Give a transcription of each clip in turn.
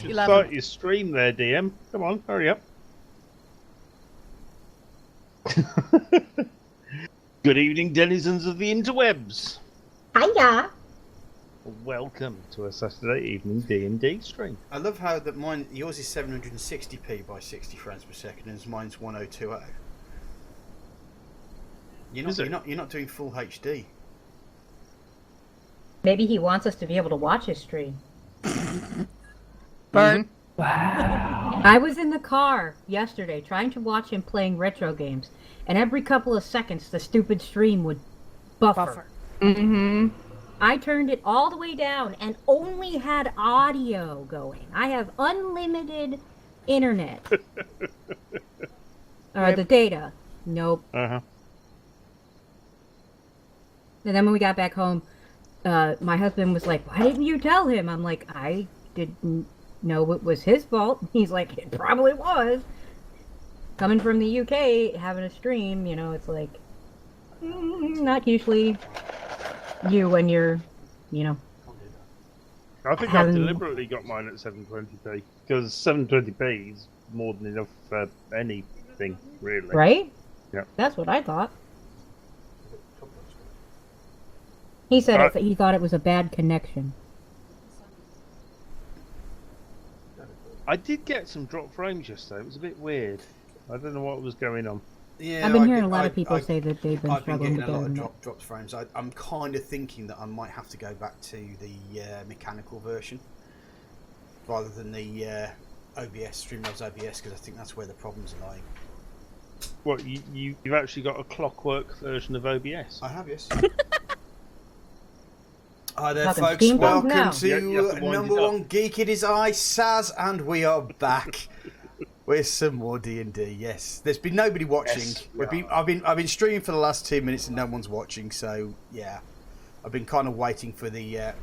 should start your stream there, DM. Come on, hurry up. Good evening, denizens of the interwebs. Hiya. Welcome to a Saturday evening D&D stream. I love how that yours is 760p by 60 frames per second, and mine's 1020. You're not doing full HD. Maybe he wants us to be able to watch his stream. Bird. Wow. I was in the car yesterday trying to watch him playing retro games, and every couple of seconds the stupid stream would buffer. Mm-hmm. I turned it all the way down and only had audio going. I have unlimited internet. The data. Nope. Uh-huh. And then when we got back home, my husband was like, "Why didn't you tell him?" I'm like, "I didn't know it was his fault." He's like, "It probably was." Coming from the UK, having a stream, it's like, not usually you when you're, I think I've deliberately got mine at 720p, because 720p is more than enough for anything, really. Right? Yeah. That's what I thought. He said he thought it was a bad connection. I did get some drop frames yesterday. It was a bit weird. I don't know what was going on. Yeah, I've been hearing a lot of people say that they've been struggling getting to a lot get of dropped frames. I'm kind of thinking that I might have to go back to the mechanical version rather than the OBS, Streamlabs OBS, because I think that's where the problems are lying. What, you've actually got a clockwork version of OBS? I have, yes. Hi there, Nothing folks. steamed up Welcome now. to number one Geek. It is I, Saz, and we are back with some more D&D. Yes, there's been nobody watching. Yes, I've been streaming for the last 2 minutes and no one's watching. So yeah, I've been kind of waiting for the.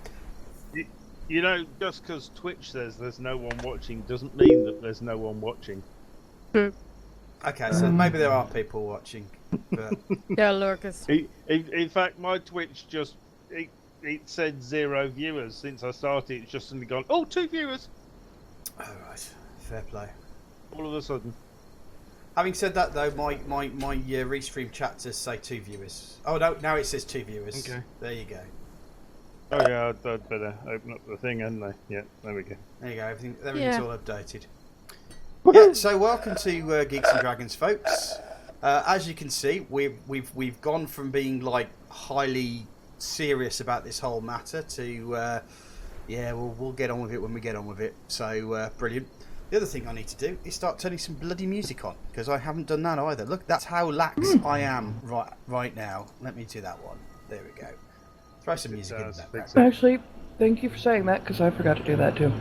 Just because Twitch says there's no one watching doesn't mean that there's no one watching. Okay, so maybe there are people watching. But... Yeah, lurkers. In fact, my Twitch just it said 0 viewers since I started. It's just suddenly gone, 2 viewers. All right, fair play. All of a sudden. Having said that, though, my restream chat says 2 viewers. Oh no, now it says 2 viewers. Okay. There you go. Oh yeah, I'd better open up the thing, hadn't I? Yeah, there we go. There you go. Everything's all updated. Yeah, so welcome to Geeks and Dragons, folks. As you can see, we've gone from being like highly serious about this whole matter to we'll get on with it when we get on with it. So brilliant. The other thing I need to do is start turning some bloody music on, because I haven't done that either. Look, that's how lax I am right now. Let me do that one. There we go. Throw some music in that. Actually, thank you for saying that, because I forgot to do that too.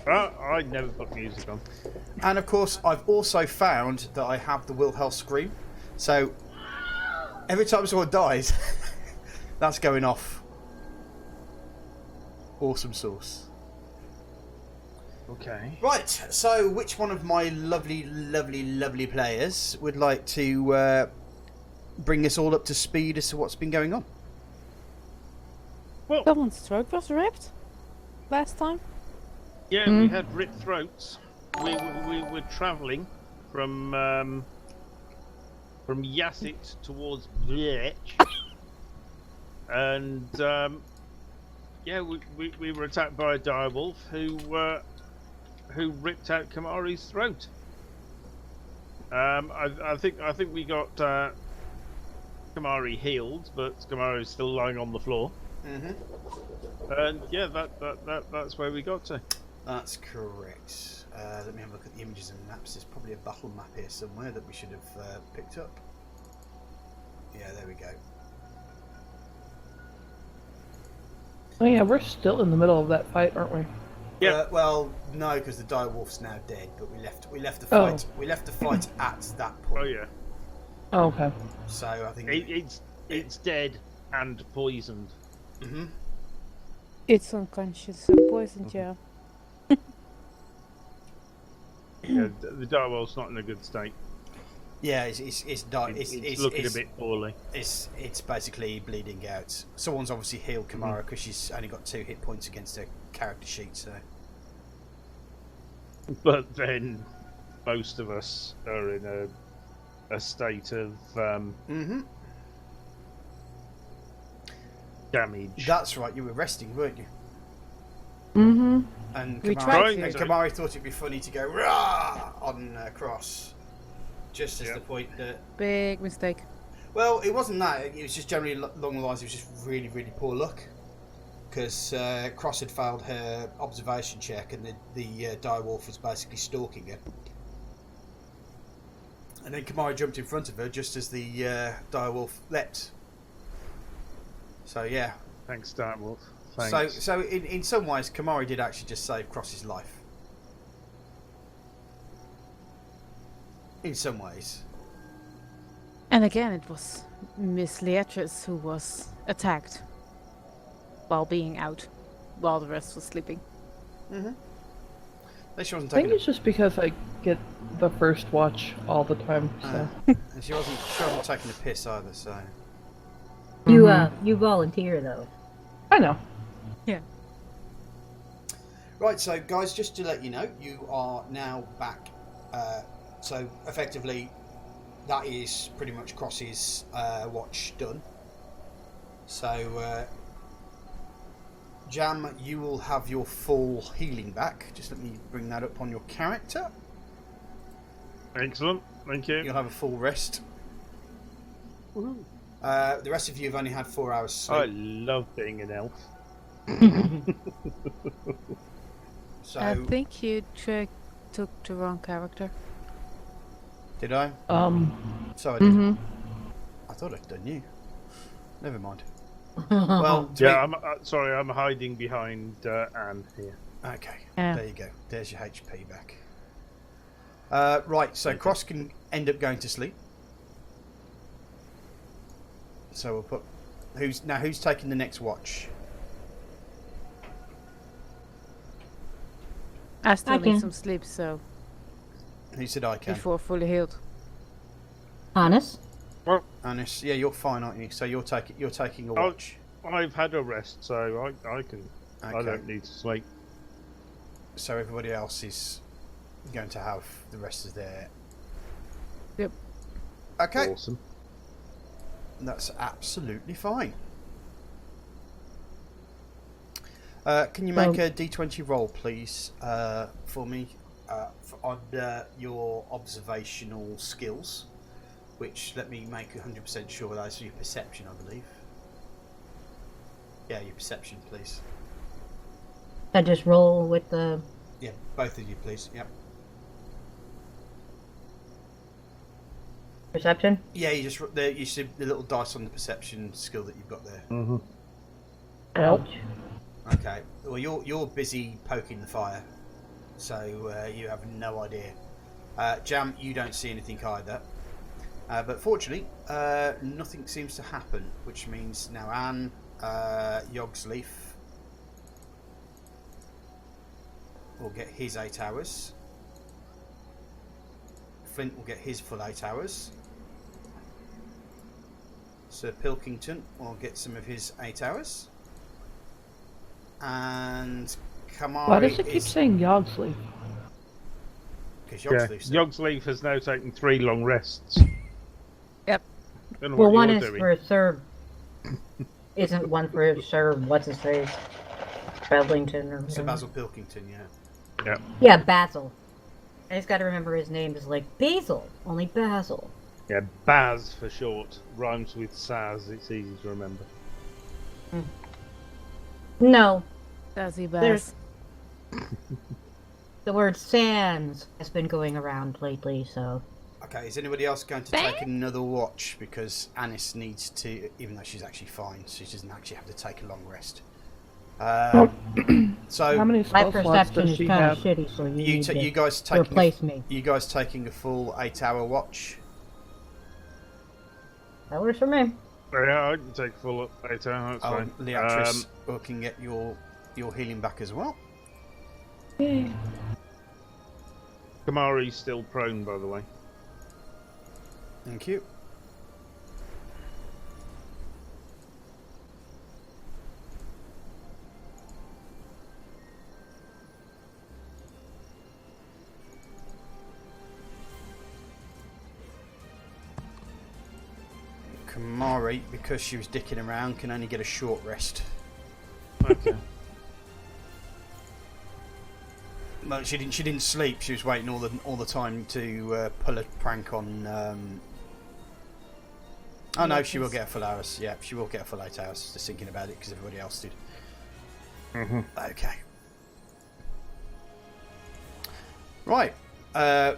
I never put music on. And of course, I've also found that I have the Wilhelm scream. So every time someone dies, that's going off. Awesome sauce. Okay. Right, so which one of my lovely, lovely, lovely players would like to bring us all up to speed as to what's been going on? Well, Someone's throat was ripped last time. yeah, we had ripped throats. We were travelling from Yassit towards Vlech. And we were attacked by a direwolf who ripped out Kamari's throat. I think we got Kamari healed, but Kamari is still lying on the floor. Mm-hmm. And yeah, that's where we got to. That's correct. Let me have a look at the images and maps. There's probably a battle map here somewhere that we should have picked up. Yeah, there we go. Oh yeah, we're still in the middle of that fight, aren't we? Yeah. Well, no, because the direwolf's now dead. But we left the fight. We left the fight at that point. Oh yeah. Oh, okay. So I think it's dead and poisoned. Mm-hmm. It's unconscious and poisoned, yeah. Yeah, the direwolf's not in a good state. Yeah, it's looking a bit poorly. It's basically bleeding out. Someone's obviously healed Kamara because she's only got 2 hit points against her character sheet. So but then most of us are in a state of damage. That's right. You were resting, weren't you? Mm-hmm. And We Kamari, tried and to. Kamari thought it'd be funny to go rah on Cross, just as Yep. the point that. Big mistake. Well, it wasn't that. It was just generally along the lines. It was just really, really poor luck because Cross had failed her observation check, and the direwolf was basically stalking her. And then Kamari jumped in front of her just as the direwolf leapt. So yeah. Thanks, Dartwolf. Thanks. So in some ways, Kamari did actually just save Cross's life. In some ways. And again, it was Miss Leatrice who was attacked while being out, while the rest was sleeping. Mm-hmm. She wasn't I think taking. it's just because I get the first watch all the time. So. And she wasn't taking a piss either. So. You volunteer though. I know. Right, so guys, just to let you know, you are now back. So effectively, that is pretty much Cross's watch done. So, Jam, you will have your full healing back. Just let me bring that up on your character. Excellent. Thank you. You'll have a full rest. Woohoo. The rest of you have only had 4 hours sleep. I love being an elf. So, I think you took the wrong character. did I? So I did. Mm-hmm. I thought I'd done you. Never mind. Well, Yeah, sorry, I'm hiding behind Anne here. Okay, Yeah. there you go. There's your HP back. Right, so Cross can end up going to sleep. So we'll put who's taking the next watch? I still I need can. some sleep, so Who said I can? before fully healed. Honest? Anis, yeah, you're fine, aren't you? So you're taking a Oh. watch. I've had a rest, so I can. I Okay. don't need to sleep. So everybody else is going to have the rest of their. Yep. Okay, Awesome. that's absolutely fine. Can you make a D20 roll, please, for me, on your observational skills? Which, let me make 100% sure that's your perception, I believe. Yeah, your perception, please. I just roll with the. Yeah, both of you, please. Yep. Perception? Yeah, you see the little dice on the perception skill that you've got there. Mm-hmm. Ouch. Okay. Well, you're busy poking the fire, so you have no idea. Jam, you don't see anything either. But fortunately, nothing seems to happen, which means now Anne, Yogsleaf will get his 8 hours. Flint will get his full 8 hours. Sir Pilkington will get some of his 8 hours. And Kamari Why does it keep saying Yogsleaf? because Yeah, Yogsleaf's Yogsleaf has now taken 3 long rests. Yep. Don't know Well, what one you're is doing. for Sir. Isn't one for Sir? What's his face? Bedlington or. Sir Basil Pilkington, yeah. Yeah, Basil. I just got to remember his name is like Basil, only Basil. Yeah, Baz for short. Rhymes with Saz, it's easy to remember. No, Does he There's- Baz? the word Sans has been going around lately, so. Okay, is anybody else going to take another watch? Because Anis needs to, even though she's actually fine, she doesn't actually have to take a long rest. So How many My spell slots perception does is she kind have? of shitty, so you need you to guys taking replace me. you guys taking a full 8-hour watch? That works for me. Yeah, I can take full 8 hours, that's fine. Leatrice can get your healing back as well. Yay. Kamari's still prone, by the way. Thank you. Mari, because she was dicking around, can only get a short rest. Okay. Well, she didn't sleep. She was waiting all the time to pull a prank on. Oh no, she will get a full hours. Yeah, she will get a full 8 hours. Just thinking about it because everybody else did. Okay. Right.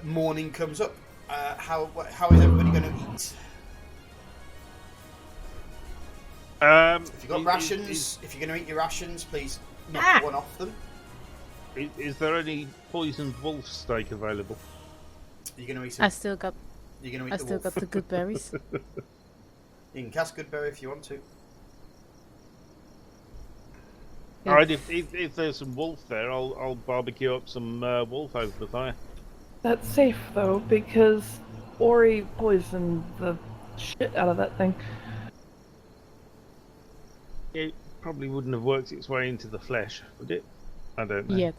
Morning comes up. How is everybody going to eat? If you've got rations, if you're going to eat your rations, please knock one off them. Is there any poisoned wolf steak available? You're going to eat. I still got You're going to eat the wolf. got the good berries. You can cast Goodberry if you want to. Alright, if there's some wolf there, I'll barbecue up some wolf over the fire. That's safe though, because Ori poisoned the shit out of that thing. It probably wouldn't have worked its way into the flesh, would it? I don't know. Yet.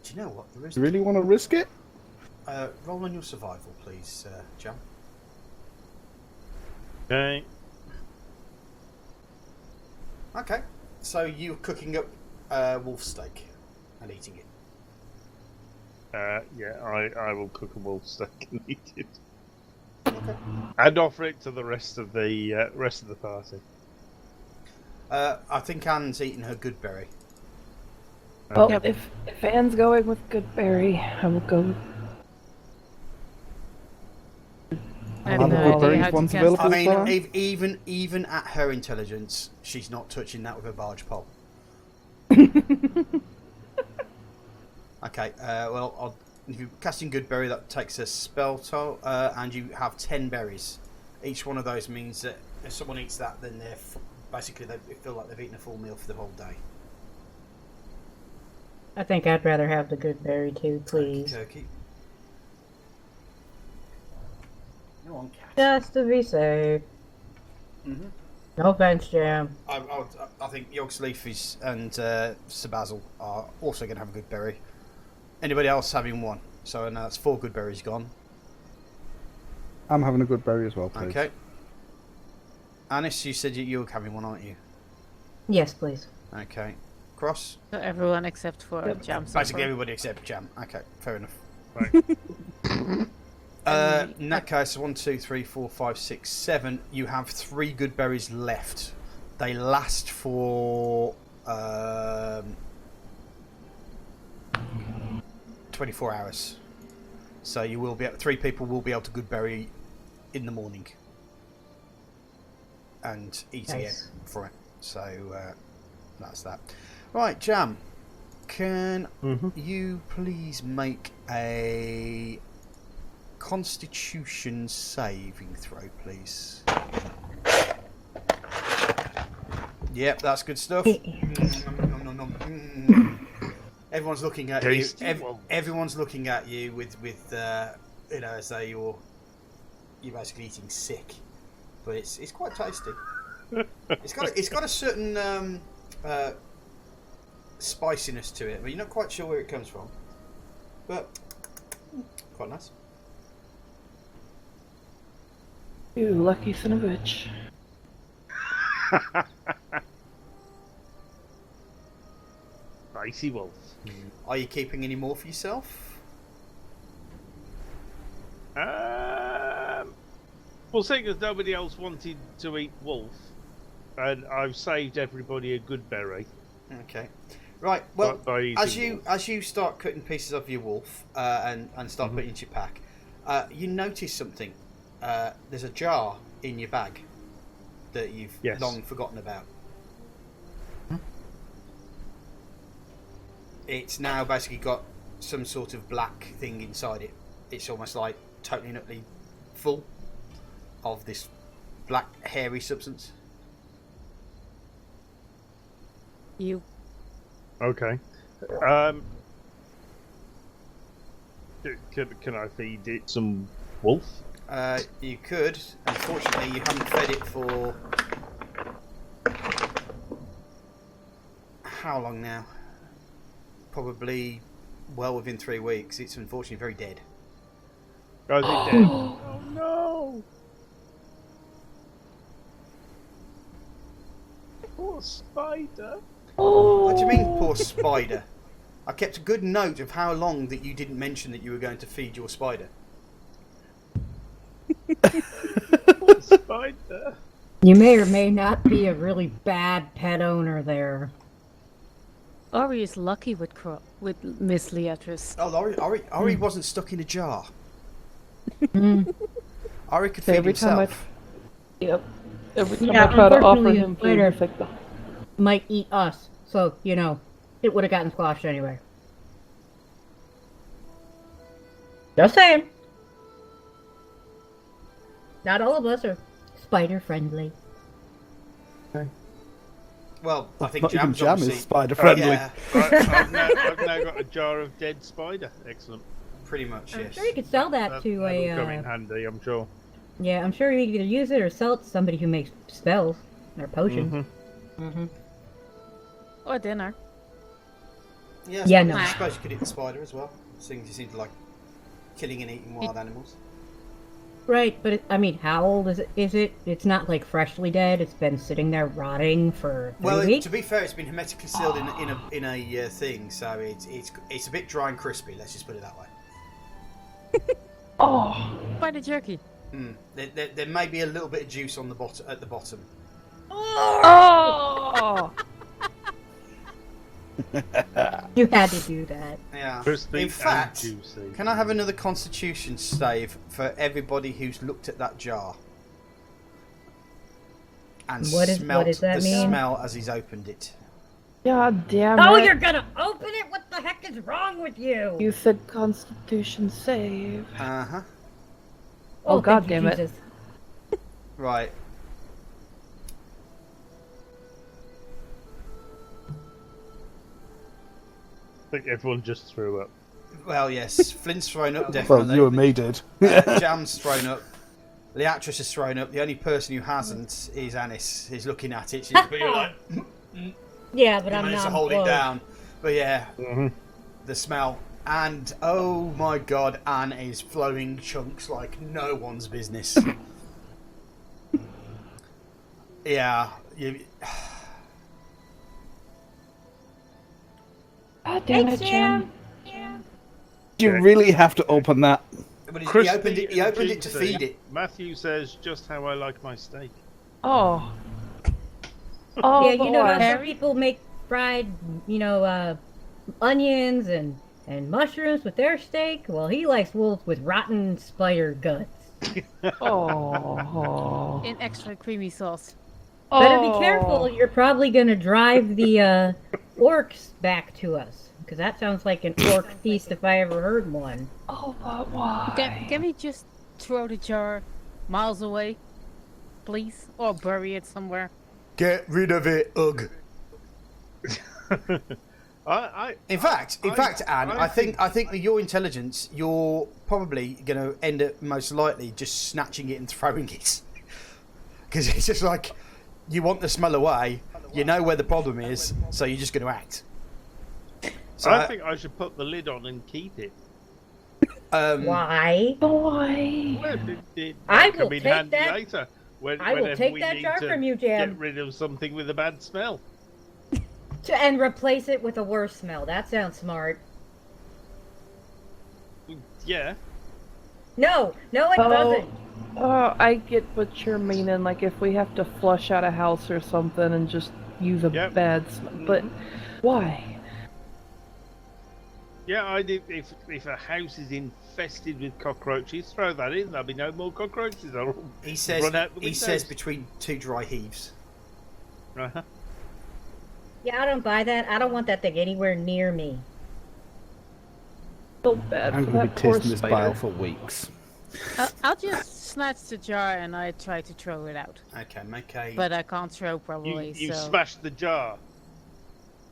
Do you know what? There is. You really want to risk it? Roll on your survival, please, Jam. Okay. Okay. So you're cooking up wolf steak and eating it. Yeah, I will cook a wolf steak and eat it. Okay. And offer it to the rest of the party. I think Anne's eating her Goodberry. Well, Yep. if Anne's going with Goodberry, I will go. I Are have the no idea Goodberries how to ones cast available? I Well, mean, even at her intelligence, she's not touching that with a barge pole. Okay. Well, if you're casting Goodberry, that takes a spell toll, and you have 10 berries. Each one of those means that if someone eats that, then they're basically they feel like they've eaten a full meal for the whole day. I think I'd rather have the good berry too, please. Turkey. Go on, cat. Just to be safe. Mhm. No offense, Jam. I think Yogs Leafys and Sir Basil are also going to have a good berry. Anybody else having one? So now that's 4 good berries gone. I'm having a good berry as well, please. Okay. Anis, you said you're having one, aren't you? Yes, please. Okay. Cross? So everyone except for Yep. Jam. Basically everybody except Jam. Okay, fair enough. Right. In that case, 1, 2, 3, 4, 5, 6, 7. You have 3 good berries left. They last for 24 hours. So you will be 3 people will be able to good berry in the morning and eat again Nice. for it. So that's that. Right, Jam. Can you please make a Constitution saving throw, please? Yep, that's good stuff. Everyone's looking at you. Everyone's looking at you with you know, as though you're basically eating sick, but it's quite tasty. It's got a certain spiciness to it, but you're not quite sure where it comes from. But quite nice. You lucky son of a bitch. Spicy wolf. Are you keeping any more for yourself? Well, seeing as nobody else wanted to eat wolf, and I've saved everybody a good berry. Okay. Right. Well, by eating as you start cutting pieces of your wolf and start putting it into your pack, you notice something. There's a jar in your bag that you've Yes. long forgotten about. It's now basically got some sort of black thing inside it. It's almost like totally and utterly full of this black hairy substance. You. Okay. Can I feed it some wolf? You could. Unfortunately, you haven't fed it for how long now? Probably well within 3 weeks. It's unfortunately very dead. Oh, is it dead? Oh no! Poor spider. What do you mean, poor spider? I kept a good note of how long that you didn't mention that you were going to feed your spider. Poor spider. You may or may not be a really bad pet owner there. Ori is lucky with Miss Leatrice. Oh, Ori wasn't stuck in a jar. Ori could So feed every time himself. every time Yeah, I try to offer unfortunately, him food, spider- he's like, Might eat us, so, you know, it would have gotten squashed anyway. Just saying. Not all of us are spider friendly. Well, I think Not even Jam's Jam obviously... is spider friendly. Yeah, Right, I've now got a jar of dead spider. Excellent. pretty much, I'm yes. sure you could sell that to That'll come in a. handy, I'm sure. Yeah, I'm sure you could either use it or sell it to somebody who makes spells or potions. Mm-hmm. Or dinner. Yeah, Yeah, I no. suppose you could eat the spider as well. Seeing you seem to like killing and eating wild animals. Right, but I mean, how old is it? It's not like freshly dead. It's been sitting there rotting for 3 Well, weeks. to be fair, it's been hermetically sealed in a thing, so it's a bit dry and crispy. Let's just put it that way. oh, Spider jerky. There may be a little bit of juice on the bottom at the bottom. oh, You had to do that. Yeah. Crispy In and fact, juicy. can I have another Constitution save for everybody who's looked at that jar and What smelt does that the mean? smell as he's opened it? god damn Oh, it! you're gonna open it? What the heck is wrong with you? You said Constitution save. Uh huh. Oh, thank god you, damn it. Jesus. Right. I think everyone just threw up. Well, yes. Flint's thrown up, definitely. Well, you and me did. Jam's thrown up. Leatrice has thrown up. The only person who hasn't is Anis. He's looking at it. She's being like, Yeah, but he I'm managed not to hold it close. down. But yeah, Mm-hmm. the smell. And oh my god, Anne is flowing chunks like no one's business. Yeah. God damn Thanks, it, Jim. You really have to open that. But he Crispy opened it. He and opened it to juicy. feed it. Matthew says just how I like my steak. Oh. Oh, Yeah, you know how boy. some people make fried, onions and mushrooms with their steak? Well, he likes wolves with rotten spider guts. Oh. In extra creamy sauce. Better Oh. be careful. You're probably gonna drive the orcs back to us, because that sounds like an orc feast if I ever heard one. Oh, but why? Can we just throw the jar miles away, please? Or bury it somewhere? Get rid of it, ugh. In fact, Anne, I think with your intelligence, you're probably going to end up most likely just snatching it and throwing it, because it's just like you want the smell away. You know where the problem is, so you're just going to act. So I think I should put the lid on and keep it. Why? Boy. Well, it I might come will in take handy that- later. I will whenever take we that need jar to from you, Jam. Get rid of something with a bad smell. And replace it with a worse smell. That sounds smart. Yeah. No, it doesn't. Oh, I get what you're meaning. Like if we have to flush out a house or something and just use a Yep. bad smell. But why? Yeah, I did. If a house is infested with cockroaches, throw that in. There'll be no more cockroaches. They'll all he says run out the he windows. says between two dry heaves. Uh-huh. Yeah, I don't buy that. I don't want that thing anywhere near me. Feel bad I'm for going to that be poor tasting this spider. bile for weeks. I'll just snatch the jar and I try to throw it out. Okay, make a But I can't throw probably, You so... smashed the jar.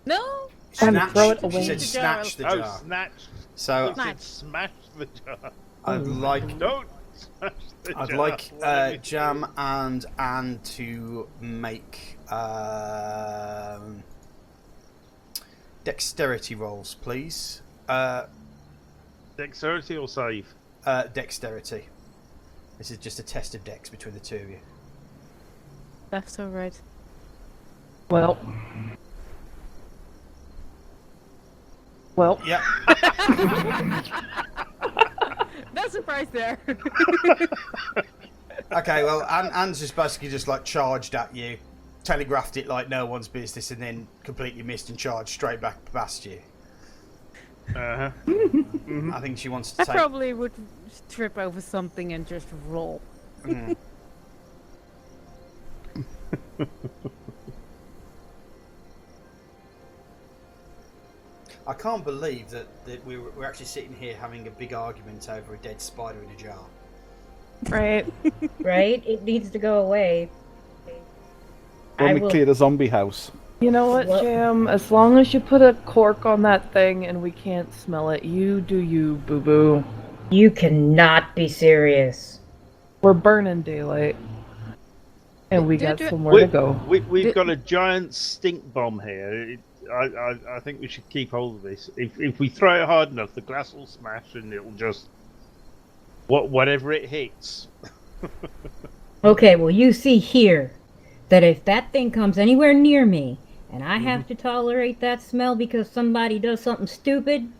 No! And snatch. throw it She away. said snatch the Oh, jar. snatch. So I said smash the jar. I'd like Don't smash the jar. I'd like Whatever it Jam is. and Anne to make dexterity rolls, please. Dexterity or save? Dexterity. This is just a test of dex between the two of you. That's alright. Well. Yeah. No surprise there. Okay, well, Anne's just basically just like charged at you, telegraphed it like no one's business, and then completely missed and charged straight back past you. Uh-huh. I think she wants to I take. probably would trip over something and just roll. Mm. I can't believe that we're actually sitting here having a big argument over a dead spider in a jar. Right. Right? It needs to go away. When we clear the zombie house. You know what, What? Jam? As long as you put a cork on that thing and we can't smell it, you do you, boo-boo. You cannot be serious. We're burning daylight. And we got Did you- somewhere to go. We've got a giant stink bomb here. I think we should keep hold of this. If we throw it hard enough, the glass will smash and it'll just whatever it hits. Okay, well, you see here that if that thing comes anywhere near me and I have to tolerate that smell because somebody does something stupid,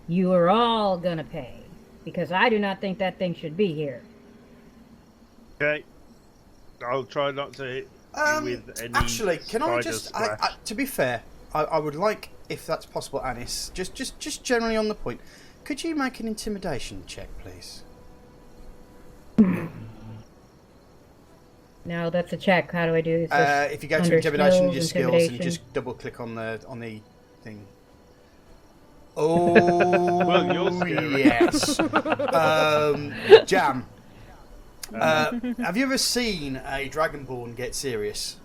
you are all gonna pay. Because I do not think that thing should be here. Okay, I'll try not to hit you with any. Actually, can I spider just? splash. To be fair, I would like, if that's possible, Anis, just generally on the point, could you make an intimidation check, please? No, that's a check. How do I do this? If you go to under intimidation, skills, your skills, and intimidation? just double click on the thing. Oh, Well, you're scary. yes. Jam. Have you ever seen a Dragonborn get serious?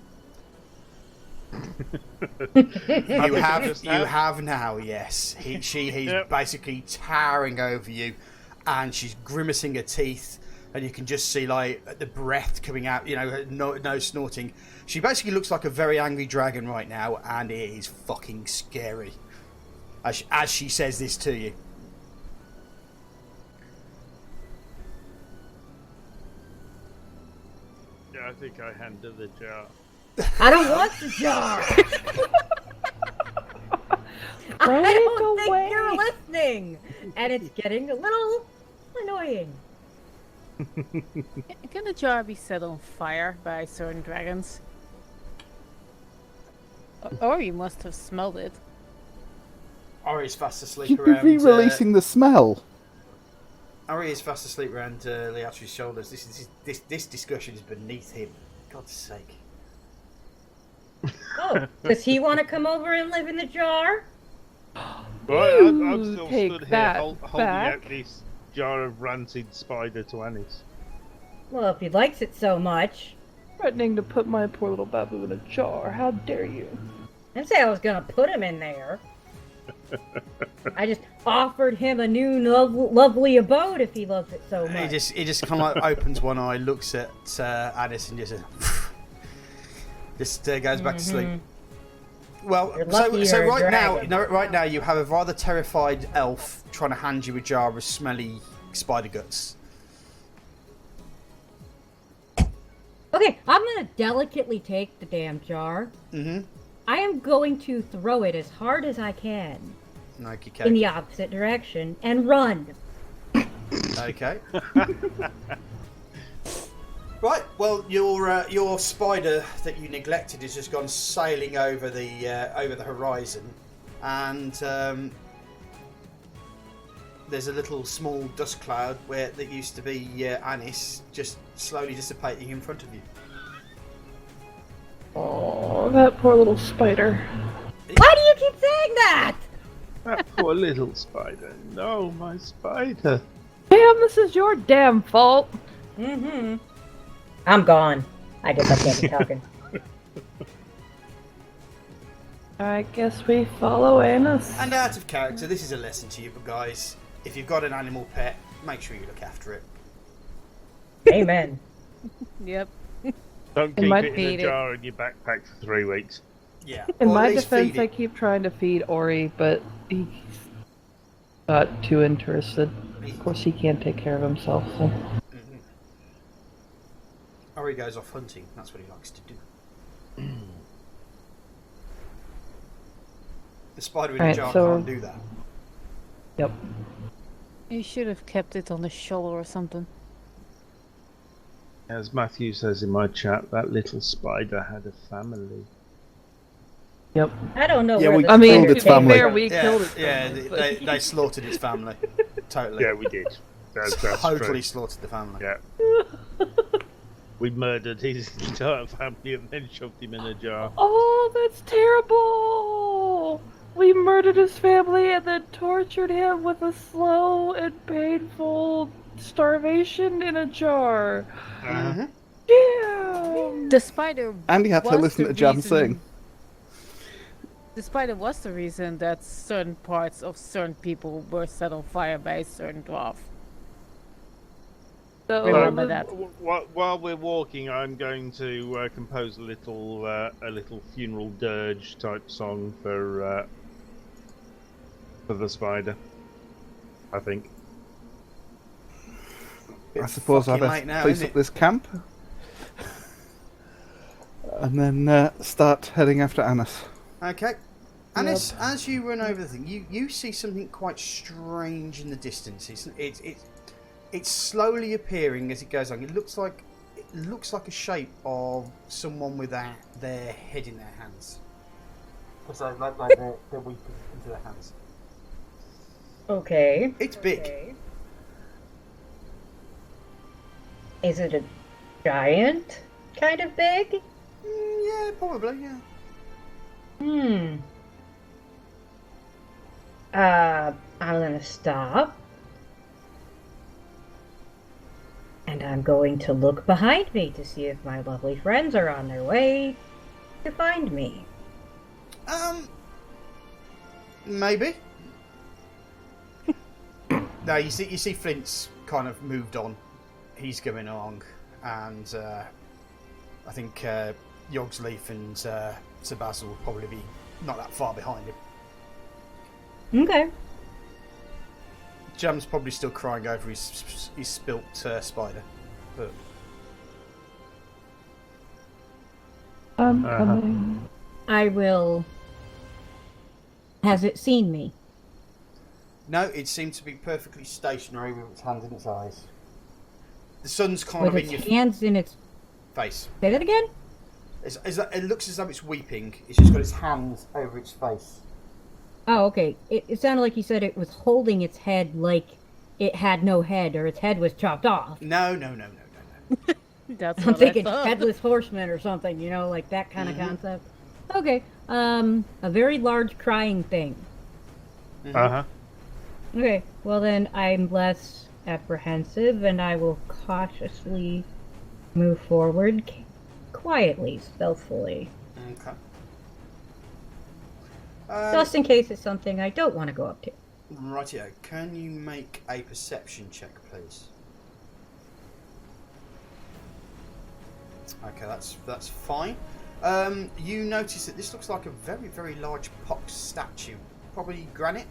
You have now, yes. He's Yep. basically towering over you, and she's grimacing her teeth, and you can just see like the breath coming out. You know, no snorting. She basically looks like a very angry dragon right now, and it is fucking scary. As she says this to you. Yeah, I think I hand her the jar. I don't want the jar! Throw I it don't think away. you're listening! And it's getting a little annoying. Can the jar be set on fire by certain dragons? Or you must have smelled it. Ari's fast asleep You'd be around. re-releasing the smell. Ari is fast asleep around Leatri's shoulders. This discussion is beneath him. God's sake. Oh, does he want to come over and live in the jar? Right, I'm still take stood here that holding back. out this jar of rancid spider to Anis. Well, if he likes it so much. Threatening to put my poor little babu in a jar. How dare you? I didn't say I was gonna put him in there. I just offered him a new lovely abode if he loves it so much. He just kind of like opens one eye, looks at Anis, and just goes back to sleep. Well, You're lucky so you're a right now, dragon. right now you have a rather terrified elf trying to hand you a jar of smelly spider guts. Okay, I'm gonna delicately take the damn jar. Mm-hmm. I am going to throw it as hard as I can Okay. in the opposite direction and run. Okay. Right. Well, your spider that you neglected has just gone sailing over the horizon, and there's a little small dust cloud that used to be Anis, just slowly dissipating in front of you. Oh, that poor little spider. Why do you keep saying that? That poor little spider. No, my spider. Damn, this is your damn fault. Mm-hmm. I'm gone. I guess I can't be talking. I guess we follow Anus. And out of character, this is a lesson to you, but guys, if you've got an animal pet, make sure you look after it. Amen. Yep. Don't keep might it in feed a it. jar in your backpack for 3 weeks. Yeah. In or at my least defense, feed I it. keep trying to feed Ori, but he's not too interested. Of course, he can't take care of himself, so. Mm-hmm. Or he goes off hunting. That's what he likes to do. The spider in a Alright, jar so- can't do that. Yep. You should have kept it on the shoulder or something. As Matthew says in my chat, that little spider had a family. Yep. I don't know Yeah, where we the I mean, killed to its be family. fair, we Yeah, killed it. yeah, they slaughtered its family. Totally. Yeah, we did. That's Totally true. slaughtered the family. Yeah. We murdered his entire family and then shoved him in a jar. Oh, that's terrible! We murdered his family and then tortured him with a slow and painful starvation in a jar. Mhm. Damn! The spider. And he had to was listen the to Jam reason- sing. The spider was the reason that certain parts of certain people were set on fire by a certain dwarf. So, Remember that. While we're walking, I'm going to compose a little funeral dirge type song for the spider. I think. I suppose I'd fucking late now, place isn't up it? this camp. And then start heading after Annis. Okay. And as you run over the thing, you see something quite strange in the distance. It's slowly appearing as it goes on. It looks like a shape of someone with their head in their hands. So like they're weeping into their hands. Okay. It's big. Okay. Is it a giant kind of big? Yeah, probably. Yeah. I'm gonna stop. And I'm going to look behind me to see if my lovely friends are on their way to find me. Maybe. No, you see Flint's kind of moved on. He's going along, and I think Yogsleaf and Sir Basil will probably be not that far behind him. Okay. Jam's probably still crying over his spilt spider, but I'm coming. I will. Has it seen me? no, it seemed to be perfectly stationary with its hands in its eyes. The sun's kind With of in its your hands in its. face. Say that again? It looks as though it's weeping. It's just got its hands over its face. Oh, okay. It sounded like you said it was holding its head like it had no head or its head was chopped off. No. That's I'm what thinking I thought. headless horseman or something, like that kind of concept. Okay. A very large crying thing. Okay. Well then I'm less apprehensive and I will cautiously move forward quietly, stealthily. Okay. Just in case it's something I don't want to go up to. Rightio. Can you make a perception check, please? Okay, that's fine. You notice that this looks like a very, very large pox statue, probably granite,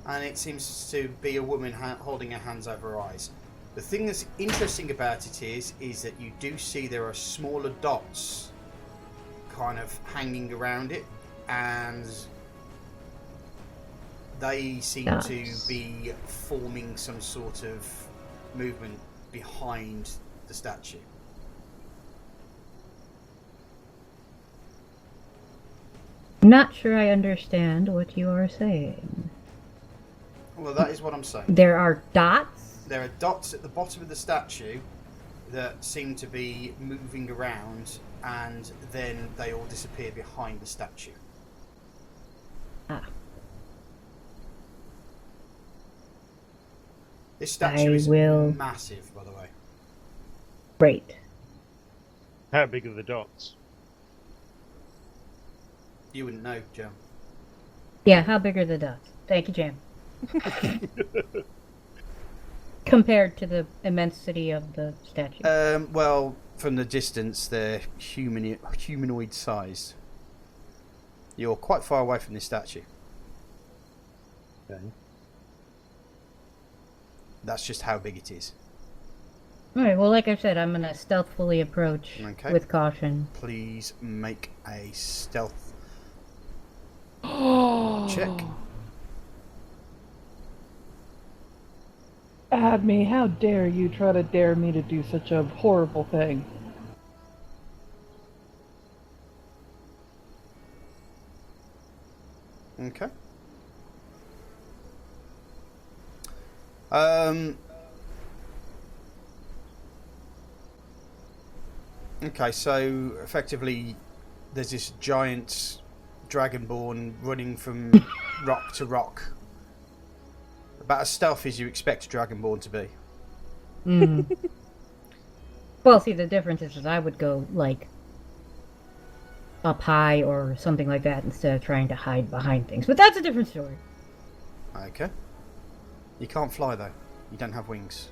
and it seems to be a woman holding her hands over her eyes. The thing that's interesting about it is that you do see there are smaller dots kind of hanging around it, and they seem to be forming some sort of movement behind the statue. Not sure I understand what you are saying. Well, that is what I'm saying. There are dots? There are dots at the bottom of the statue that seem to be moving around, and then they all disappear behind the statue. Ah. This statue I is will- massive, by the way. Great. How big are the dots? You wouldn't know, Joe. Yeah, how big are the dots? Thank you, Jam. Compared to the immensity of the statue. Well, from the distance, they're humanoid sized. You're quite far away from this statue. Okay. That's just how big it is. All right. Well, like I said, I'm gonna stealthily approach Okay. with caution. Please make a stealth Oh, check. Adme, how dare you try to dare me to do such a horrible thing? Okay. Okay, so effectively, there's this giant dragonborn running from rock to rock. About as stealthy as you expect a dragonborn to be. Mm. Well, see, the difference is I would go like up high or something like that instead of trying to hide behind things. But that's a different story. Okay. You can't fly though. You don't have wings.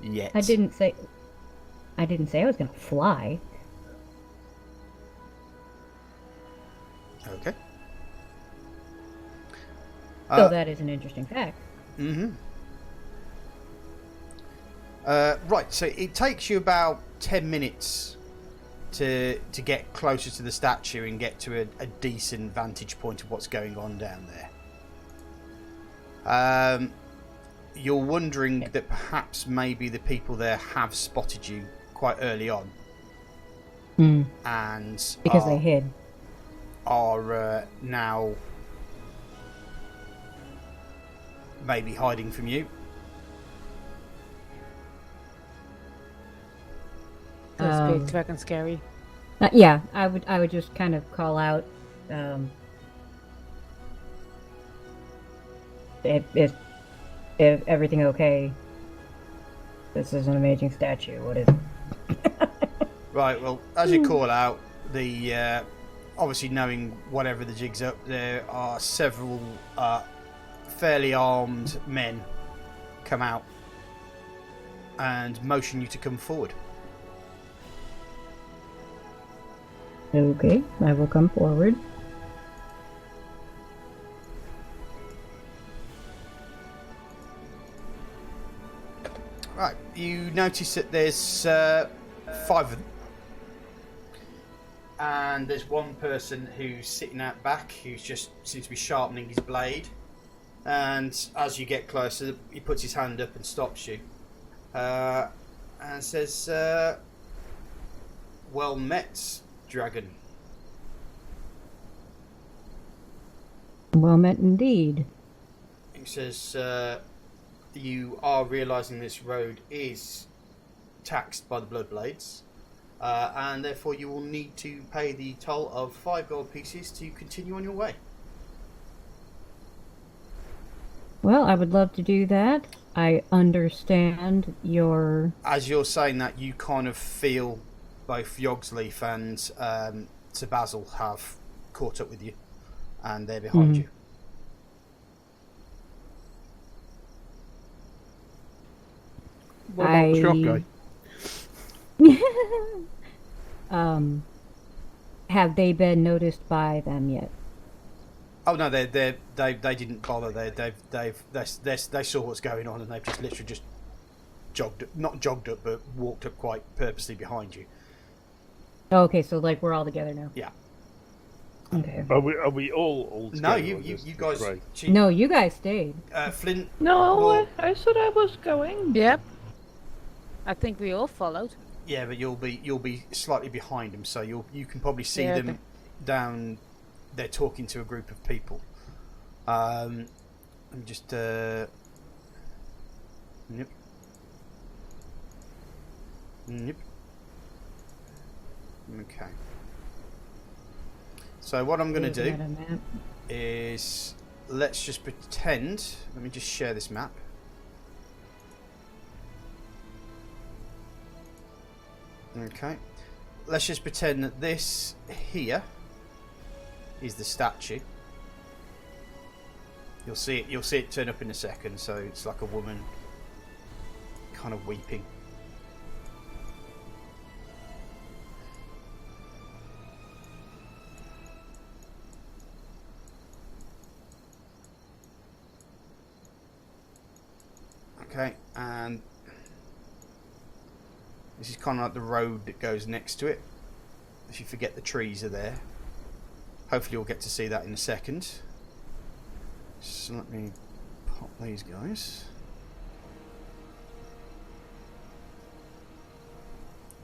Yet. I didn't say I was gonna fly. Okay. So that is an interesting fact. Mm-hmm. Right, so it takes you about 10 minutes to get closer to the statue and get to a decent vantage point of what's going on down there. You're wondering that perhaps maybe the people there have spotted you quite early on. And Because they hid. Are now maybe hiding from you. That's big dragon scary. Yeah, I would just kind of call out if everything okay. This is an amazing statue. What is it? Right, well, as you call out, the obviously knowing whatever the jig's up, there are several fairly armed men come out and motion you to come forward. Okay, I will come forward. Right, you notice that there's 5 of them. And there's one person who's sitting out back who just seems to be sharpening his blade. And as you get closer, he puts his hand up and stops you. And says, well met, dragon. Well met indeed. He says, you are realising this road is taxed by the Bloodblades. And therefore you will need to pay the toll of 5 gold pieces to continue on your way. Well, I would love to do that. I understand your... As you're saying that, you kind of feel both Yogsleaf and Sir Basil have caught up with you, and they're behind you. What about the shop guy? Have they been noticed by them yet? Oh no, they didn't bother. They saw what's going on, and they've just literally just not jogged up, but walked up quite purposely behind you. Oh, okay, so like we're all together now. Yeah. Okay. Are we all together? No, or you just guys. Ray? No, you guys stayed. Flint. No, Well, I said I was going. Yep. I think we all followed. yeah, but you'll be slightly behind them, so you can probably see Yeah, them down. They're talking to a group of people. Let me just. Yep. Yep. Okay. So what I'm going to Looking do at a map. is let's just pretend. Let me just share this map. Okay. Let's just pretend that this here is the statue. You'll see it turn up in a second. So it's like a woman, kind of weeping. Okay, and this is kind of like the road that goes next to it. If you forget the trees are there. Hopefully you'll get to see that in a second. So let me pop these guys.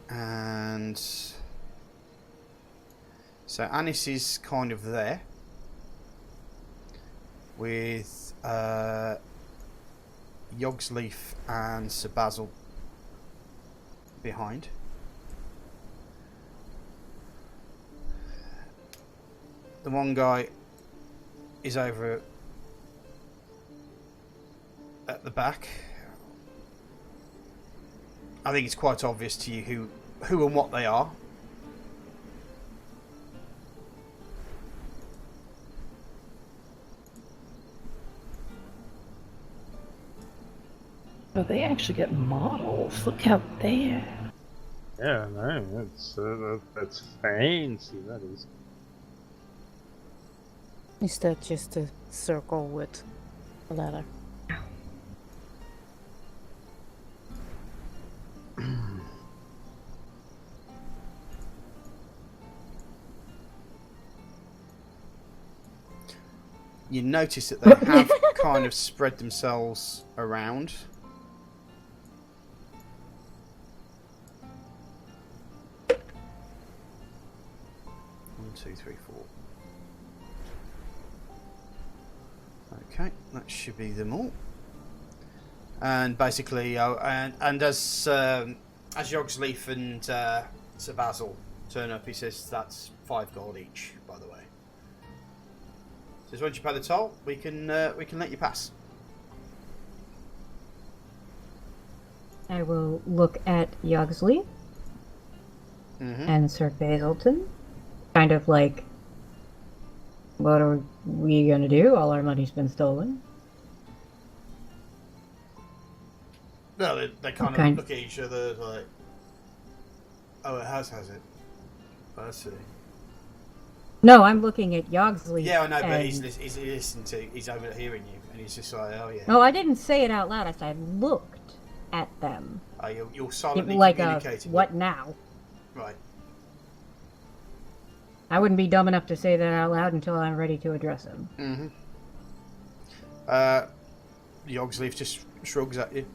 And so Anis is kind of there with Yogsleaf and Sir Basil behind. The one guy is over at the back. I think it's quite obvious to you who and what they are. Oh, they actually get models. Look out there. Yeah, no, that's fancy. That is. Is that just a circle with a ladder? You notice that they have kind of spread themselves around. One, two, three, four. Okay, that should be them all. And basically, and as Yogsleaf and Sir Basil turn up, he says that's 5 gold each. By the way, says once you pay the toll, we can let you pass. I will look at Yogsley and Sir Basilton, kind of like, what are we gonna do? All our money's been stolen. No, they kind of look at each other like, oh, it has it. I see. No, I'm looking at Yogsley. Yeah, I know, but he's listening to, he's overhearing you, and he's just like, oh yeah. No, I didn't say it out loud. I said I looked at them. Oh, you're silently like communicating. What now? Right. I wouldn't be dumb enough to say that out loud until I'm ready to address him. Yogsleaf just shrugs at you.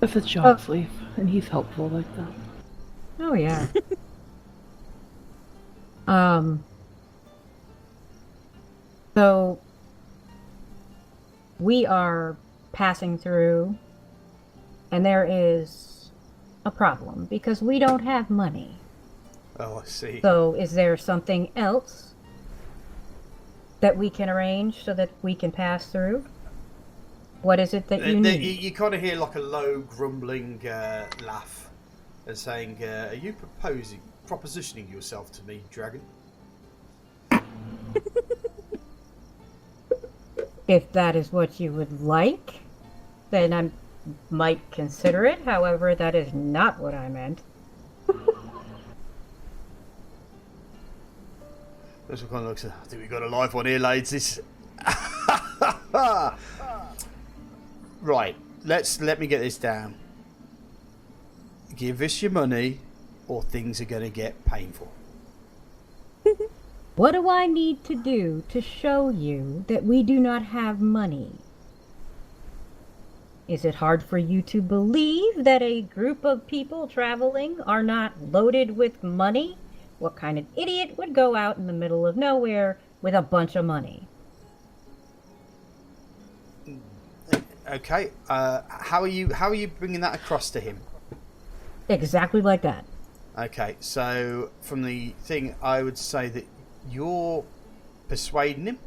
If it's Yogsleaf, and he's helpful like that. Oh yeah. So we are passing through, and there is a problem because we don't have money. Oh, I see. So is there something else that we can arrange so that we can pass through? What is it that you need? You kind of hear like a low grumbling laugh and saying, are you propositioning yourself to me, dragon? If that is what you would like, then I might consider it. However, that is not what I meant. This one kind of looks. I think we got a live one here, ladies. Right, let me get this down. Give us your money, or things are going to get painful. What do I need to do to show you that we do not have money? Is it hard for you to believe that a group of people traveling are not loaded with money? What kind of idiot would go out in the middle of nowhere with a bunch of money? Okay, how are you bringing that across to him? Exactly like that. Okay, so from the thing, I would say that you're persuading him,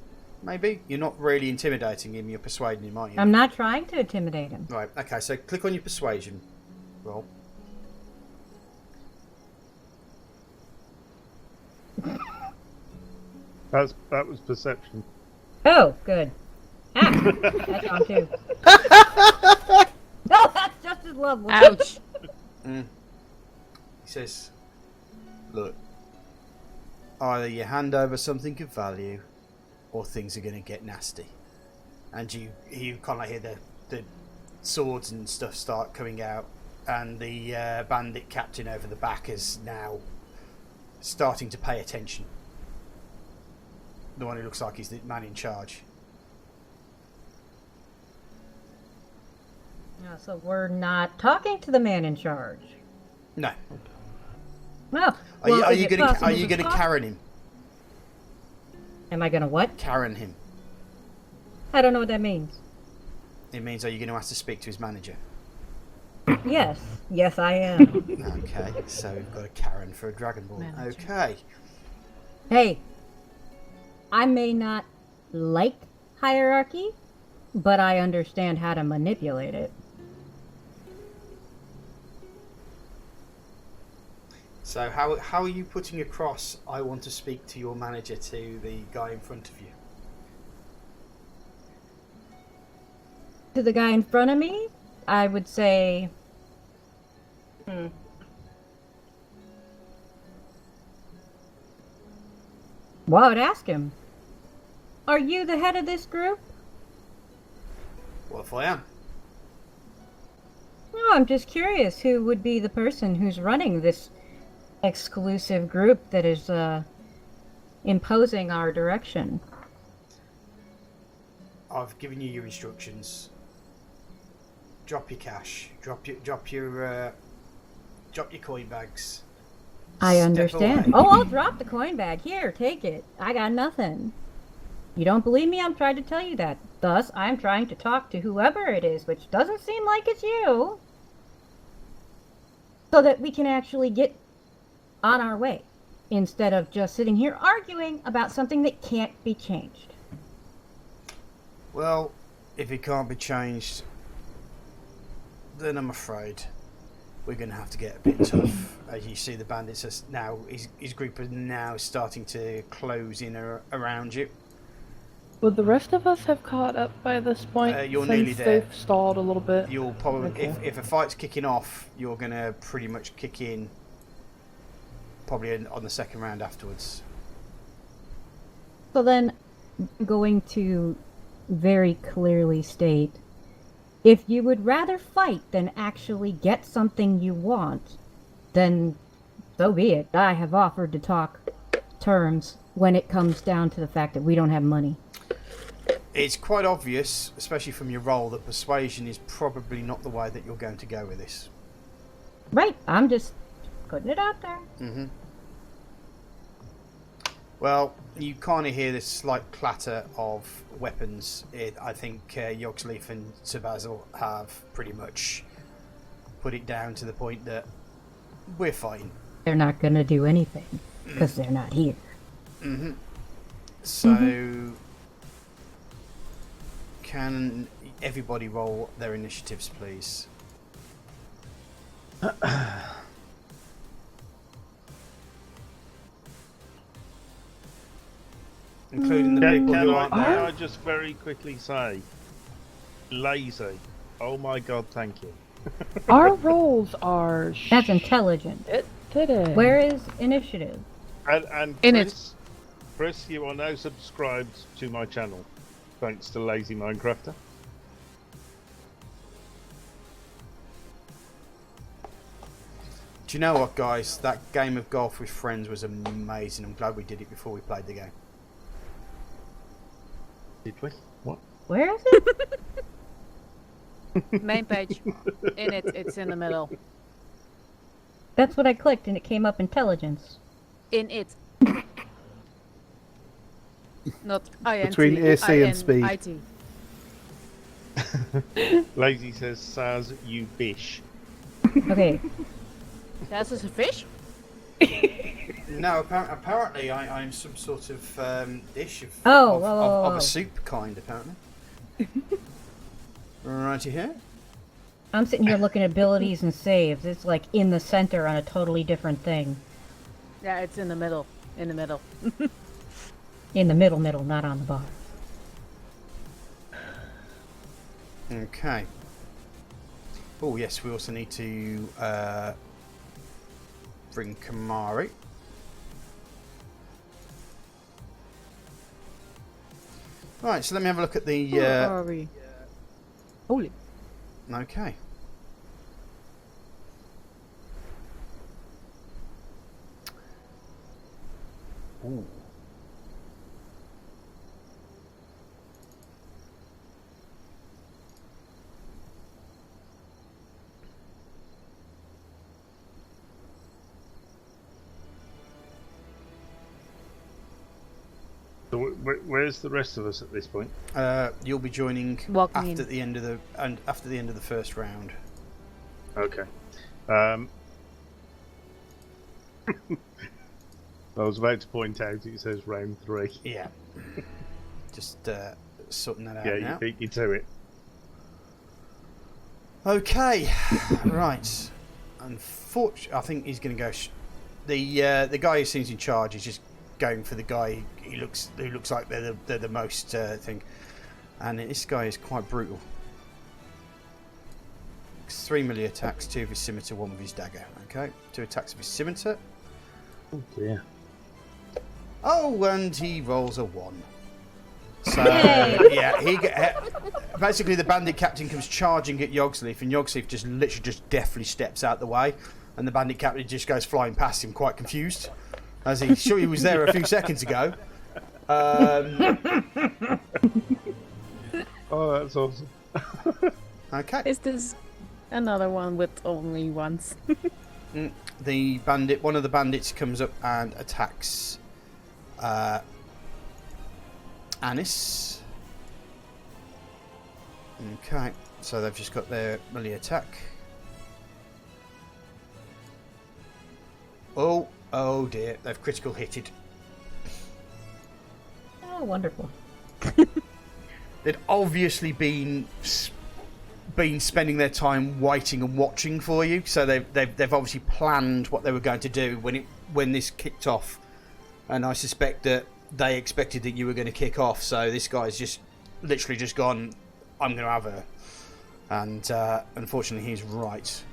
maybe? You're not really intimidating him, you're persuading him, aren't you? I'm not trying to intimidate him. Right, okay, so click on your persuasion roll. That was perception. Oh, good. Ah, that's on too. No, that's just as lovely. Ouch. He says, look, either you hand over something of value or things are going to get nasty. and you kind of hear the swords and stuff start coming out, and the bandit captain over the back is now starting to pay attention. The one who looks like he's the man in charge. So we're not talking to the man in charge. No. Well, Are you going to Karen him? Am I gonna what? Karen him. I don't know what that means. It means, are you going to ask to speak to his manager? Yes, I am. Okay, so we've got a Karen for a Dragonborn. Manager. Okay. Hey, I may not like hierarchy, but I understand how to manipulate it. So how are you putting across, I want to speak to your manager, to the guy in front of you? To the guy in front of me, I would say... Well, I would ask him, are you the head of this group? What if I am? No, I'm just curious who would be the person who's running this exclusive group that is imposing our direction. I've given you your instructions. Drop your cash. Drop your coin bags. I Step understand. away. Oh, I'll drop the coin bag. Here, take it. I got nothing. You don't believe me? I'm trying to tell you that. Thus, I'm trying to talk to whoever it is, which doesn't seem like it's you, so that we can actually get on our way, instead of just sitting here arguing about something that can't be changed. Well, if it can't be changed, then I'm afraid we're going to have to get a bit tough. As you see, the bandits are now, his group is now starting to close in around you. Would the rest of us have caught up by this point? You're since nearly there. They've stalled a little bit. You'll probably, Okay. if a fight's kicking off, you're going to pretty much kick in probably on the second round afterwards. So then, I'm going to very clearly state, if you would rather fight than actually get something you want, then so be it. I have offered to talk terms when it comes down to the fact that we don't have money. It's quite obvious, especially from your role, that persuasion is probably not the way that you're going to go with this. Right, I'm just putting it out there. Mm-hmm. Well, you kind of hear this slight clatter of weapons. I think Yogsleaf and Sabazil have pretty much put it down to the point that we're fine. They're not going to do anything, because they're not here. Mm-hmm. So, can everybody roll their initiatives, please? Including the people who aren't Can there. I just very quickly say, lazy. Oh my god, thank you. Our rolls are That's intelligent. today. Where is initiative? And In Chris, you are now subscribed to my channel, thanks to Lazy Minecrafter. Do you know what, guys? That game of golf with friends was amazing. I'm glad we did it before we played the game. Did we? What? Where is it? Main page. In it, it's in the middle. That's what I clicked, and it came up intelligence. In it. Not INT. Between AC and speed. IT. Lazy says, Saz, you bish. Okay, That is a fish? No, apparently I'm some sort of dish of, Oh, of, whoa, of, whoa, of whoa. a soup kind, apparently. Righty here. I'm sitting here looking at abilities and saves. It's like in the center on a totally different thing. Yeah, it's in the middle. In the middle. In the middle, not on the bar. Okay. Oh yes, we also need to bring Kamari. Right, so let me have a look at the. Where are we? Holy. Okay. Ooh. So where's the rest of us at this point? You'll be joining Walking after in. the end of the first round. Okay. I was about to point out it says round 3. Yeah. Just sorting that out Yeah, now. you beat me to it. Okay, right. Unfortunately, I think he's going to go. The guy who seems in charge is just going for the guy who looks like they're the most thing, and this guy is quite brutal. 3 melee attacks, 2 with his scimitar, 1 with his dagger. Okay, 2 attacks with his scimitar. Oh dear. Oh, and he rolls a 1. So Yay! yeah, basically the bandit captain comes charging at Yogsleaf, and Yogsleaf just literally just deftly steps out the way, and the bandit captain just goes flying past him, quite confused, as he's sure he was there a few seconds ago. Oh, that's awesome. Okay, Is this another one with only once? the bandit, one of the bandits comes up and attacks Anis. Okay, so they've just got their melee attack. Oh dear, they've critical hitted. Oh, wonderful. They'd obviously been spending their time waiting and watching for you, so they've obviously planned what they were going to do when this kicked off, and I suspect that they expected that you were going to kick off. So this guy's just literally just gone, I'm going to have her, and unfortunately he's right.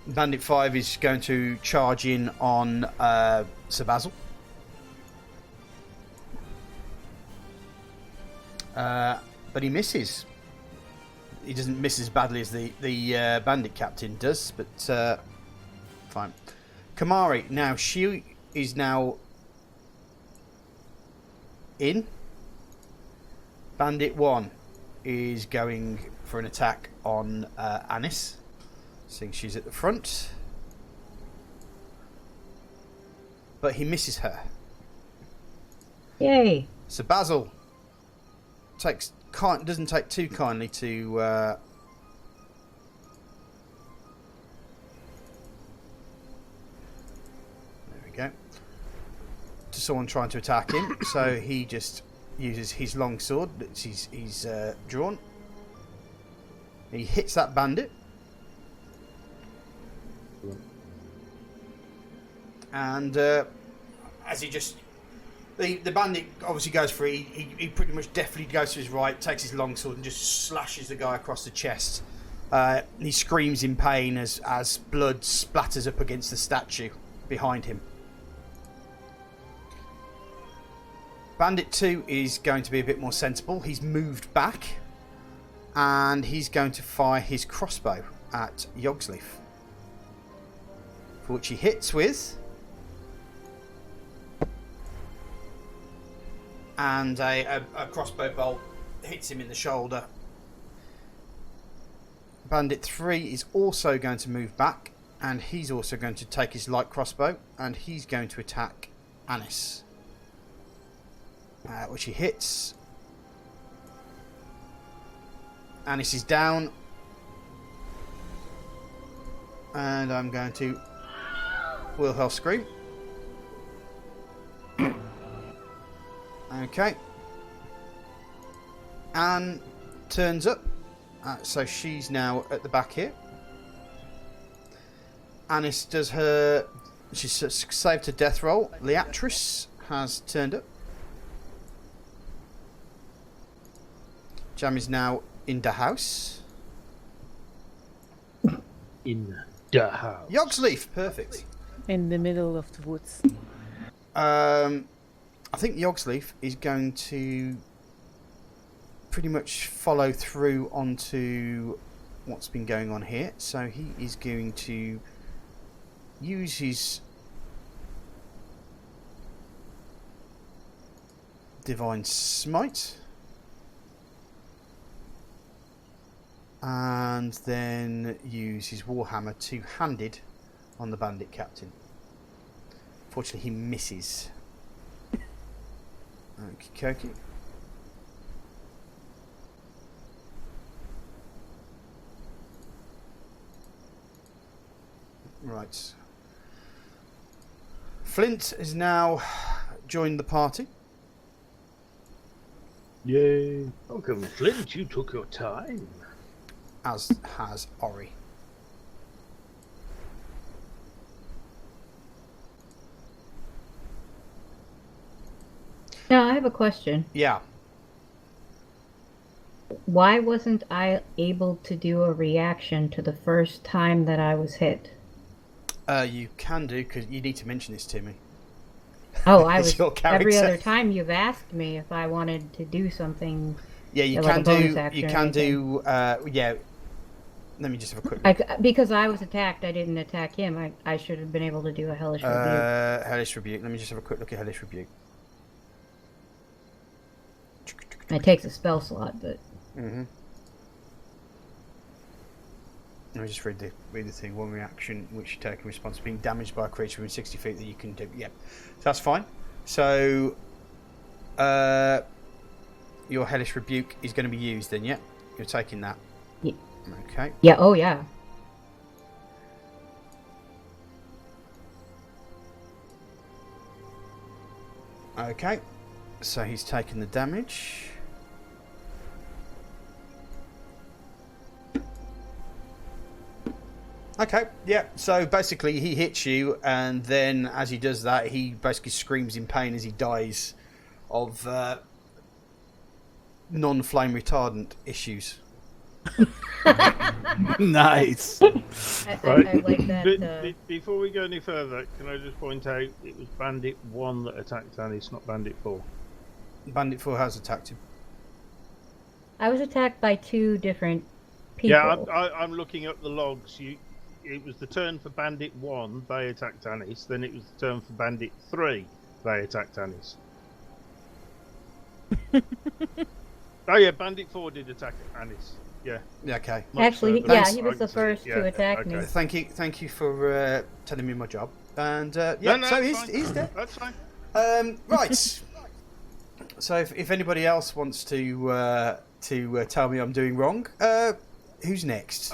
Bandit 5 is going to charge in on Sir Basil. But he misses. He doesn't miss as badly as the bandit captain does, but fine. Kamari, now she is now in. Bandit 1 is going for an attack on Anis, seeing she's at the front. But he misses her. Yay! So Basil doesn't take too kindly to there we go, to someone trying to attack him. So he just uses his long sword that he's drawn. He hits that bandit, and as he just the bandit obviously goes for he pretty much definitely goes to his right, takes his longsword and just slashes the guy across the chest. He screams in pain as blood splatters up against the statue behind him. Bandit 2 is going to be a bit more sensible. He's moved back, and he's going to fire his crossbow at Yogsleaf, for which he hits with, and a crossbow bolt hits him in the shoulder. Bandit 3 is also going to move back, and he's also going to take his light crossbow, and he's going to attack Anis, which he hits. Anis is down, and I'm going to Wilhelm scream. Okay. Anne turns up, so she's now at the back here. Anis does her... She's saved her death roll. Leatrice has turned up. Jam is now in the house. In the house. Yogsleaf, perfect. In the middle of the woods. I think Yogsleaf is going to pretty much follow through onto what's been going on here. So he is going to use his Divine Smite and then use his Warhammer two-handed on the Bandit Captain. Fortunately, he misses. Okey-dokey. Right. Flint has now joined the party. Yay. Uncle Flint, you took your time. As has Ori. Now, I have a question. Yeah. Why wasn't I able to do a reaction to the first time that I was hit? You can do, because you need to mention this to me. Oh, I It's was your character. every other time you've asked me if I wanted to do something. Yeah, you like can a bonus do. action You or can anything. do. Yeah. Let me just have a quick look. Because I was attacked, I didn't attack him. I should have been able to do a hellish rebuke. Hellish Rebuke. Let me just have a quick look at Hellish Rebuke. It takes a spell slot, but Mm-hmm. Let me just read the thing. One reaction which you take in response to being damaged by a creature within 60 feet that you can do. Yep. So that's fine. So your Hellish Rebuke is going to be used then, yeah? You're taking that. Yeah. Okay. yeah, oh yeah. Okay. So he's taken the damage. Okay, yeah, so basically he hits you, and then as he does that, he basically screams in pain as he dies of non-flame retardant issues. Nice. I like that. Before we go any further, can I just point out it was Bandit 1 that attacked Anis, not Bandit 4. Bandit 4 has attacked him. I was attacked by two different people. Yeah, I'm looking up the logs. It was the turn for Bandit 1, they attacked Anis. Then it was the turn for Bandit 3, they attacked Anis. Oh yeah, Bandit 4 did attack Anis. Yeah. Yeah, okay. Actually, further. yeah, Thanks. he was the first to attack me. Thank you for telling me my job. And yeah, No, so it's he's fine. dead. That's fine. Right. So if anybody else wants to tell me I'm doing wrong, who's next?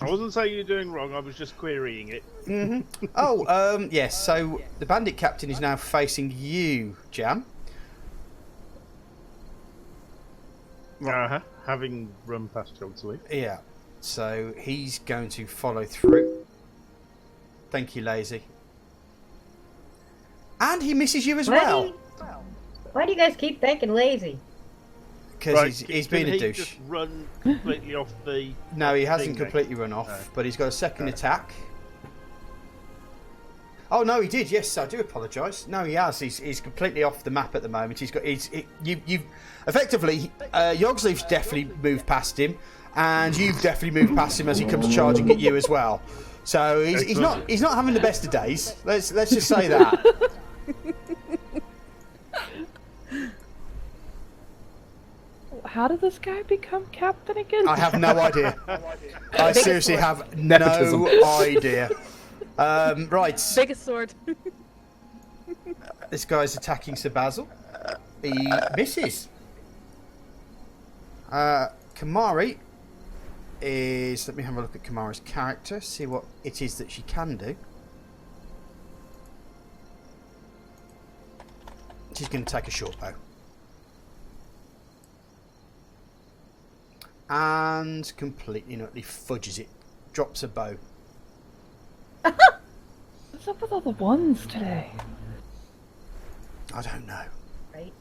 I wasn't saying you're doing wrong, I was just querying it. Mm-hmm. Oh, yes, so the Bandit Captain is now facing you, Jam. Uh-huh. Having run past Yogsleaf. Yeah, so he's going to follow through. Thank you, Lazy. And he misses you as well. Why do you guys keep thinking lazy? Because Right, he's can been a he douche. just run completely off the... No, he hasn't thing completely run off, No. but he's got a second No. attack. Oh no, he did. Yes, I do apologise. No, he has. He's completely off the map at the moment. You've effectively Yogsleaf's definitely moved past him, and you've definitely moved past him as he comes charging at you as well. So he's not having the best of days. Let's just say that. How did this guy become captain again? I have no idea. I seriously have Nepotism. no idea. Right. Biggest sword. This guy's attacking Sir Basil. He misses. Kamari is... Let me have a look at Kamari's character, see what it is that she can do. She's going to take a short bow. And completely and utterly fudges it. Drops a bow. What's up with all the ones today? I don't know. Right?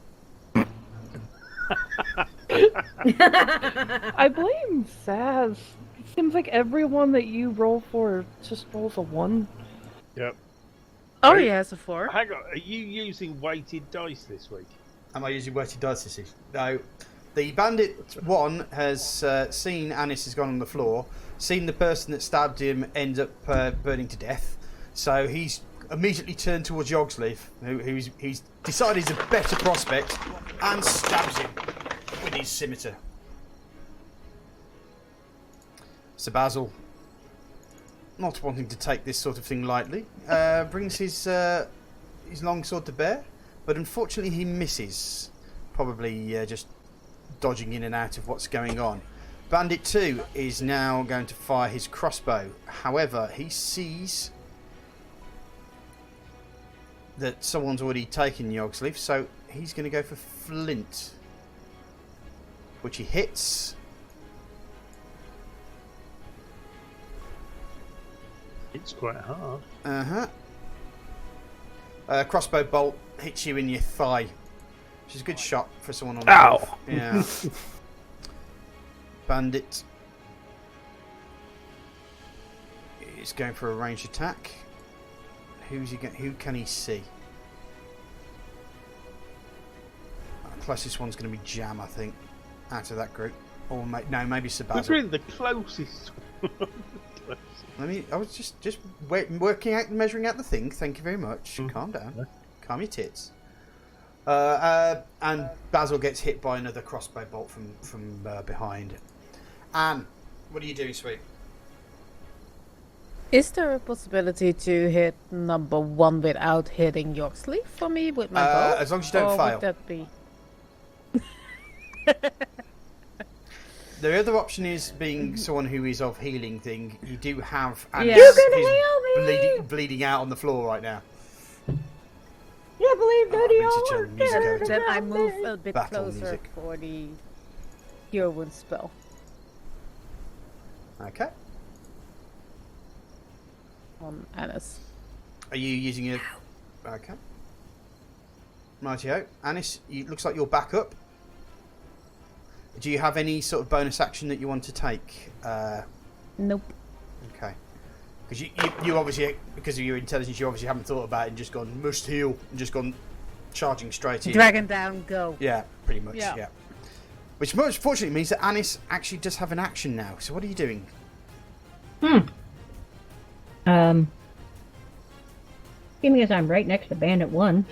I blame Saz. It seems like everyone that you roll for just rolls a 1. Yep. Oh, Right. he has a 4. Hang on, are you using weighted dice this week? Am I using weighted dice this evening? No. The bandit one has seen Anis has gone on the floor, seen the person that stabbed him end up burning to death, so he's immediately turned towards Yogsleaf, who's decided he's a better prospect, and stabs him with his scimitar. Sir Basil, not wanting to take this sort of thing lightly, brings his longsword to bear, but unfortunately he misses, probably just dodging in and out of what's going on. Bandit 2 is now going to fire his crossbow. However, he sees that someone's already taken Yogsleaf, so he's going to go for Flint, which he hits. It's quite hard. Crossbow bolt hits you in your thigh, which is a good shot for someone on the Ow! roof. Yeah. Bandit is going for a ranged attack. Who can he see? Closest one's going to be Jam, I think, out of that group. Or maybe Who's Sabazz. really the closest one? I was just working out, measuring out the thing. Thank you very much. Calm down. Yeah. Calm your tits. And Basil gets hit by another crossbow bolt from behind. Anne, what are you doing, sweet? Is there a possibility to hit number 1 without hitting Yogsleaf for me with my bow? As long as you don't Or fail. would that be... The other option is being someone who is of healing thing. You do have. Yeah. You can heal me! bleeding out on the floor right now. You believe that I need to turn the music over. Then I move a bit Battle closer music. for the Cure Wound spell. Okay. On Anis. Are you using it? Okay. Rightio. Anis, it looks like you're back up. Do you have any sort of bonus action that you want to take? Nope. Okay. Because you obviously, because of your intelligence, you obviously haven't thought about it and just gone, must heal, and just gone charging straight in. Dragon down, go. Yeah, pretty much, Yeah. yeah. Which most fortunately means that Anis actually does have an action now. So what are you doing? Seeing as I'm right next to Bandit 1.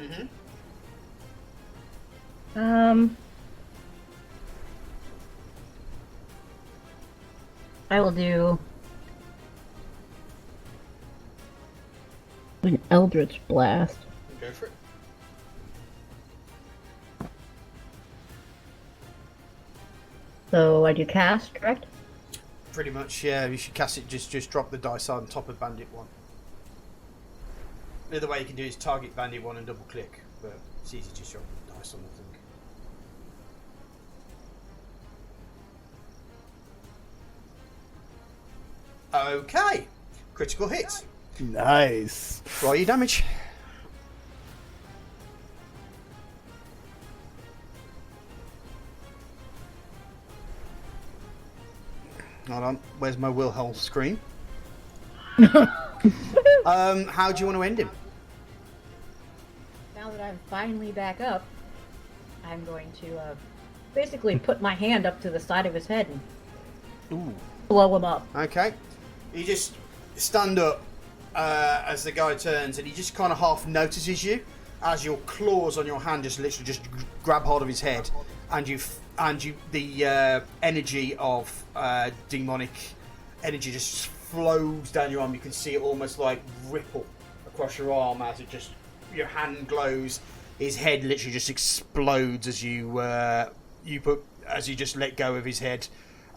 I will do an Eldritch Blast. Go for it. So I do cast, correct? Pretty much, yeah. You should cast it, just drop the dice on top of Bandit 1. The other way you can do is target Bandit 1 and double click, but it's easy to just drop the dice on the thing. Okay. Critical hit. Nice. Roll your damage. Hold on. Where's my Wilhelm screen? How do you want to end him? Now that I'm finally back up, I'm going to basically put my hand up to the side of his head and Ooh. blow him up. Okay. You just stand up as the guy turns, and he just kind of half notices you as your claws on your hand just literally just grab hold of his head, and the energy of demonic energy just flows down your arm. You can see it almost like ripple across your arm as it just your hand glows. His head literally just explodes as you just let go of his head,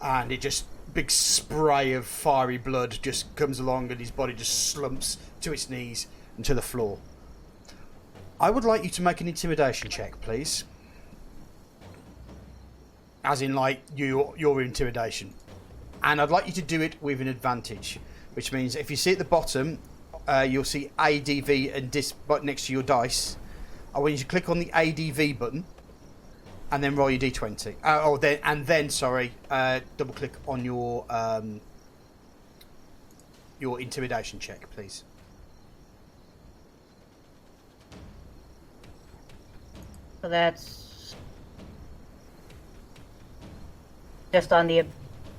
and it just big spray of fiery blood just comes along, and his body just slumps to its knees and to the floor. I would like you to make an intimidation check, please. As in, like, your intimidation. And I'd like you to do it with an advantage, which means if you see at the bottom, you'll see ADV and dis button next to your dice. I want you to click on the ADV button and then roll your d20. Double click on your intimidation check, please. So that's just on the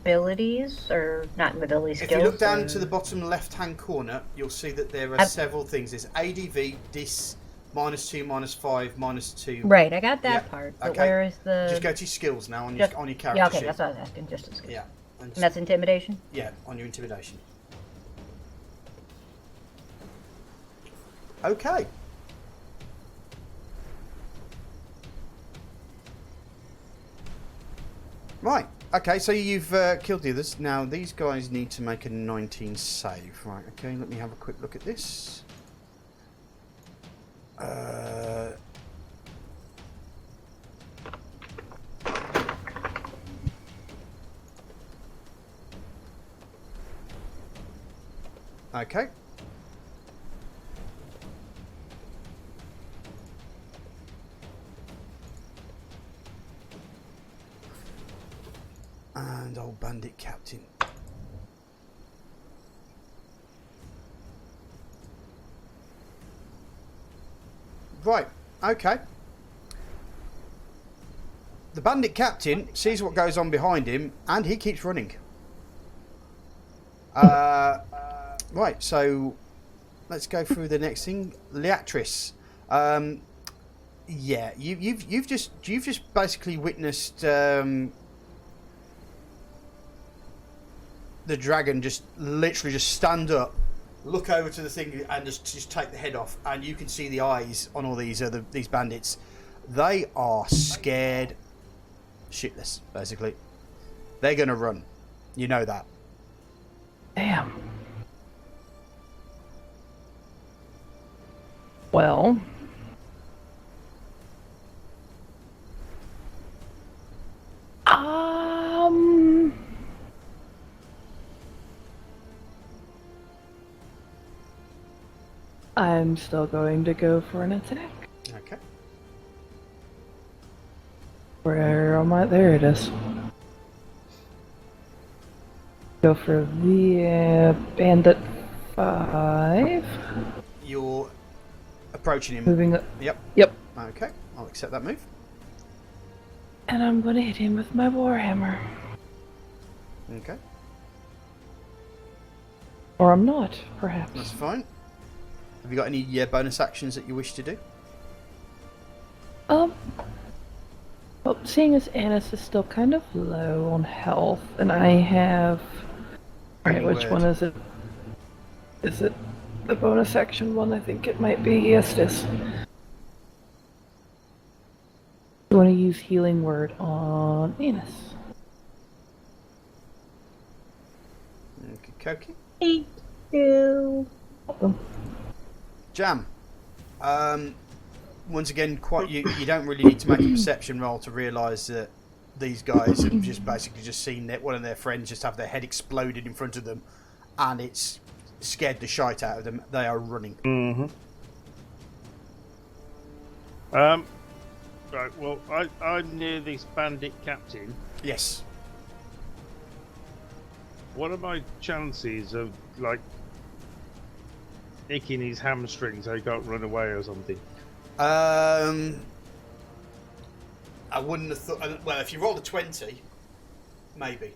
abilities, or not ability skills? If you look down or... to the bottom left-hand corner, you'll see that there are several things. There's ADV, dis, -2, -5, -2. Right, I got that Yeah, part. But okay. where is the... Just go to your skills now on Just- your character Yeah, okay, sheet. that's what I was asking. Just as good. Yeah. And that's intimidation? Yeah, on your intimidation. Okay. Right. Okay, so you've killed the others. Now, these guys need to make a 19 save. Right, okay, let me have a quick look at this. Okay. And old bandit captain. Right, okay. The bandit captain sees what goes on behind him and he keeps running. Right, so let's go through the next thing. Leatris. Yeah, you've just basically witnessed the dragon just literally just stand up, look over to the thing, and just take the head off, and you can see the eyes on all these bandits. They are scared shitless, basically. They're gonna run. You know that. Damn. Well. I'm still going to go for an attack. Okay. Where am I? There it is. Go for the bandit 5. You're approaching him. Moving up. Yep. Yep. Okay, I'll accept that move. And I'm going to hit him with my warhammer. Okay, Or I'm not, perhaps. that's fine. Have you got any bonus actions that you wish to do? Well, seeing as Annis is still kind of low on health, and I have... Alright, which one is it? Is it the bonus action one? I think it might be. Yes, it is. You want to use Healing Word on Annis. Okay. Thank you. Welcome. Jam. Once again, you don't really need to make a perception roll to realise that these guys have just basically just seen that one of their friends just have their head exploded in front of them, and it's scared the shite out of them. They are running. Mm-hmm. Right, well, I'm near this bandit captain. Yes. What are my chances of, like, nicking his hamstring so he can't run away or something? I wouldn't have thought. Well, if you rolled a 20, maybe.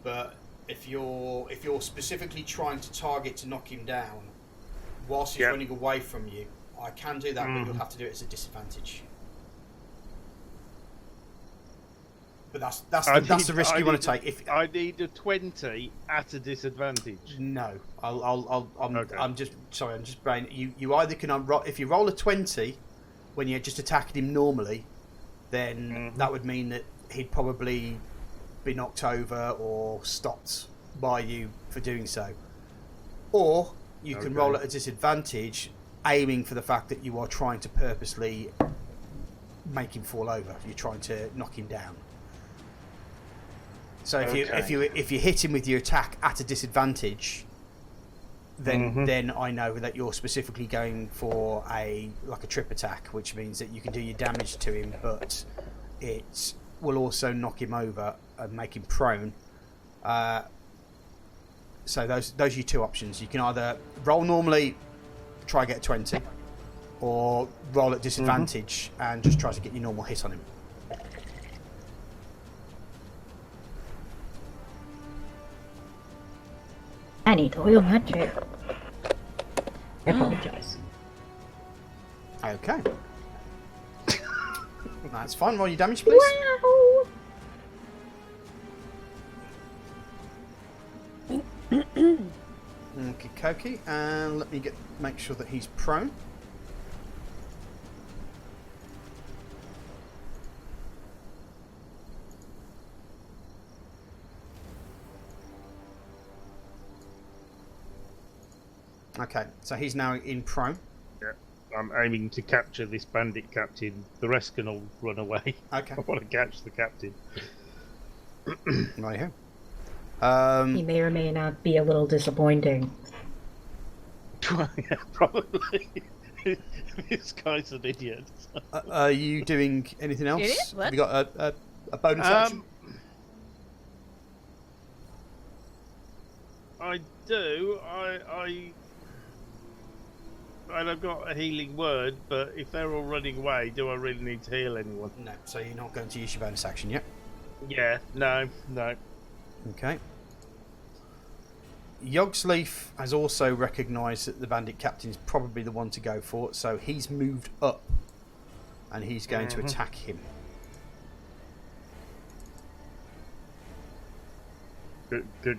But if you're specifically trying to target to knock him down, whilst he's running away from you, I can do that, but you'll have to do it as a disadvantage. But that's the risk you want to take. If I need a 20 at a disadvantage. no, I'm Okay. just brain. You either can if you roll a 20 when you're just attacking him normally, then that would mean that he'd probably be knocked over or stopped by you for doing so. Or you can roll at a disadvantage, aiming for the fact that you are trying to purposely make him fall over. You're trying to knock him down. So if you hit him with your attack at a disadvantage, then I know that you're specifically going for a trip attack, which means that you can do your damage to him, but it will also knock him over and make him prone. So those are your two options. You can either roll normally, try and get a 20, or roll at disadvantage and just try to get your normal hit on him. I need oil in that chair. I apologize. Okay. That's fine. Roll your damage, please. Wow. Okay, Koki, and let me make sure that he's prone. Okay, so he's now in prone. Yeah, I'm aiming to capture this bandit captain. The rest can all run away. Okay. I want to catch the captain. Right here. He may or may not be a little disappointing. Yeah, probably. This guy's an idiot. Are you doing anything else? Idiot? What? Have you got a bonus action? I do. I've got a healing word, but if they're all running away, do I really need to heal anyone? No, so you're not going to use your bonus action yet? Yeah, no. Okay. Yogsleaf has also recognised that the bandit captain is probably the one to go for, so he's moved up and he's going to attack him.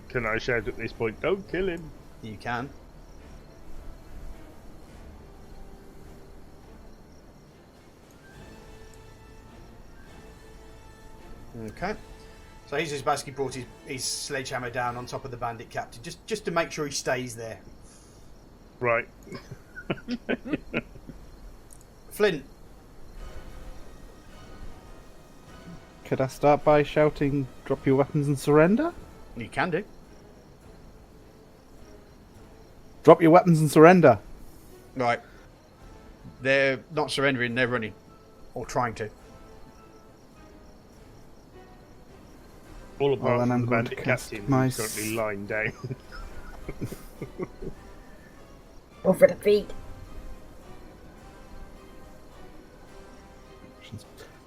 Can I shout at this point, don't kill him? You can. Okay. So he's just basically brought his sledgehammer down on top of the bandit captain, just to make sure he stays there. Right. Flint. Could I start by shouting, drop your weapons and surrender? You can do. Drop your weapons and surrender. Right. They're not surrendering, they're running. Or trying to. All apart Well, then from I'm the going to bandit cast captain my who's currently lying down. Go for the feet.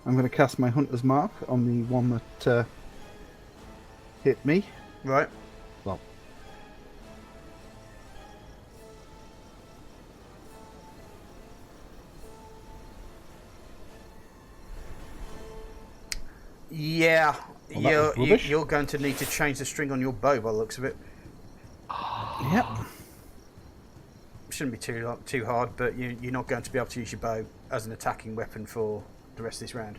I'm going to cast my Hunter's Mark on the one that hit me. Right. Well, Yeah. Well, that was rubbish. You're going to need to change the string on your bow by the looks of it. yep. Shouldn't be too hard, but you're not going to be able to use your bow as an attacking weapon for the rest of this round.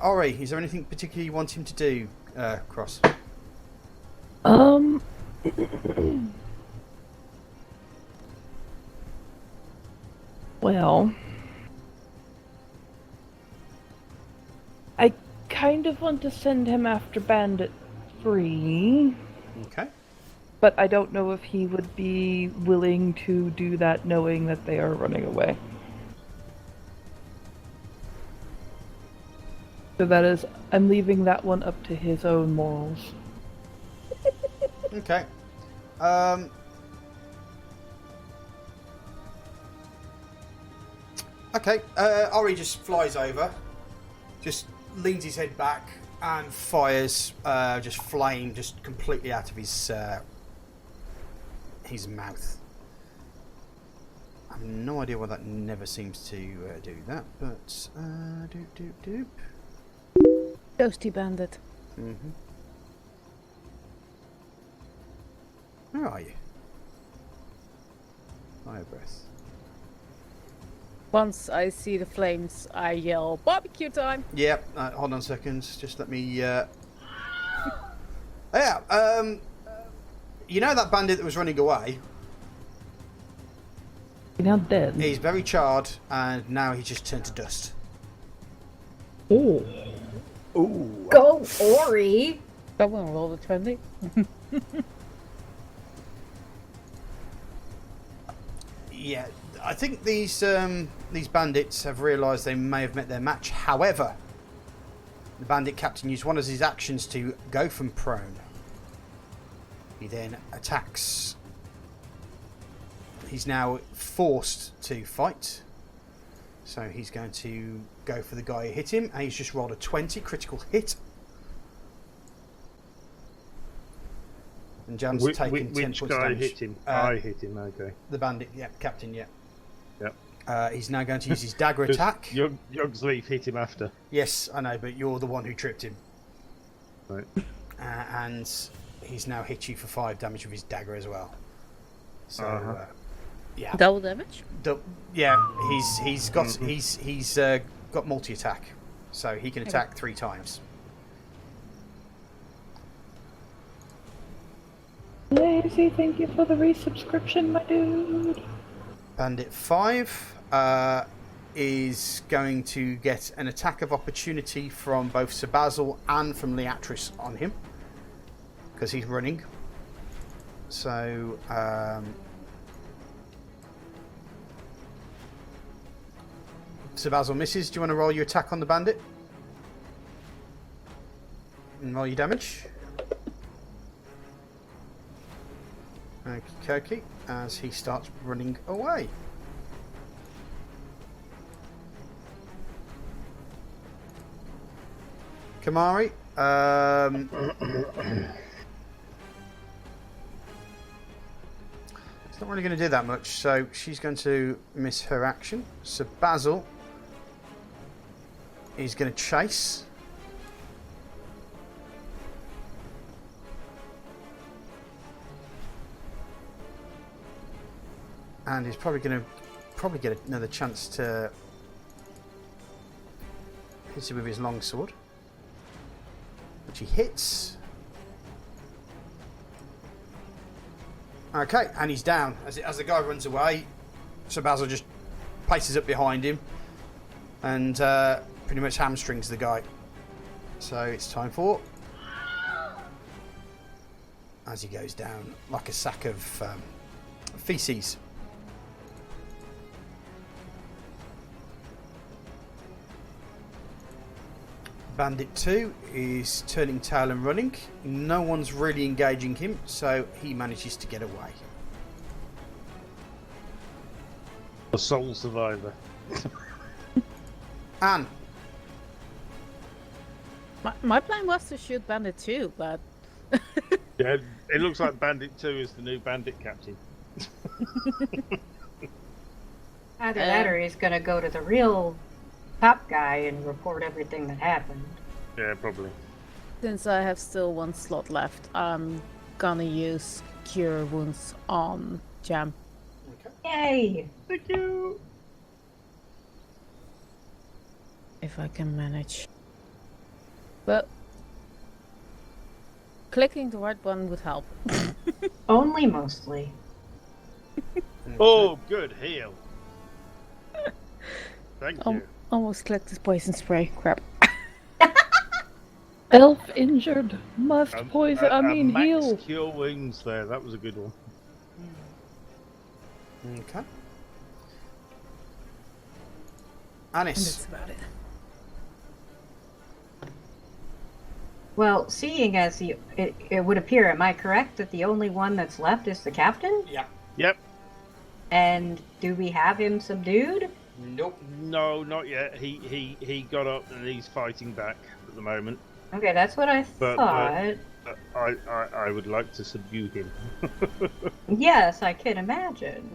Ori, is there anything particular you want him to do, Cross? Well, I kind of want to send him after Bandit 3, Okay. but I don't know if he would be willing to do that knowing that they are running away. So that is, I'm leaving that one up to his own morals. Okay. Okay. Ori just flies over, just leans his head back and fires just flame just completely out of his mouth. I have no idea why that never seems to do that, but doop. Toasty bandit. Mm-hmm. Where are you? Fire breath. Once I see the flames, I yell, barbecue time! Yep. Hold on a second. Just let me. Yeah. You know that bandit that was running away? He's now dead. He's very charred, and now he's just turned to dust. Oh. Ooh. Go, Ori! That one roll the 20. Yeah, I think these bandits have realised they may have met their match. However, the bandit captain used one of his actions to go from prone. He then attacks He's now forced to fight. So he's going to go for the guy who hit him, and he's just rolled a 20 critical hit. And Jam's taken 10 which points of guy damage. hit him? I hit him, okay. The bandit, yeah, captain, yeah. Yep. He's now going to use his dagger attack. Yogsleaf hit him after. Yes, I know, but you're the one who tripped him. Right. And he's now hit you for 5 damage with his dagger as well. So, yeah. Double damage? Yeah, he's got multi attack, so he can attack 3 times. Lazy, thank you for the resubscription, my dude. Bandit 5 is going to get an attack of opportunity from both Sir Basil and from Leatris on him, because he's running. So, Sir Basil misses. Do you want to roll your attack on the bandit? And roll your damage. Okay, as he starts running away. Kamari, it's not really going to do that much, so she's going to miss her action. So Basil is going to chase. And he's probably going to get another chance to hit him with his longsword, which he hits. Okay, and he's down. As the guy runs away, Sir Basil just paces up behind him and pretty much hamstrings the guy. So it's time for, as he goes down like a sack of feces. Bandit 2 is turning tail and running. No one's really engaging him, so he manages to get away. The sole survivor. Anne. My plan was to shoot Bandit 2, but... Yeah, it looks like Bandit 2 is the new bandit captain. Either that or he's gonna go to the real top guy and report everything that happened. Yeah, probably. Since I have still 1 slot left, I'm gonna use Cure Wounds on Jam. Yay! Thank you! If I can manage. But clicking the right one would help. Only mostly. Oh, good heal. Thank you. Almost clicked this poison spray. Crap. Elf injured. Must poison. Max Heal. cure wounds there. That was a good one. Okay. And Anis. that's about it. Well, seeing as it would appear, am I correct that the only one that's left is the captain? Yeah. Yep. And do we have him subdued? Nope. No, not yet. He got up and he's fighting back at the moment. Okay, that's what I But thought. I would like to subdue him. Yes, I can imagine.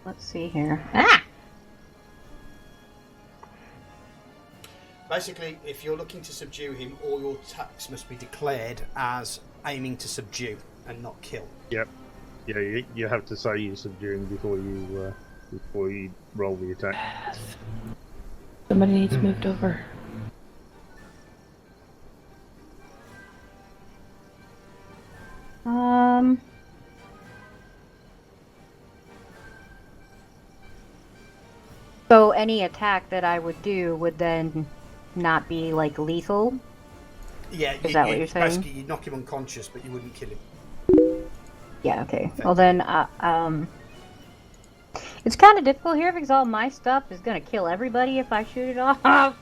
Let's see here. Ah! Basically, if you're looking to subdue him, all your attacks must be declared as aiming to subdue and not kill. Yep. Yeah, you have to say you subdue him before you roll the attack. Somebody needs moved over. So any attack that I would do would then not be like lethal? Yeah, Is that what you're saying? Basically, you'd knock him unconscious, but you wouldn't kill him. Yeah, okay. Well then, it's kind of difficult here because all my stuff is gonna kill everybody if I shoot it off.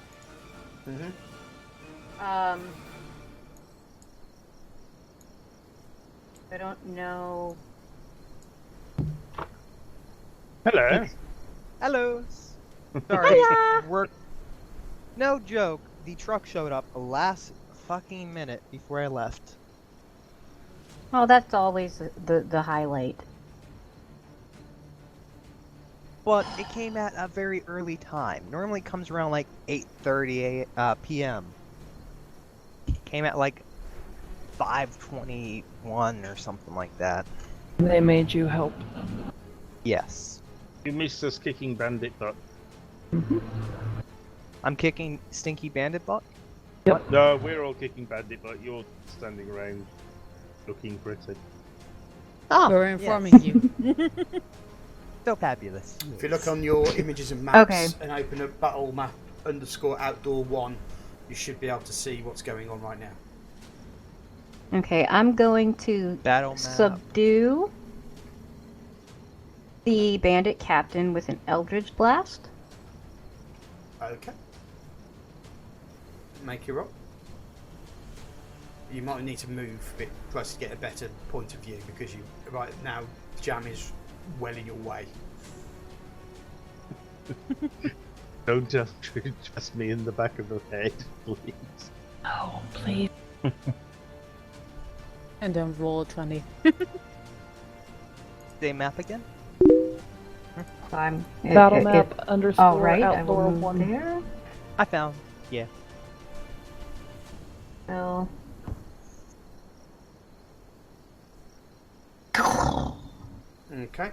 I don't know. Hello. Hello. Sorry. We're... No joke. The truck showed up the last fucking minute before I left. Well, that's always the highlight. But it came at a very early time. Normally it comes around like 8:30 p.m. It came at like 5:21 or something like that. They made you help. Yes. You missed us kicking bandit butt. I'm kicking Stinky Bandit butt? No, we're all kicking bandit butt. You're standing around looking pretty. Oh, We're informing you. So fabulous. If you look on your images and maps Okay. and open up battle map _outdoor1, you should be able to see what's going on right now. Okay, I'm going to Battle map. subdue the bandit captain with an Eldritch Blast. Okay. Make your roll. You might need to move a bit closer to get a better point of view because you right now Jam is well in your way. Don't just me in the back of the head, please. Oh, please. And then roll 20. Same map again? I'm Battle map _ All right, I outdoor will move 1. there. I found. Yeah. So, Okay.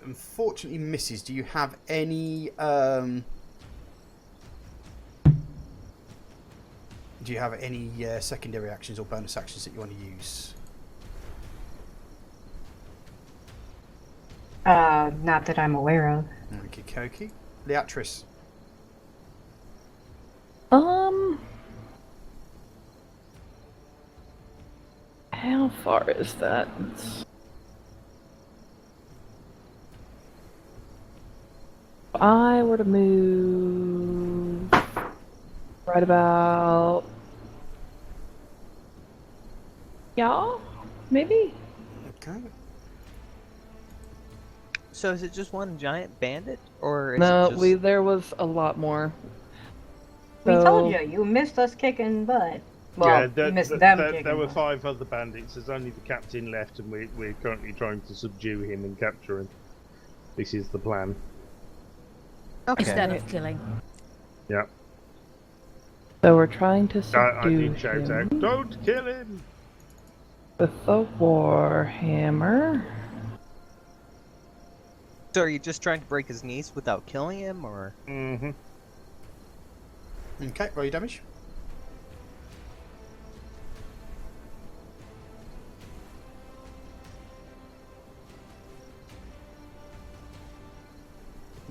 Unfortunately, misses. Do you have any? Do you have any secondary actions or bonus actions that you want to use? not that I'm aware of. Okie dokie. Leatrice. How far is that? If I were to move right about, yeah, maybe. Okay. So is it just one giant bandit, or is No, it just... there was a lot more. We So- told you, you missed us kicking butt. Well, you missed them kicking there were butt. 5 other bandits. There's only the captain left, and we're currently trying to subdue him and capture him. This is the plan. Okay. Instead of killing. Yeah. So we're trying to I subdue did shout him out, "Don't kill him!" with the warhammer. So are you just trying to break his knees without killing him, or...? Mm-hmm. Okay. Roll your damage.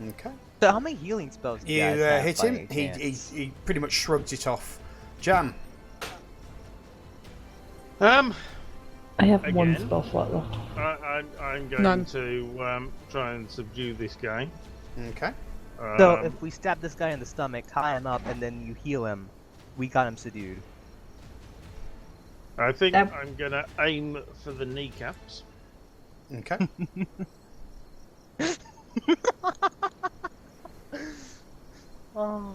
Okay. So how many healing spells do You you guys have hit by him. any He chance? pretty much shrugs it off. Jam. I have one Again? spell slot left. I'm going None. to try and subdue this guy. Okay. So if we stab this guy in the stomach, tie him up, and then you heal him, we got him subdued. I think That- I'm gonna aim for the kneecaps. Okay. Oh.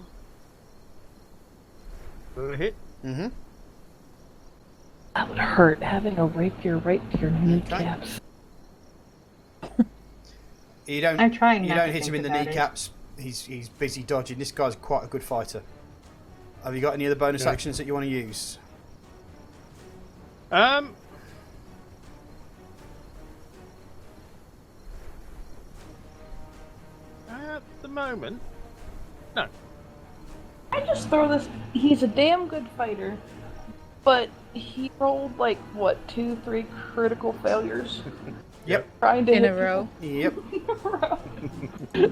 For a hit. Mm-hmm. That would hurt, having a rapier right to your kneecaps. You don't. I'm trying You not don't to hit him in think the about it. kneecaps. He's busy dodging. This guy's quite a good fighter. Have you got any other bonus Yeah. actions that you want to use? At the moment, no. I just throw this. He's a damn good fighter, but he rolled like what 2-3 critical failures Yep. trying to In hit a row. Yep. people in a row.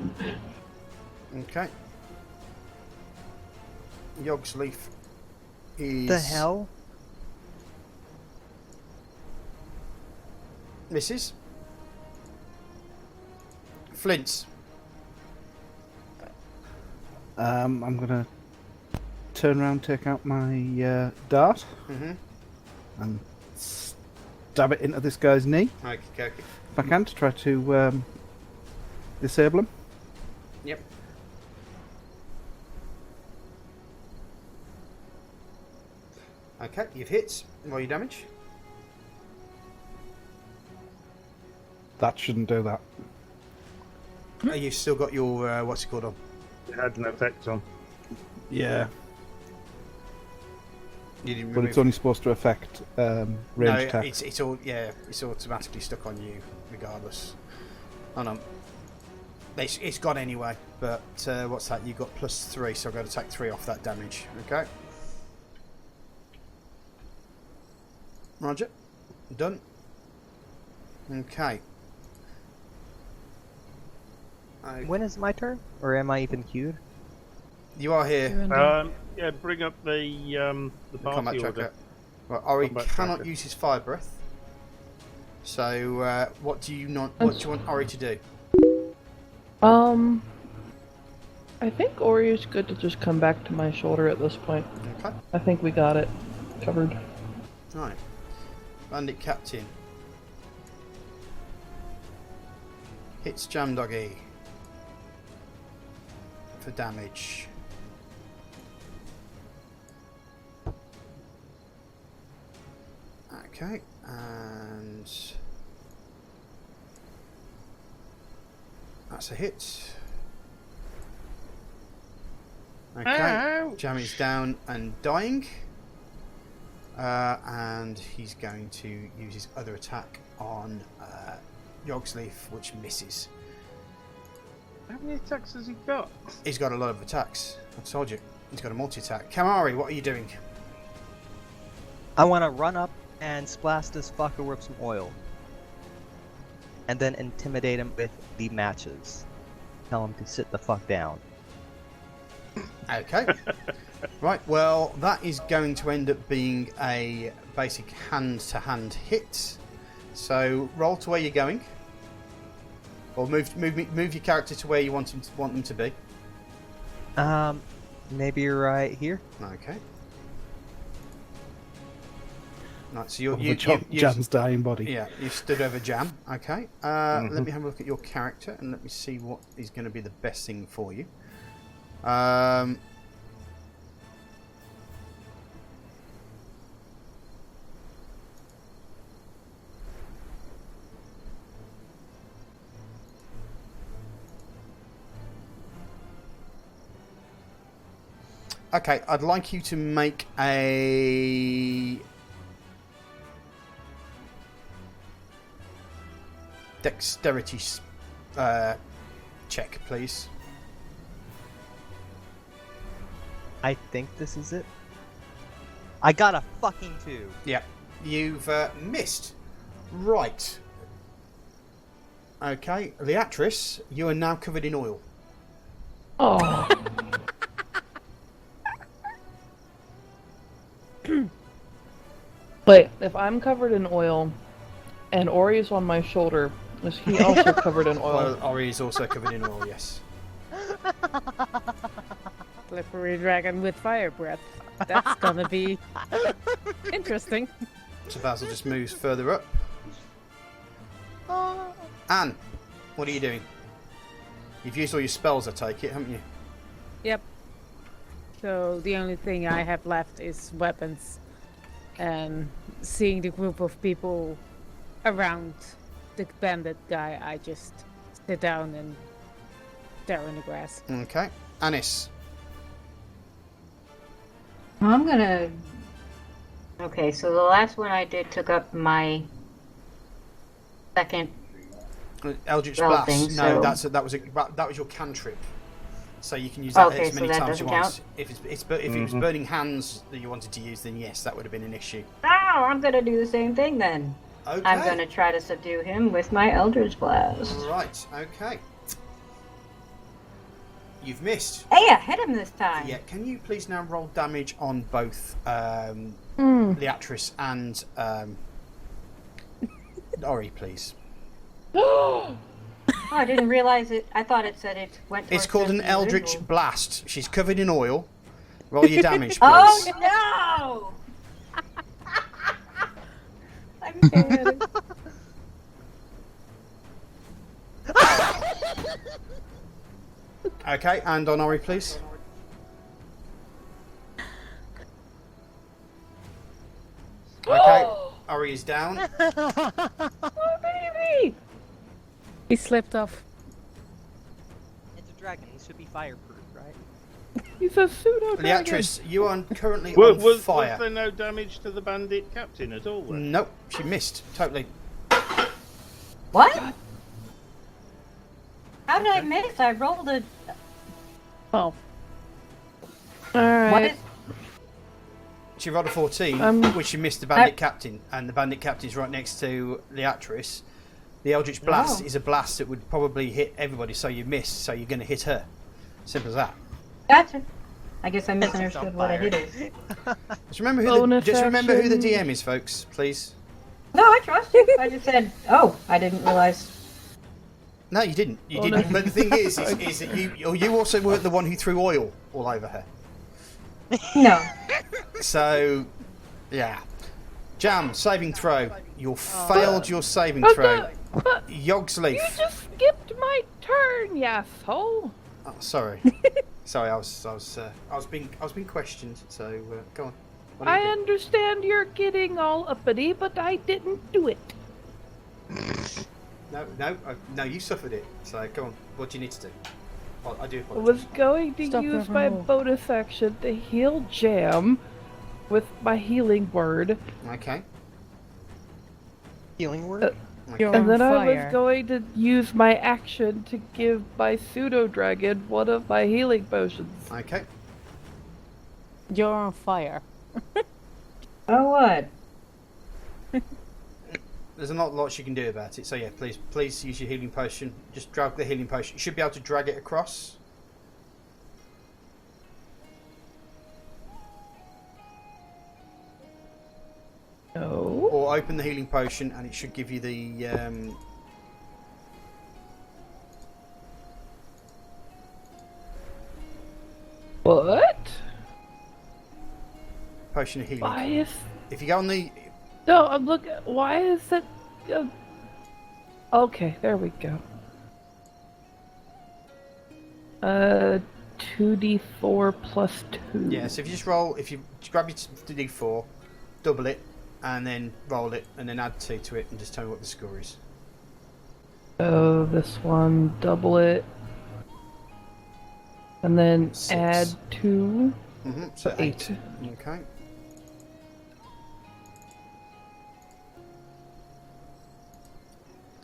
Okay. Yogsleaf is. The hell? Mrs. Flint's. I'm gonna turn around, take out my dart, Mm-hmm. and dab it into this guy's knee. Okay. If I can, to try to disable him. Yep. Okay, you've hit. Roll your damage. That shouldn't do that. You've still got your what's it called on? It had an effect on. Yeah. You didn't But it's only supposed to affect range attack. it's all it's automatically stuck on you regardless. Oh no. It's gone anyway, but what's that? You got +3, so I'm going to take 3 off that damage. Okay. Roger. Done. Okay. When is my turn? Or am I even queued? You are here. Yeah, bring up the Combat party tracker. order. Right, Ori Combat cannot tracker. use his fire breath. So, what do you want Ori to do? I think Ori is good to just come back to my shoulder at this point. Okay. I think we got it covered. Right. Bandit Captain. Hits Jam Doggy. For damage. Okay, and that's a hit. Okay, Ouch. Jam is down and dying. And he's going to use his other attack on Yogsleaf, which misses. How many attacks has he got? He's got a lot of attacks. I told you. He's got a multi-attack. Kamari, what are you doing? I want to run up and splash this fucker with some oil. And then intimidate him with the matches. Tell him to sit the fuck down. Okay. Right, well, that is going to end up being a basic hand-to-hand hit. So, roll to where you're going. Or move your character to where you want them to be. Maybe right here? Okay. Right, so Jam's dying body. Yeah, you've stood over Jam. Okay. Let me have a look at your character and let me see what is going to be the best thing for you. Okay, I'd like you to make a dexterity check, please. I think this is it. I got a fucking 2. Yeah, you've missed. Right. Okay, Leatrice, you are now covered in oil. Oh. Wait, if I'm covered in oil and Ori is on my shoulder, is he also covered in oil? Well, Ori is also covered in oil, yes. Slippery dragon with fire breath. That's gonna be interesting. So Basil just moves further up. Anne, what are you doing? You've used all your spells, I take it, haven't you? Yep. So the only thing I have left is weapons. And seeing the group of people around the bandit guy, I just sit down and stare in the grass. Okay. Anis. I'm gonna. Okay, so the last one I did took up my second. Eldritch Spell Blast. thing, No, so- that was your cantrip. So you can use that Okay, as so many that times as you doesn't want. count? If it was burning hands that you wanted to use, then yes, that would have been an issue. Oh, I'm gonna do the same thing then. Okay. I'm gonna try to subdue him with my Eldritch Blast. Right. Okay. You've missed. Hey, I hit him this time. Yeah. Can you please now roll damage on both Leatrice and Ori, please? Oh, I didn't realize it. I thought it said it went. It's towards called an the Eldritch individual. Blast. She's covered in oil. Roll your damage, please. Oh no! I get it. Okay, and on Ori, please. Okay, Ori is down. Oh, baby! He slipped off. It's a dragon. He should be fireproof, right? He's a pseudo dragon. Leatrice, you are currently Was, on was fire. there no damage to the bandit captain at all? Then? Nope, she missed totally. What? How did I miss? I rolled a. Oh, What Alright. is? She rolled a 14, which she missed the bandit captain, and the bandit captain's right next to Leatrice. The Eldritch Blast Oh. is a blast that would probably hit everybody, so you miss, so you're going to hit her. Simple as that. Gotcha. I guess I on misunderstood what I fire. did. Just remember who Bonus just remember who the action. DM is, folks, please. No, I trust you. I just said, oh, I didn't realize. No, you didn't. You Oh, didn't. no. But the thing is that you also weren't the one who threw oil all over her. No. So, yeah. Jam, saving throw. You failed your saving Oh, throw. no, but Yogg's you leaf. just skipped my turn, you asshole. Oh, sorry. Sorry, I was being questioned. So go on. What do you I do? understand you're getting all uppity, but I didn't do it. No, you suffered it. So go on. What do you need to do? Oh, I do I apologize. was going to Stop use her my roll. bonus action to heal Jam with my healing word, Okay. Healing word? you're and on then I fire. was going to use my action to give my pseudo dragon one of my healing potions. Okay. You're on fire. Oh, what? There's not a lot she can do about it. So yeah, please use your healing potion. Just drag the healing potion. You should be able to drag it across. No. Or open the healing potion and it should give you the What? potion of healing. Why is... If you go on the No, I'm looking... Why is it... Okay, there we go. 2d4 plus 2. yeah, so if you just roll, if you grab your d4, double it, and then roll it, and then add 2 to it, and just tell me what the score is. So this one, double it. And then 6. add 2. So 8. 8. Okay.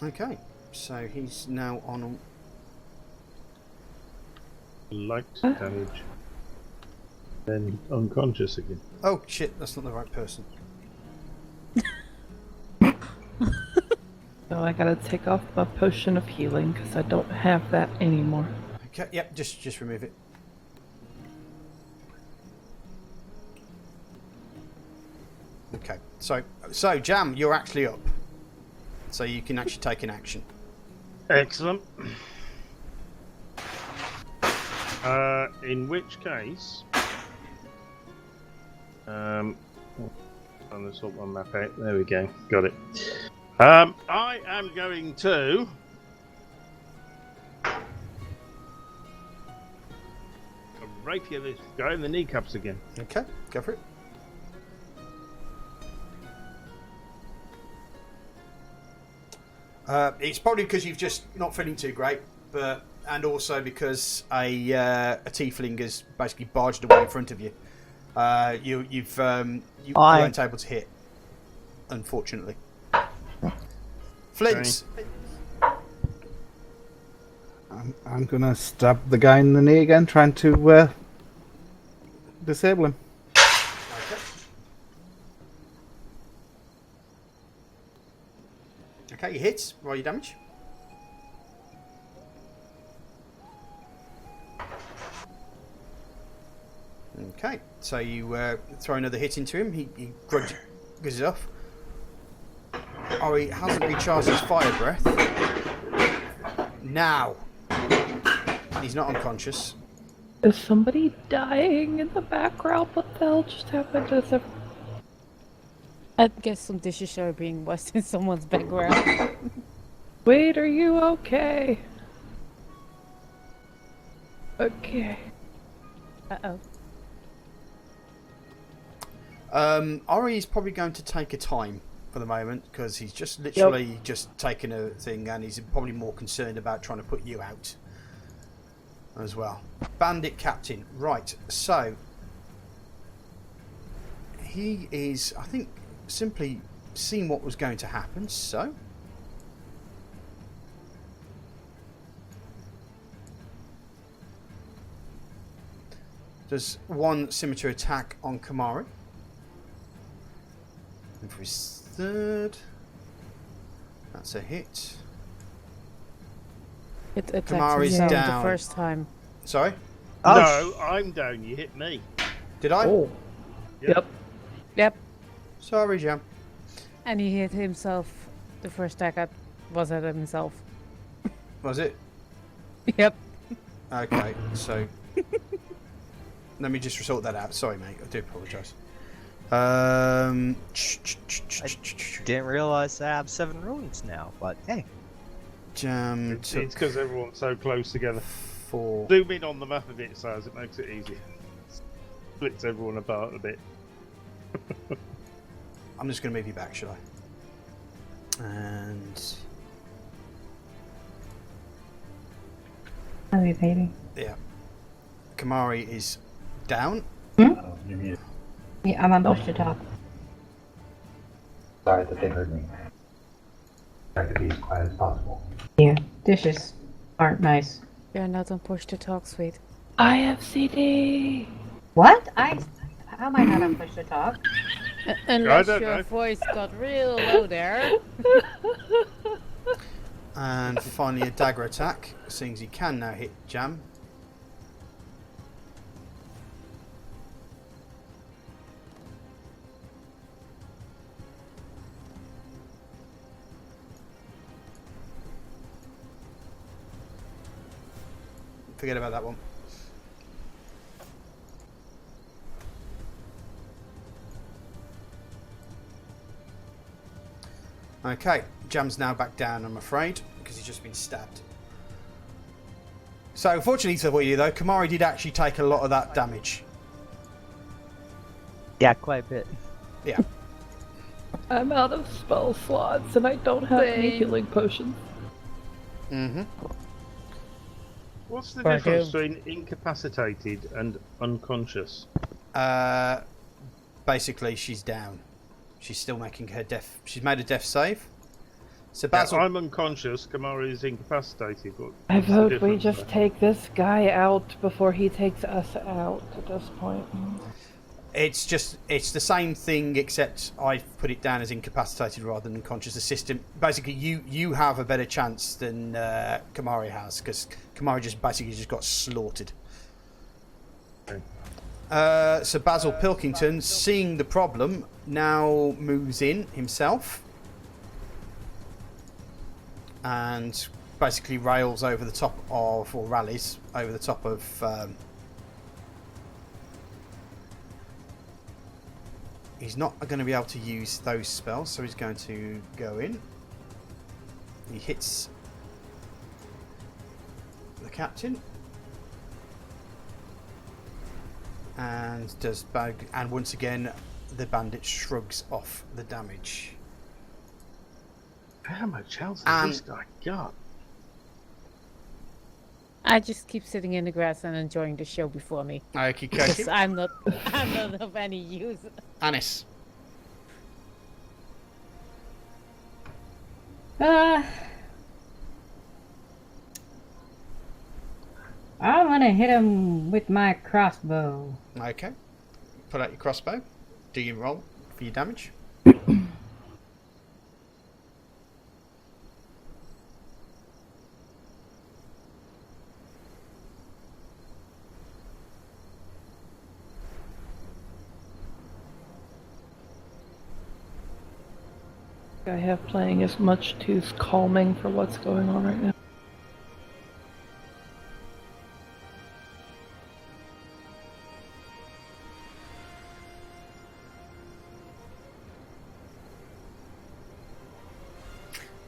Okay, so he's now on. Light damage. Then unconscious again. Oh shit, that's not the right person. So I gotta take off my potion of healing because I don't have that anymore. Okay, yep, just remove it. Okay, so Jam, you're actually up. So you can actually take an action. Excellent. In which case, trying to sort my map out. There we go. Got it. I am going to rapier this guy in the kneecaps again. Okay, go for it. It's probably because you've just not feeling too great, and also because a tiefling has basically barged away in front of you. You weren't able to hit, unfortunately. Flint. I'm gonna stab the guy in the knee again, trying to disable him. Okay, you hit. Roll your damage. Okay, so you throw another hit into him. He grudges it off. Oh, he hasn't recharged his fire breath. Now. He's not unconscious. Is somebody dying in the background? What the hell just happened? I guess some dishes are being washed in someone's background. Wait, are you okay? Okay. Uh-oh. Ori is probably going to take a time for the moment because he's just literally just taken a thing, and he's probably more concerned about trying to put you out as well. Bandit Captain, right? So he is, I think, simply seen what was going to happen. So does one scimitar attack on Kamari. And for his third, that's a hit. It attacked Kamari's himself down. the first time. Sorry, No, I'm down. You hit me. did I? Oh. Yep. Yep. Sorry, Jam. And he hit himself. The first attack was at himself. Was it? Yep. Okay, so let me just sort that out. Sorry, mate. I do apologise. Didn't realize I have 7 runes now, but hey. Jam It's took because everyone's so close together. 4. Zoom in on the map a bit, size. It makes it easier. Splits everyone apart a bit. I'm just going to move you back, shall I? And Hi, baby. yeah, Kamari is down. Yeah, I'm on push to talk. Sorry that they heard me. Try to be as quiet as possible. Yeah, dishes aren't nice. You're not on push to talk, sweet. I have CD. What? How am I not on push to talk? Unless don't your know. voice got real low there. And finally a dagger attack, seeing as he can now hit Jam. Forget about that one. Okay, Jam's now back down, I'm afraid, because he's just been stabbed. So, fortunately for you, though, Kamari did actually take a lot of that damage. Yeah, quite a bit. Yeah. I'm out of spell slots and I don't have any Same. healing potions. Mm-hmm. What's the Right, difference go. between incapacitated and unconscious? Basically, she's down. She's still making her death. She's made a death save. So Yeah, Basil, I'm unconscious. Kamari is incapacitated. I What's the vote we difference just there? take this guy out before he takes us out at this point. it's the same thing, except I've put it down as incapacitated rather than unconscious. The system, basically, you have a better chance than Kamari has, because Kamari just got slaughtered. Okay. So Basil Pilkington, seeing the problem, now moves in himself and basically rails over the top of, or rallies over the top of. He's not going to be able to use those spells, so he's going to go in. He hits the captain. And does bag, and once again the bandit shrugs off the damage. How much health And- has this guy got? I just keep sitting in the grass and enjoying the show before me. Okie Because dokie. I'm not of any use. Anis. I want to hit him with my crossbow. Okay. Pull out your crossbow. Do you roll for your damage? I have playing as much too calming for what's going on right now.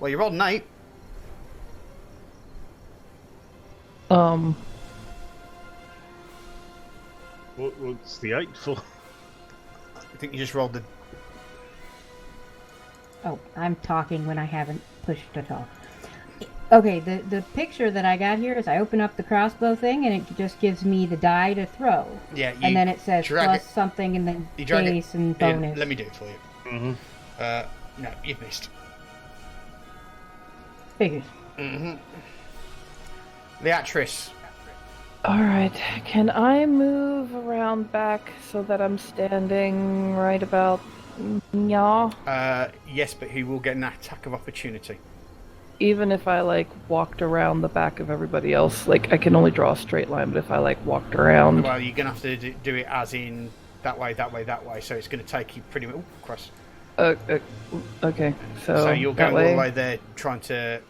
Well, you rolled an 8. What's the 8 for? I think you just rolled the... Oh, I'm talking when I haven't pushed to talk. Okay, the picture that I got here is I open up the crossbow thing and it just gives me the die to throw. Yeah, and then it says drag plus it. something and then You drag base it. and bonus. Let me do it for you. Mm-hmm. No, you've missed. Figures. Leatrice. Alright, can I move around back so that I'm standing right about y'all? Yes, but he will get an attack of opportunity. Even if I, like, walked around the back of everybody else, like, I can only draw a straight line, but if I, like, walked around... Well, you're going to have to do it as in that way, that way, that way, so it's going to take you pretty much... Oh, cross. Okay, So you're going that all the way there trying to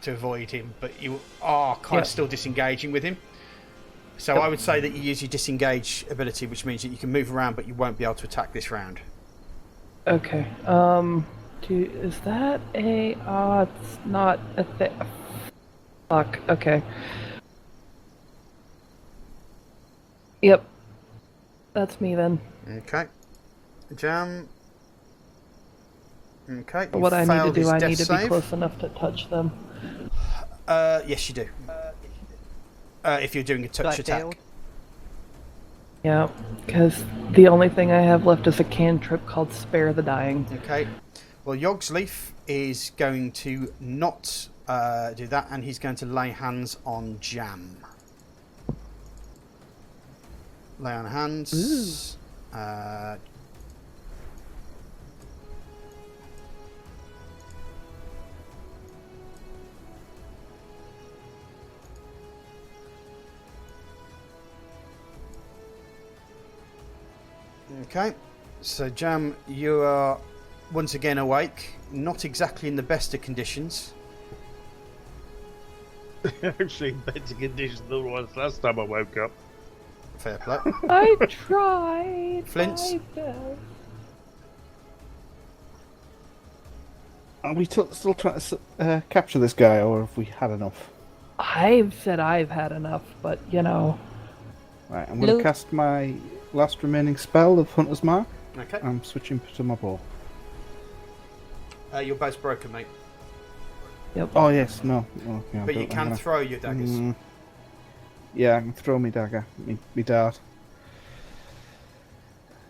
avoid him, but you are kind of still disengaging with him. So I would say that you use your disengage ability, which means that you can move around, but you won't be able to attack this round. Okay, is that a... it's not a thing. Fuck, okay. Yep. That's me then. Okay. Jam. Okay. What I need to do, I need to be save. close enough to touch them. Yes, you do. If you're doing a touch That attack. failed. Yeah, because the only thing I have left is a cantrip called Spare the Dying. Okay. Well, Yogsleaf is going to not do that, and he's going to lay hands on Jam. Lay on hands. Okay, so Jam, you are once again awake, not exactly in the best of conditions. Actually, in better conditions than the ones last time I woke up. Fair play. I tried. Flints? my best. Are we still trying to capture this guy, or have we had enough? I've said I've had enough, but you know. Right, I'm going to cast my last remaining spell of Hunter's Mark. Okay. I'm switching to my bow. Your bow's broken, mate. Yep. Oh, yes, no. Oh, yeah, But you can throw your daggers. Yeah, I can throw me dagger, me dart.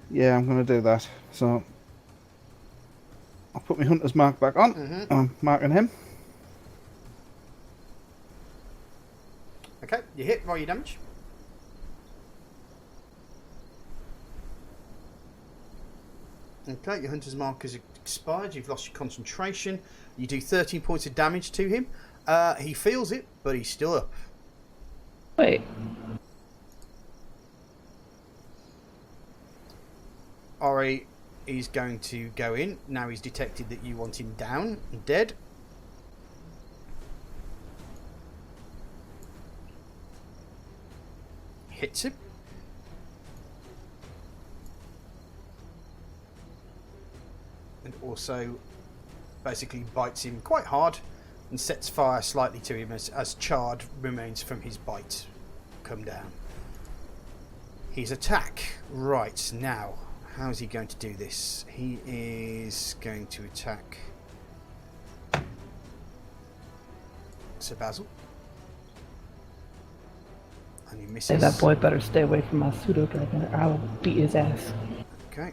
Yeah, I'm going to do that. So, I'll put my Hunter's Mark back on. I'm marking him. Okay, you hit, roll your damage. Okay, your Hunter's Mark has expired. You've lost your concentration. You do 13 points of damage to him. He feels it, but he's still up. Wait. Ori is going to go in. Now he's detected that you want him down and dead. Hits him. And also basically bites him quite hard and sets fire slightly to him as charred remains from his bite come down. His attack. Right, now, how is he going to do this? He is going to attack Sir Basil. And he misses. Say that boy better stay away from my pseudo dragon or I will beat his ass. Okay.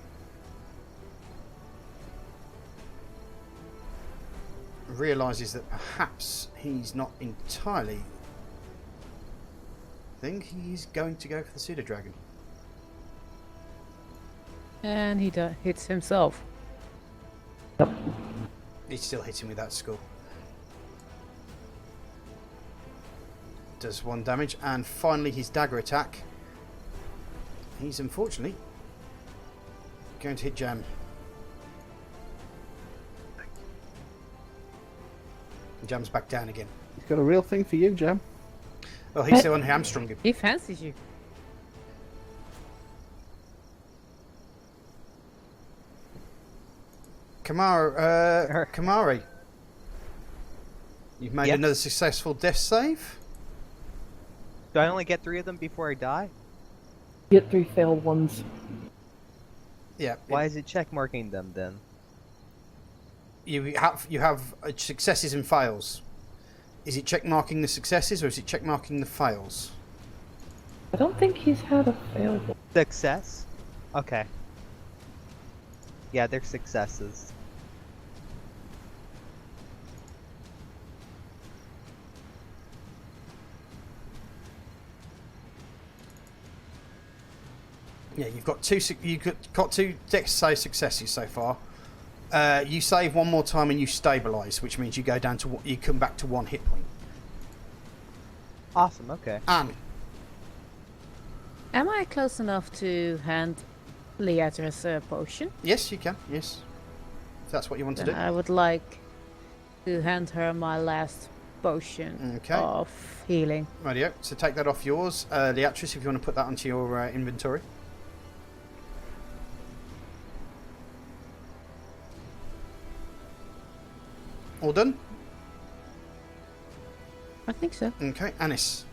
Realises that perhaps he's not entirely... I think he's going to go for the pseudo dragon. And he hits himself. He's still hitting with that skull. Does 1 damage, and finally his dagger attack. He's unfortunately going to hit Jam. Jam's back down again. He's got a real thing for you, Jam. Well, he's still unhamstrung him. He fancies you. Kamari, You've made Yep. another successful death save. Do I only get 3 of them before I die? Get 3 failed ones. Yeah. Why is it check marking them then? You have successes and fails. Is it check marking the successes or is it check marking the fails? I don't think he's had a failed one. Success? Okay. Yeah, they're successes. Yeah, you've got two dex save successes so far. You save one more time and you stabilise, which means you go down to you come back to 1 hit point. Awesome, okay. Anne, Am I close enough to hand Leatrice a potion? yes, you can. Yes, if that's what you want to Then do. I would like to hand her my last potion Okay. of healing. Radio. So take that off yours, Leatrice, if you want to put that onto your inventory. All done? I think so. Okay, Anis.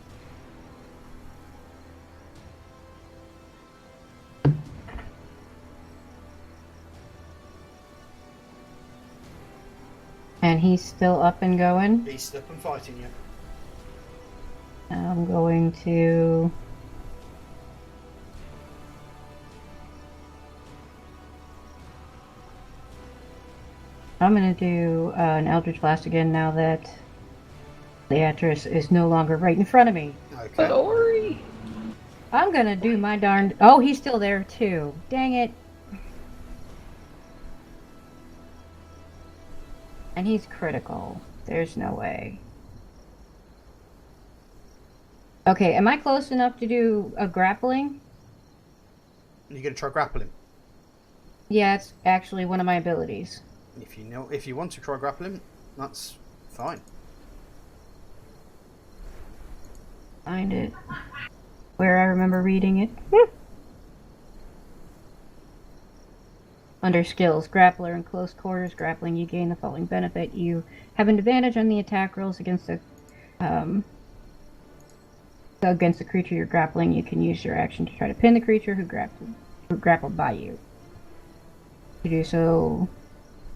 And he's still up and going. He's up and fighting you. I'm going to... I'm going to do an Eldritch Blast again now that Leatrice is no longer right in front of me. But Okay. Ori! I'm going to do my darn... Oh, he's still there too. Dang it. And he's critical. There's no way. Okay, am I close enough to do a grappling? You're going to try grapple him. Yeah, it's actually one of my abilities. If you want to try grapple him, that's fine. Find it. Where I remember reading it. Under skills, grappler in close quarters grappling, you gain the following benefit. You have an advantage on the attack rolls against the creature you're grappling. You can use your action to try to pin the creature who grappled by you. To do so,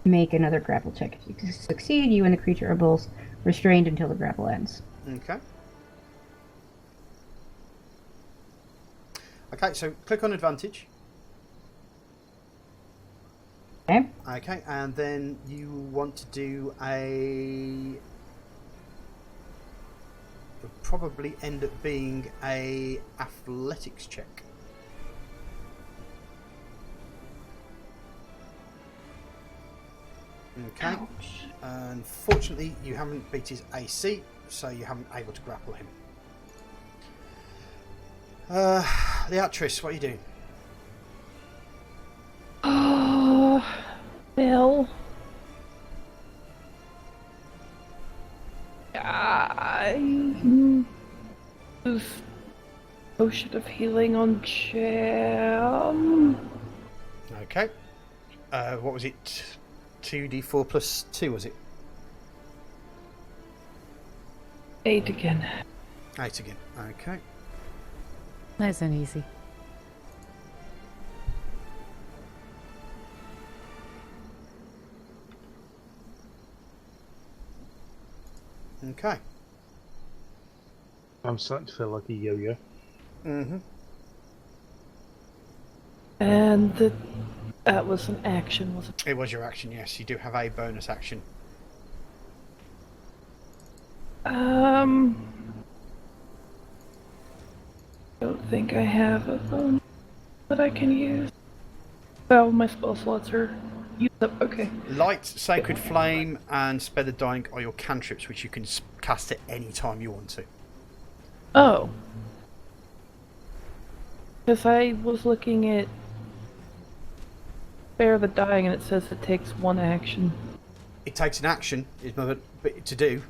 make another grapple check. If you succeed, you and the creature are both restrained until the grapple ends. Okay. Okay, so click on advantage. Okay? Okay, and then you want to do a... It'll probably end up being a athletics check. Okay. Ouch. Unfortunately, you haven't beat his AC, so you haven't able to grapple him. Leatrice, what are you doing? Well, I use potion of healing on Jam. Okay. What was it? 2d4 plus 2, was it? 8 again. 8 again. Okay. Nice and easy. Okay. I'm starting to feel like a yo-yo. Mm-hmm. And that was an action, wasn't it? It was your action, yes. You do have a bonus action. Don't think I have a bonus that I can use. Oh, my spell slots are used up. Okay. Light, Sacred Flame, and Spare the Dying are your cantrips, which you can cast at any time you want to. Oh. Because I was looking at Spare the Dying and it says it takes 1 action. It takes an action to do,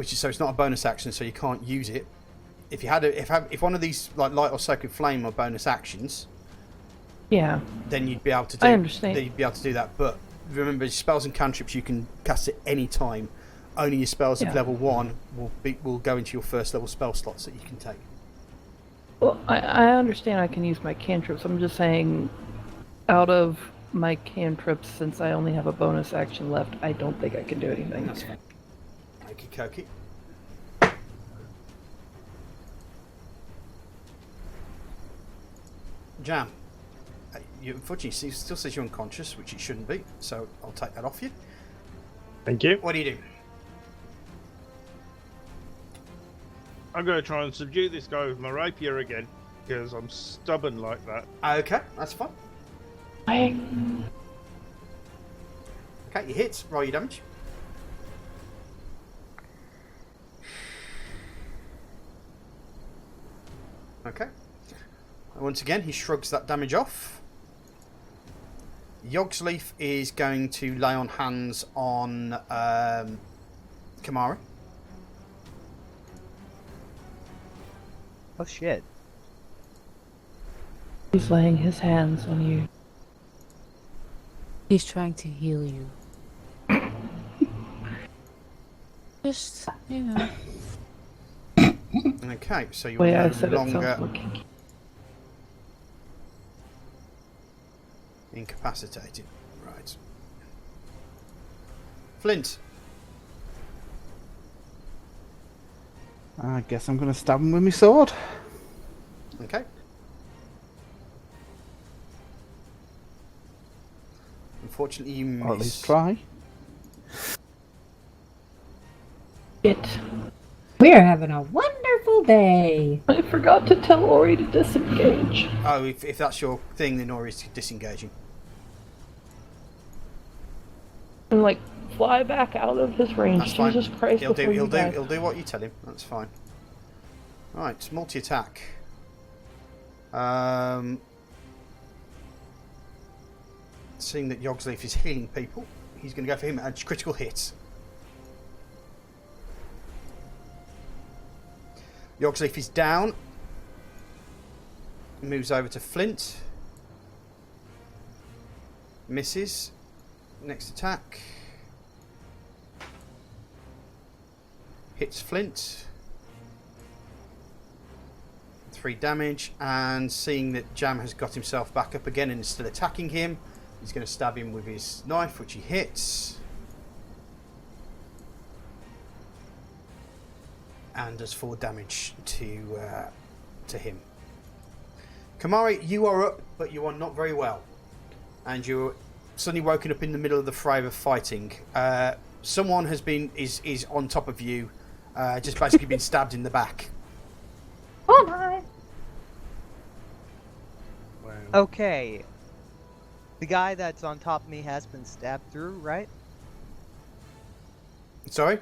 so it's not a bonus action, so you can't use it. If you had if one of these like Light or Sacred Flame are bonus actions, Yeah. then you'd be able to do. I understand. Then you'd be able to do that. But remember, spells and cantrips you can cast at any time, only your spells of Yeah. level 1 will go into your first level spell slots that you can take. Well, I understand I can use my cantrips. I'm just saying, out of my cantrips, since I only have a bonus action left, I don't think I can do anything. That's fine. Okie dokie. Jam. Unfortunately, it still says you're unconscious, which it shouldn't be, so I'll take that off you. Thank you. What do you do? I'm going to try and subdue this guy with my rapier again, because I'm stubborn like that. Okay, that's fine. Okay, you hit. Roll your damage. Okay. And once again, he shrugs that damage off. Yogsleaf is going to lay on hands on Kamari. Oh shit. He's laying his hands on you. He's trying to heal you. Just, you know. Okay, so you're Way I no said it longer sounds more kinky. incapacitated. Right. Flint. I guess I'm going to stab him with my sword. Okay. Unfortunately, you miss. Or at least try. It. We're having a wonderful day. I forgot to tell Ori to disengage. Oh, if that's your thing, then Ori's disengaging. And like fly back out of his range. That's fine. Jesus Christ! He'll before you die. do what you tell him. That's fine. Right, multi-attack. Seeing that Yogsleaf is healing people, he's going to go for him at a critical hit. Yogsleaf is down. Moves over to Flint. Misses. Next attack. Hits Flint. 3 damage. And seeing that Jam has got himself back up again and is still attacking him, he's going to stab him with his knife, which he hits. And does 4 damage to him. Kamari, you are up, but you are not very well. And you're suddenly woken up in the middle of the fray of fighting. Someone is on top of you, just basically been stabbed in the back. Oh my! Okay. The guy that's on top of me has been stabbed through, right? Sorry?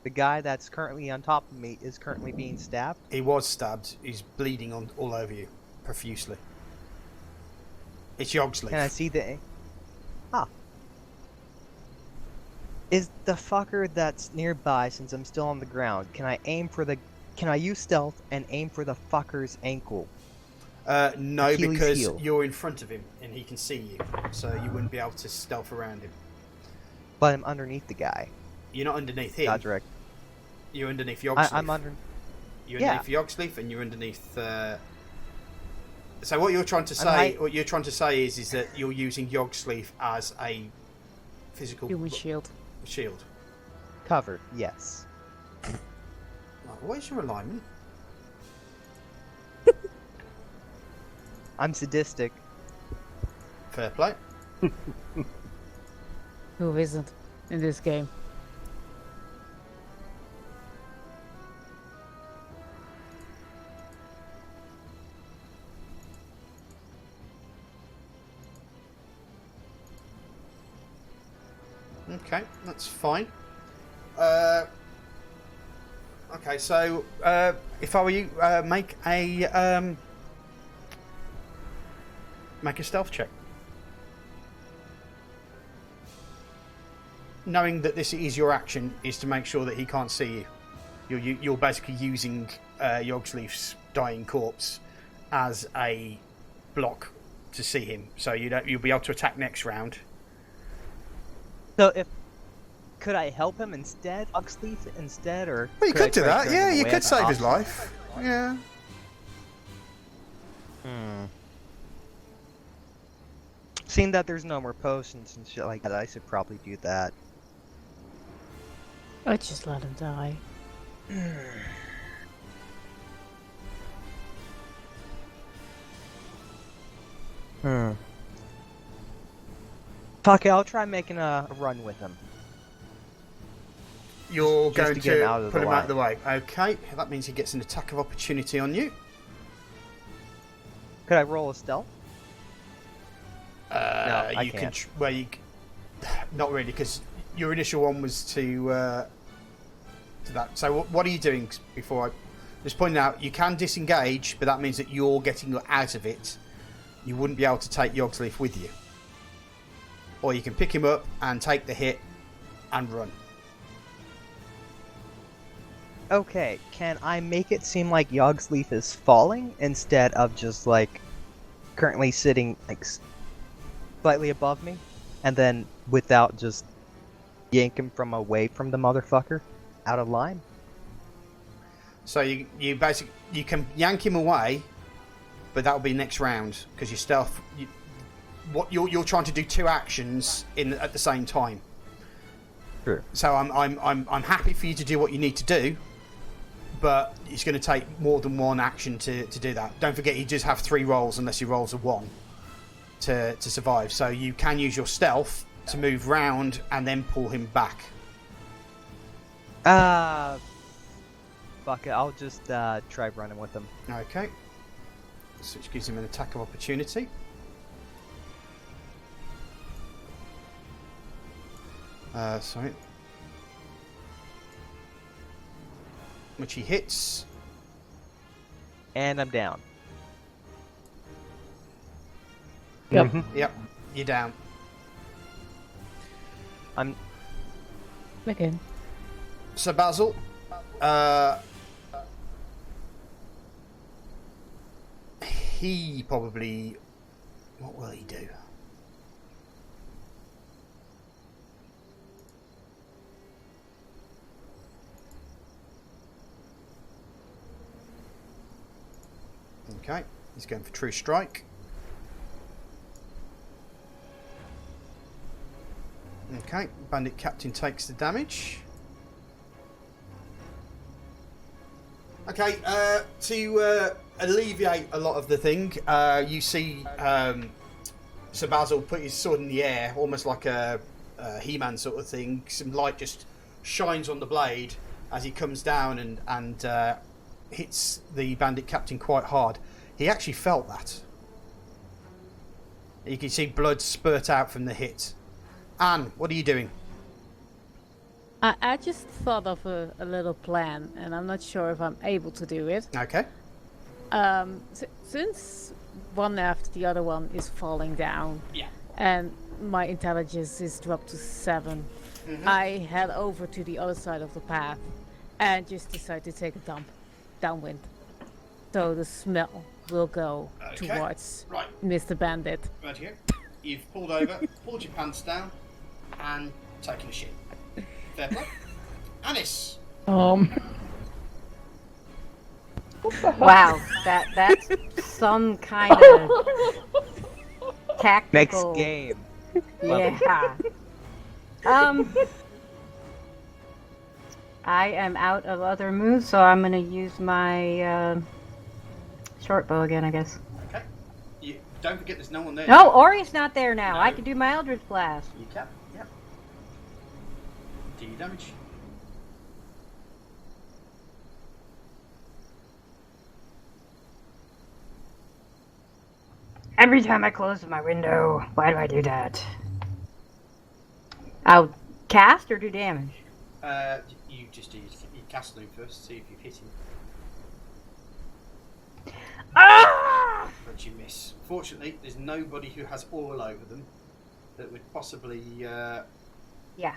The guy that's currently on top of me is currently being stabbed. He was stabbed. He's bleeding all over you, profusely. It's Yogsleaf. Can I see the... Ah. Is the fucker that's nearby, since I'm still on the ground, can I use stealth and aim for the fucker's ankle? No, Achilles because heel. you're in front of him and he can see you, so you wouldn't be able to stealth around him. But I'm underneath the guy. You're not underneath him. Not direct. You're underneath Yogsleaf. I'm under... You're Yeah. underneath Yogsleaf and you're underneath... So what you're trying to say, is that you're using Yogsleaf as a physical Human shield. shield. Covered, yes. Right, where's your alignment? I'm sadistic. Fair play. Who isn't in this game? Okay, that's fine. Okay, so if I were you, make a stealth check. Knowing that this is your action, is to make sure that he can't see you. You're basically using Yogsleaf's dying corpse as a block to see him, so you'll be able to attack next round. So if could I help him instead? Huxley instead, or? Well, you could do I try that. scaring Yeah, him you away could at the save his hospital? life. Yeah. Seeing that there's no more potions and shit like that, I should probably do that. I just let him die. Fuck it, I'll try making a run with him. You're Just going to get him out to of put the him out of the line. way. Okay, that means he gets an attack of opportunity on you. Could I roll a stealth? I you can't. can. Well, you. Not really, because your initial one was to that. So what are you doing before I? Just pointing out, you can disengage, but that means that you're getting out of it. You wouldn't be able to take Yogsleaf with you. Or you can pick him up and take the hit and run. Okay, can I make it seem like Yogsleaf is falling instead of just like currently sitting like slightly above me, and then without just yank him from away from the motherfucker out of line? So you basically you can yank him away, but that'll be next round because your stealth. What you're trying to do two actions at the same time. Sure. So I'm happy for you to do what you need to do, but it's going to take more than one action to do that. Don't forget you just have 3 rolls unless your rolls are 1 to survive. So you can use your stealth to move round and then pull him back. Fuck it, I'll just try running with him. Okay. So which gives him an attack of opportunity. Sorry. Which he hits. And I'm down. Yep. Yep, you're down. I'm Again. So Basil, he probably. What will he do? Okay, he's going for True Strike. Okay, Bandit Captain takes the damage. Okay, to alleviate a lot of the thing, you see Sir Basil put his sword in the air, almost like a He-Man sort of thing. Some light just shines on the blade as he comes down and hits the Bandit Captain quite hard. He actually felt that. You can see blood spurt out from the hit. Anne, what are you doing? I just thought of a little plan, and I'm not sure if I'm able to do it. Okay. Since one after the other one is falling down, Yeah. and my intelligence is dropped to 7, I head over to the other side of the path and just decide to take a dump downwind. So the smell will go Okay. towards Right. Mr. Bandit. Right here. You've pulled over, pulled your pants down, and taken a shit. Fair play. Anis. Wow, that's some kind of next tactical. game. Yeah. I am out of other moves, so I'm gonna use my short bow again, I guess. Okay. You don't forget there's no one there. No, Ori's not there now. No. I can do my Eldritch Blast. You can. Yep. Do your damage. Every time I close my window, why do I do that? I'll cast or do damage? You just do your cast loop first, see if you've hit him. Ah! But you miss. Fortunately, there's nobody who has oil over them that would possibly. Yeah. So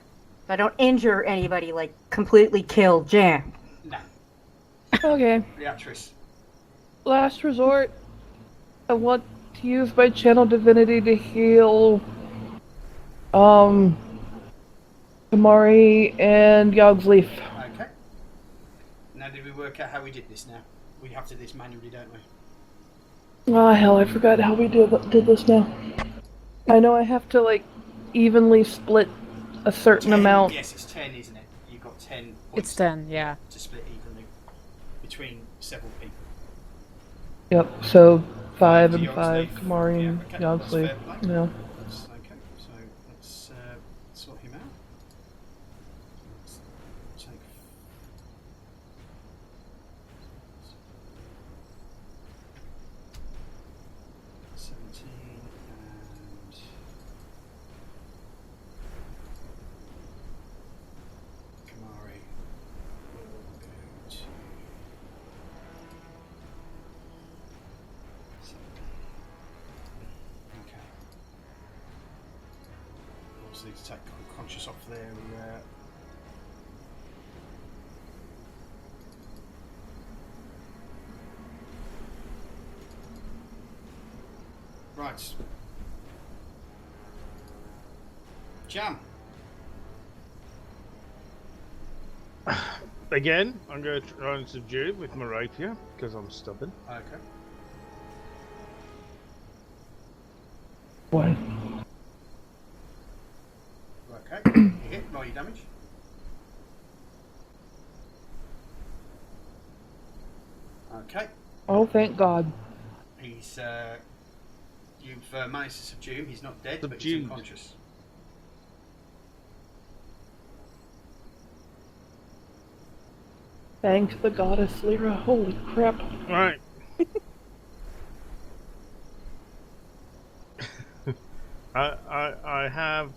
I don't injure anybody, like completely kill Jam. No. Okay. Reactress. Last resort. I want to use my channel divinity to heal. The Kamari and Yogsleaf. Okay. Now, did we work out how we did this now? We have to do this manually, don't we? Oh hell, I forgot how we did this now. I know I have to like evenly split a certain 10, amount. Yes, it's 10, isn't it? You've got 10 points. It's 10, yeah. To split evenly between several people. Yep, so 5 to and Yogsleaf. 5, Kamari and Yeah, okay, that's Yogsleaf. fair play. Yeah. Okay, so let's sort him out. Let's take 17 and Kamari will go to 7. Okay. Also need to take conscious off their right. Jam. Again, I'm going to try and subdue with my rapier because I'm stubborn. Okay. Why? Okay. You hit, roll your damage. Okay. Oh, thank God. He's you've managed to subdue him. He's not dead, but he's Subdued. unconscious. Thank the goddess Lyra. Holy crap. Right. I have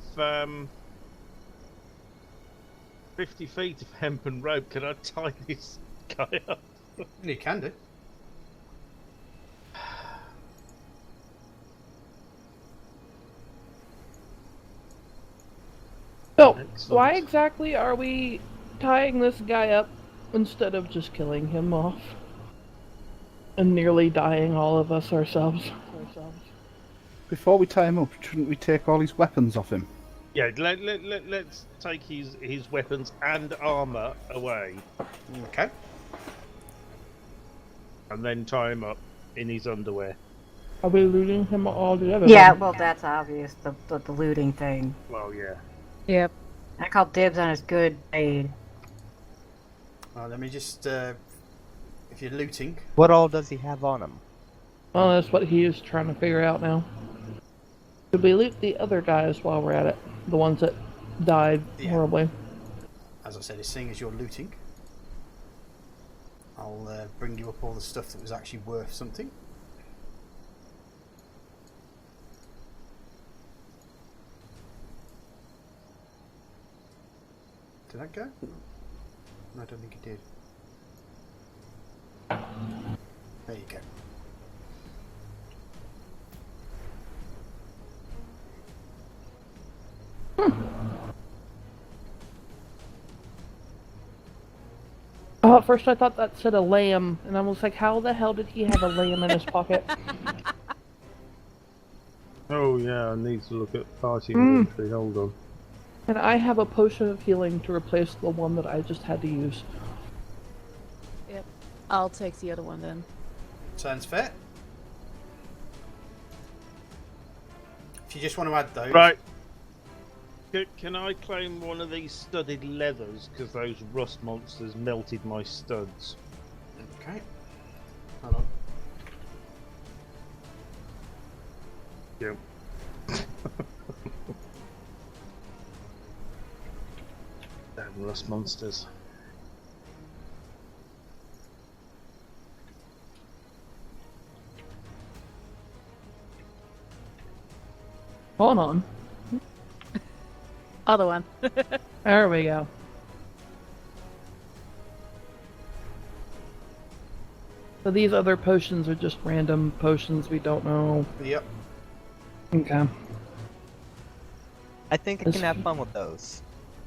50 feet of hempen rope. Can I tie this guy up? You can do. So, Excellent. why exactly are we tying this guy up instead of just killing him off? And nearly dying all of us ourselves. Before we tie him up, shouldn't we take all his weapons off him? Yeah, let's take his weapons and armor away, Okay. and then tie him up in his underwear. Are we looting him all together? Yeah, then? well, that's obvious, the looting thing. Well, yeah. Yep. I call dibs on his good aid. Let me just. If you're looting, What all does he have on him? Well, that's what he is trying to figure out now. Should we loot the other guys while we're at it? The ones that died Yeah. horribly. as I said, seeing as you're looting, I'll bring you up all the stuff that was actually worth something. Did that go? No, I don't think it did. There you go. Oh, at first I thought that said a lamb, and I was like, how the hell did he have a lamb in his pocket? Oh yeah, I need to look at party inventory. Hold on. And I have a potion of healing to replace the one that I just had to use. Yep. I'll take the other one then. Sounds fair. If you just want to add those. Right. Can I claim one of these studded leathers? Because those rust monsters melted my studs. Okay. Hold on. Yep. Damn rust monsters. Hold on. Other one. There we go. So these other potions are just random potions we don't know. Yep. Okay. I think I This- can have fun with those.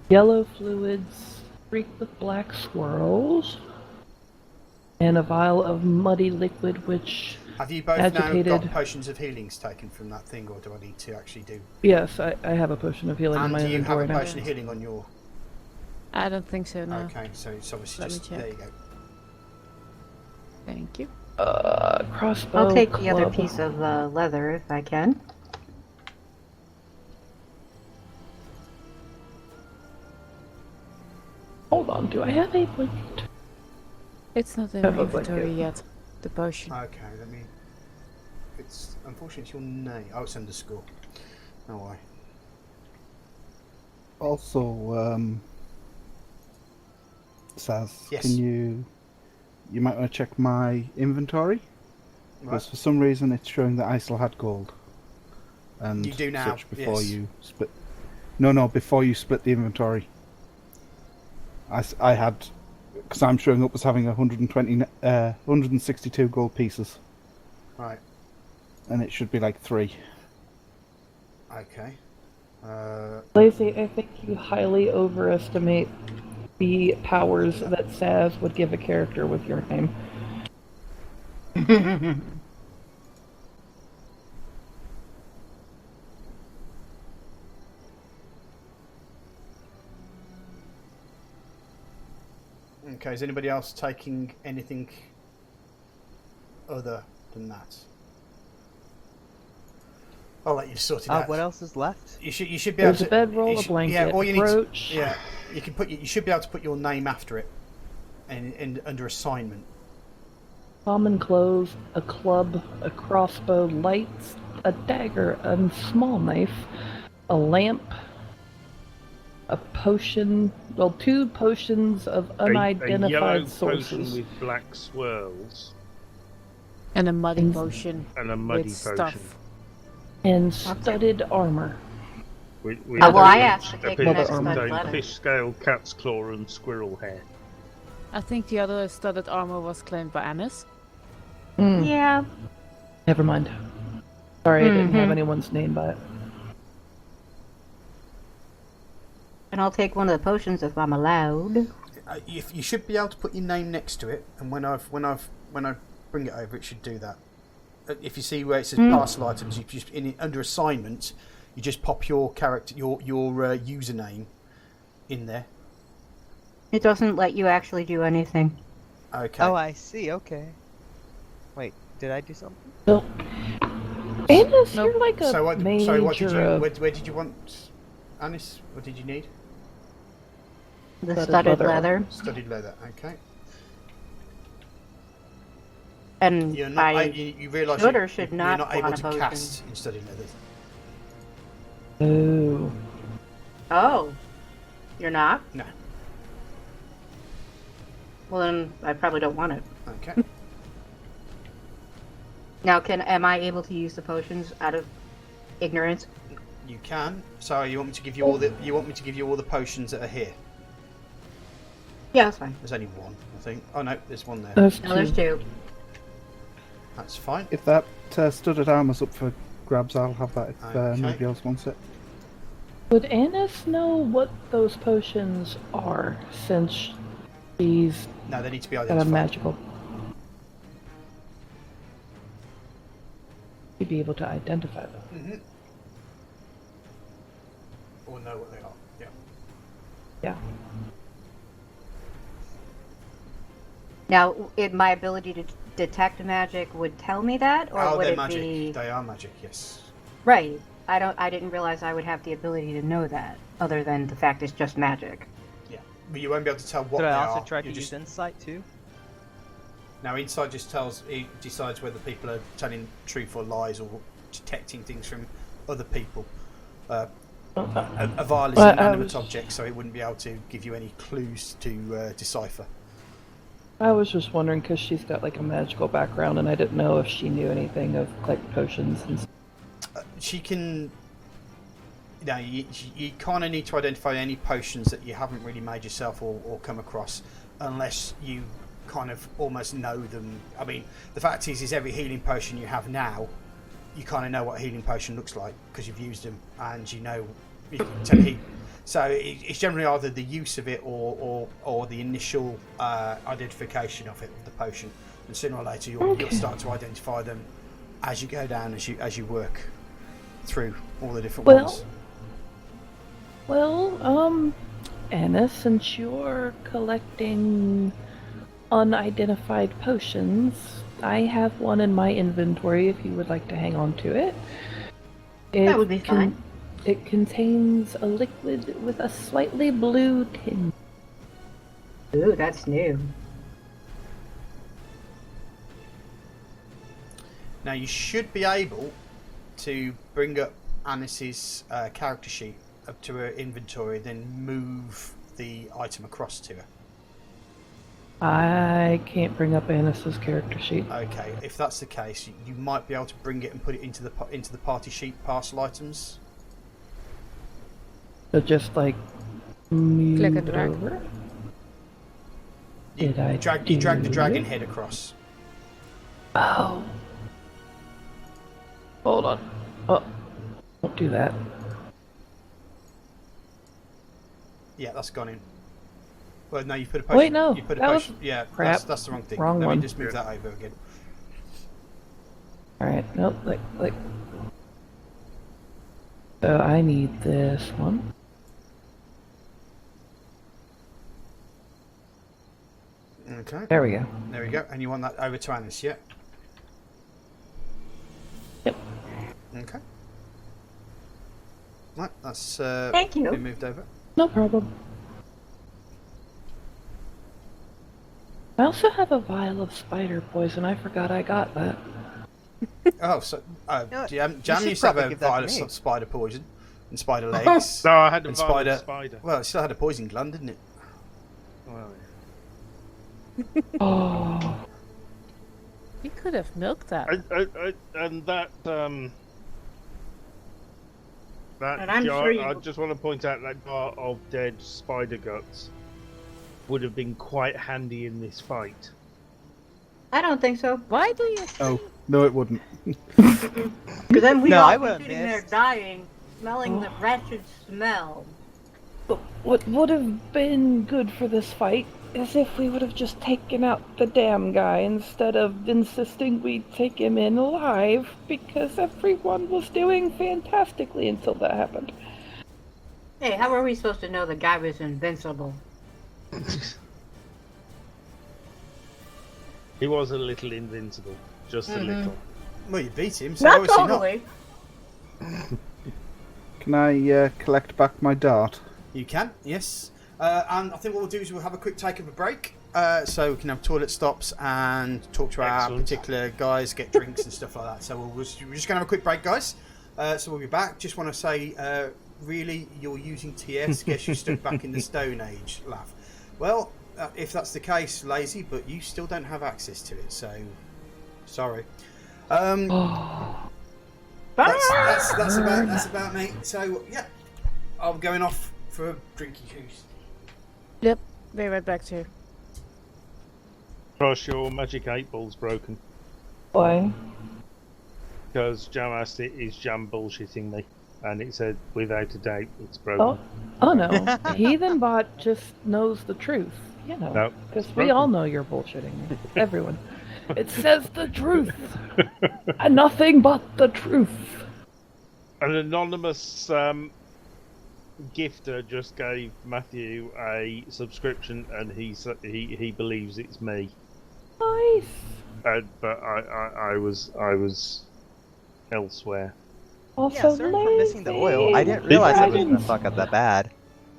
Yellow fluids, streak with black swirls, and a vial of muddy liquid which... Have you both now Agitated. got potions of healings taken from that thing, or do I need to actually do? Yes, I have a potion of healing in And my do you have a inventory now. potion of healing on your I don't think so, no. Okay, so it's obviously Let me just check. there you go. Thank you. Crossbow. I'll take the other club. piece of leather if I can. Hold on, do I have a blanket? It's not in Have my a blanket. inventory yet. The potion. Okay, let me. It's unfortunately it's your name. Oh, it's underscore. Oh, why? Also, Saz, Yes. can you might want to check my inventory? Right. Because for some reason it's showing that I still had gold. And You do now, such before yes. you split. No, before you split the inventory. I had, because I'm showing up as having 162 gold pieces, Right. and it should be like 3. Okay. Lacey, I think you highly overestimate the powers that Saz would give a character with your name. Okay. Is anybody else taking anything other than that? I'll let you sort it out. What else is left? You should be able There's to. a bedroll, you a should- blanket, yeah, all you a need to- brooch. yeah, you can you should be able to put your name after it, and under assignment. Common clothes, a club, a crossbow, lights, a dagger, a small knife, a lamp, a potion, well, 2 potions of A yellow unidentified potion sources. with black swirls And a muddy potion and a muddy with potion. stuff. And studded armor. With well, I a asked to take bit the of next armor. studded contained leather. fish scale, cat's claw, and squirrel hair. I think the other studded armor was claimed by Annis. Hmm, Yeah. never mind. Sorry, I didn't have Mhm. anyone's name by it. And I'll take one of the potions if I'm allowed. If you should be able to put your name next to it, and when I bring it over, it should do that. If you see where it says parcel items, you just under assignments, you just pop your character, your username in there. It doesn't let you actually do anything. Okay. Oh, I see. Okay. Wait, did I do something? So, Annis, you're like a So what? major Sorry, what did you? of Where did you want, Anis? What did you need? The Studded studded leather. leather. Studded leather. Okay. And You're not. I You realise should or should you're not not able want a to potion. cast in studded leather. Oh. Oh. You're not? No. Well then I probably don't want it. Okay. Now am I able to use the potions out of ignorance? You can. So you want me to give you all the? You want me to give you all the potions that are here? Yeah, that's fine. There's only one, I think. Oh no, there's one there. There's No, there's 2. 2. That's fine. If that studded armor's up for grabs, I'll have that if Okay. nobody else wants it. Would Annis know what those potions are, since she's No, they need to be got a identified. magical... You'd be able to identify them. Mm-hmm. Or know what they are. Yeah. Yeah. Now, my ability to detect magic would tell me that, or Oh, would they're it magic. be They are magic. Yes. right? I didn't realize I would have the ability to know that, other than the fact it's just magic. Yeah. But you won't be able to tell what Did they I also are. try to You use just... insight too? Now, insight just decides whether people are telling truth or lies, or detecting things from other people. A vial is Well, an I inanimate was- object, so it wouldn't be able to give you any clues to decipher. I was just wondering, because she's got like a magical background, and I didn't know if she knew anything of like potions and stuff. She can. You kind of need to identify any potions that you haven't really made yourself or come across, unless you kind of almost know them. I mean, the fact is every healing potion you have now, you kind of know what a healing potion looks like because you've used them, and you know you can tell so it's generally either the use of it or the initial identification of it, the potion, and sooner or later you'll start to identify them as you go down, as you work through all the different ones. Well, Anna, since you're collecting unidentified potions, I have one in my inventory if you would like to hang on to it. That would be fine. It contains a liquid with a slightly blue tinge. Ooh, that's new. Now you should be able to bring up Anis's character sheet up to her inventory, then move the item across to her. I can't bring up Annis's character sheet. Okay, if that's the case, you might be able to bring it and put it into the party sheet parcel items. So just like move Click and it drag. over. You Did I drag do the dragon it? head across. Oh. Hold on. Oh, don't do that. Yeah, that's gone in. Well, no, you put a potion. Wait, no, You put a that potion. was Yeah, crap. that's the wrong thing. Wrong Let one. me just move that over again. Alright, nope, like. So I need this one. Okay. There we go. There we go. And you want that over to Anis, yeah? Yep. Okay. Right, that's Thank you. been moved over. No problem. I also have a vial of spider poison. I forgot I got that. Oh, so know what? Jam You used should to have probably a give that to vial of me. spider poison and spider legs. No, I had a And vial spider- of spider. Well, it still had a poison gland, didn't it? Well, Oh. You could have milked that. and that And I'm jar, sure you- I just want to point out that jar of dead spider guts would have been quite handy in this fight. I don't think so. Why do you? Oh, no, it wouldn't. Because then we'd No, I all be wouldn't sitting there miss. dying, smelling the wretched smell. What would have been good for this fight is if we would have just taken out the damn guy instead of insisting we take him in alive, because everyone was doing fantastically until that happened. Hey, how are we supposed to know the guy was invincible? He was a little invincible, just a little. Well, you beat him, so Not obviously totally. Can I collect back my dart? You can, yes. And I think what we'll do is we'll have a quick take of a break, so we can have toilet stops and talk to our Excellent. particular guys, get drinks and stuff like that. So we're just going to have a quick break, guys. So we'll be back. Just want to say, really, you're using TS? Guess you're stuck back in the Stone Age, laugh. Well, if that's the case, lazy, but you still don't have access to it, so sorry. That's about me. So yeah, I'm going off for a drinky goose. Yep. Be right back to you. Cross, your magic 8-ball's broken. Why? Because Jam asked it, is Jam bullshitting me? And it said, without a doubt, it's broken. Oh no. Heathenbot just knows the truth. You know. No, Because it's we all broken. know you're bullshitting me. Everyone. It says the truth. And nothing but the truth. An anonymous gifter just gave Matthew a subscription, and he believes it's me. Nice. But I was elsewhere. Also, Yeah, sorry for missing the oil. I didn't lazy realize it was gonna dragons. fuck up that bad.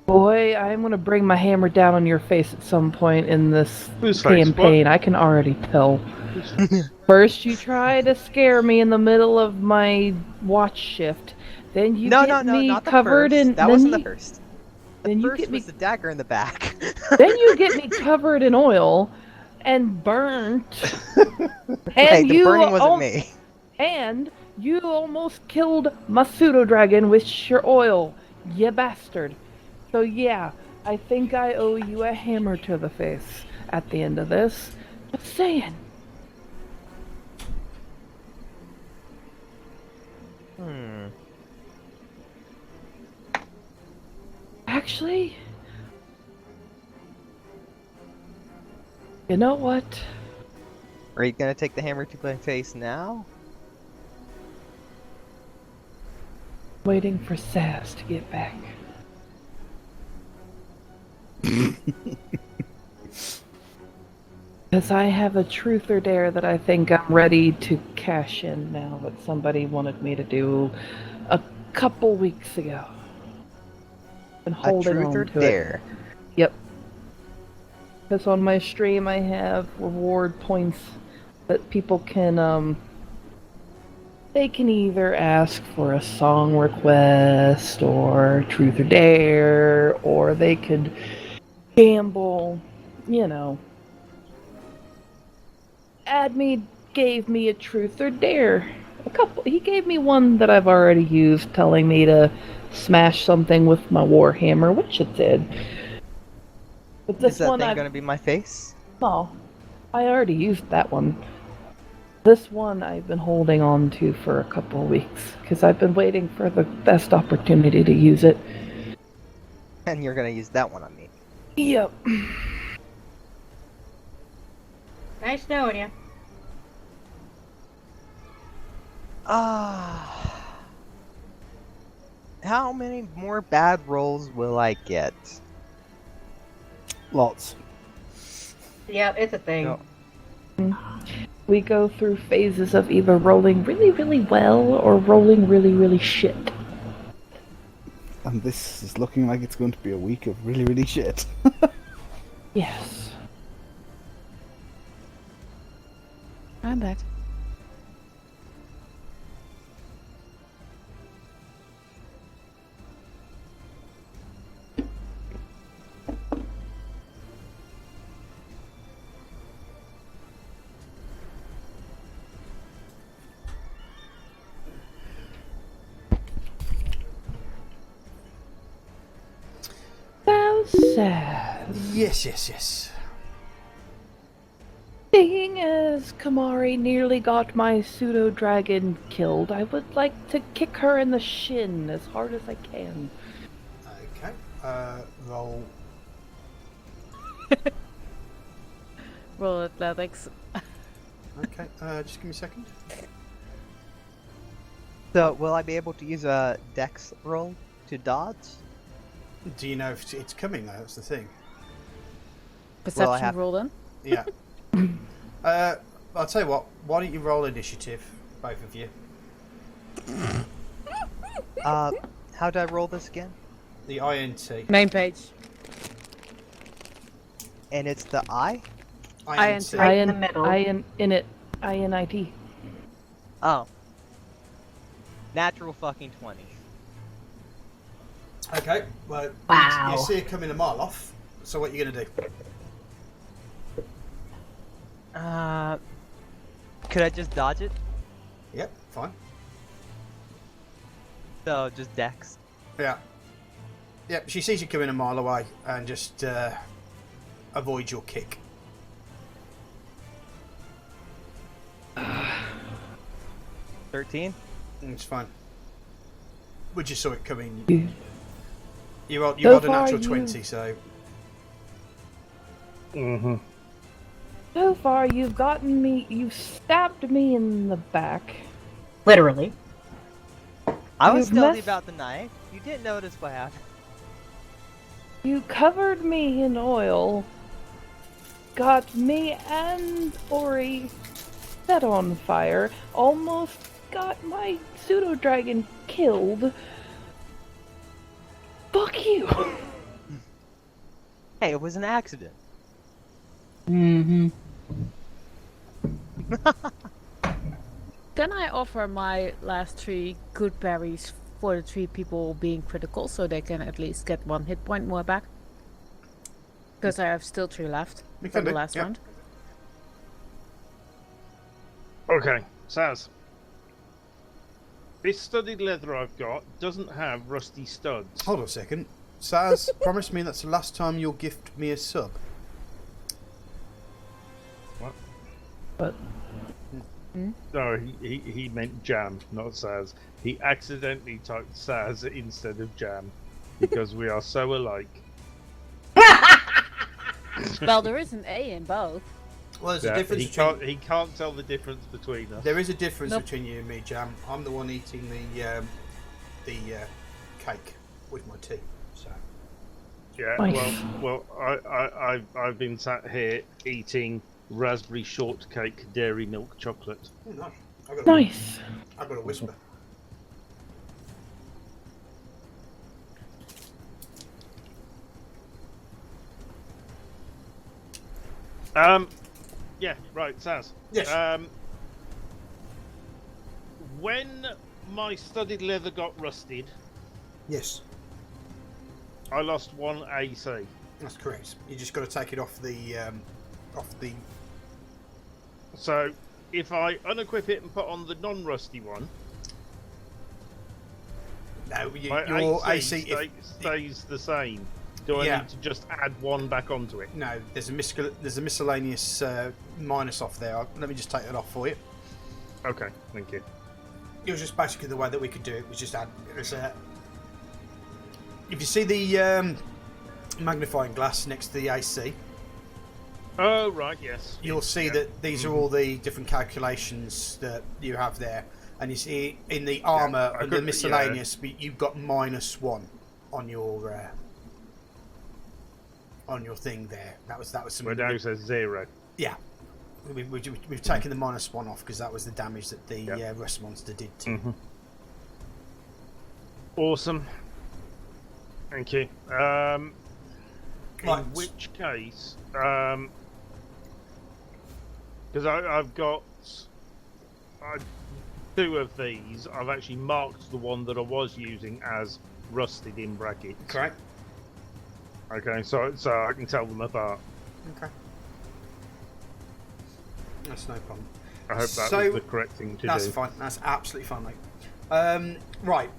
Boy, I'm gonna bring my hammer down on your face at some point in this Whose face? campaign. I can already tell. First, you try to scare me in the middle of my watch shift. Then you No, get no, me not the covered first. in. That then wasn't you, the first. Then The you first get me. was the dagger in the back. Then you get me covered in oil and burnt. And Hey, the you burning wasn't al- me. And you almost killed my pseudo dragon with your oil, you bastard. So yeah, I think I owe you a hammer to the face at the end of this. Just saying. Actually, you know what? Are you gonna take the hammer to my face now? Waiting for Saz to get back. Because I have a truth or dare that I think I'm ready to cash in now that somebody wanted me to do a couple weeks ago. Been A holding truth on or to dare? it. Yep. Because on my stream I have reward points that people can, they can either ask for a song request or truth or dare, or they could gamble, you know. Adme gave me a truth or dare. He gave me one that I've already used, telling me to smash something with my warhammer, which it did. But this Is that one thing gonna be my face? No, I already used that one. This one I've been holding on to for a couple of weeks because I've been waiting for the best opportunity to use it. And you're gonna use that one on me. Yep. Nice knowing you. How many more bad rolls will I get? Lots. Yeah, it's a thing. No. We go through phases of either rolling really, really well or rolling really, really shit. And this is looking like it's going to be a week of really, really shit. Yes. I'm back. So sad. Yes. Seeing as Kamari nearly got my pseudo dragon killed, I would like to kick her in the shin as hard as I can. Okay. Roll. Roll athletics. Okay. Just give me a second. So, will I be able to use a dex roll to dodge? Do you know if it's coming though? That's the thing. Perception have- roll then. Yeah. I'll tell you what. Why don't you roll initiative, both of you? How do I roll this again? The INT. Main page. And it's the I? INT. Right in the middle. INIT. Oh. Natural fucking 20. Okay. Well, Wow. you see it coming a mile off. So what are you gonna do? Could I just dodge it? Yep. Fine. So, just dex. Yeah. Yep. She sees you coming a mile away and just avoid your kick. $13? It's fine. We just saw it coming. You- You rolled So a far natural you- 20, so Mm-hmm. So far, you've stabbed me in the back. Literally. I was You've stealthy messed- about the knife. You didn't notice what happened. You covered me in oil, got me and Ori set on fire, almost got my pseudo dragon killed. Fuck you! Hey, it was an accident. Mm-hmm. Can I offer my last 3 good berries for the 3 people being critical so they can at least get 1 hit point more back? Because I have still 3 left You from can the do, last yeah. round. Okay, Saz. This studded leather I've got doesn't have rusty studs. hold on a second. Saz, promise me that's the last time you'll gift me a sub. What? But No, he meant jam, not Saz. He accidentally typed Saz instead of jam because we are so alike. Well, there is an A in both. Well, there's a Yeah, difference he between... he can't tell the difference between us. There is a difference Nope. between you and me, Jam. I'm the one eating the cake with my tea. So Yeah. Nice. Well, I've been sat here eating raspberry shortcake dairy milk chocolate. Oh, nice. Nice. I've got a whisper. Yeah. Right, Saz. Yes. When my studded leather got rusted, Yes, I lost 1 AC. that's correct. You just got to take it off the So, if I unequip it and put on the non-rusty one, No, my your AC, AC. stays the same. Do I Yeah. need to just add 1 back onto it? No, there's a miscellaneous minus off there. Let me just take that off for you. Okay, thank you. It was just basically the way that we could do it. Was just add. If you see the magnifying glass next to the AC, Oh, right, yes. you'll see that these are all the different calculations that you have there. And you see in the armour I and the could- miscellaneous, you've got -1 on your thing there. That was some. My now says 0. Yeah, we've taken the -1 off because that was the damage that the Yep. rust monster did to you. Mm-hmm. Awesome. Thank you. In Right. which case, because I've got 2 of these, I've actually marked the one that I was using as rusted in brackets. Correct. Okay, so I can tell them apart. Okay. That's no problem. I hope that So, was the correct thing to That's do. fine. That's absolutely fine, mate. Right.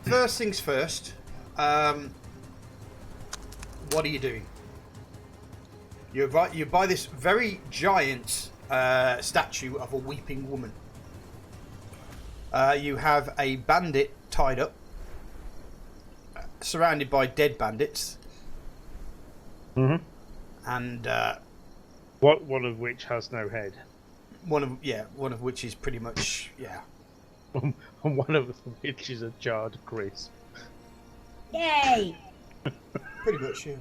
First things first. What are you doing? You buy this very giant statue of a weeping woman. You have a bandit tied up, surrounded by dead bandits, Mm-hmm. and One of which has no head, one of which is pretty much and one of which is a jarred crisp. Yay! pretty much yeah.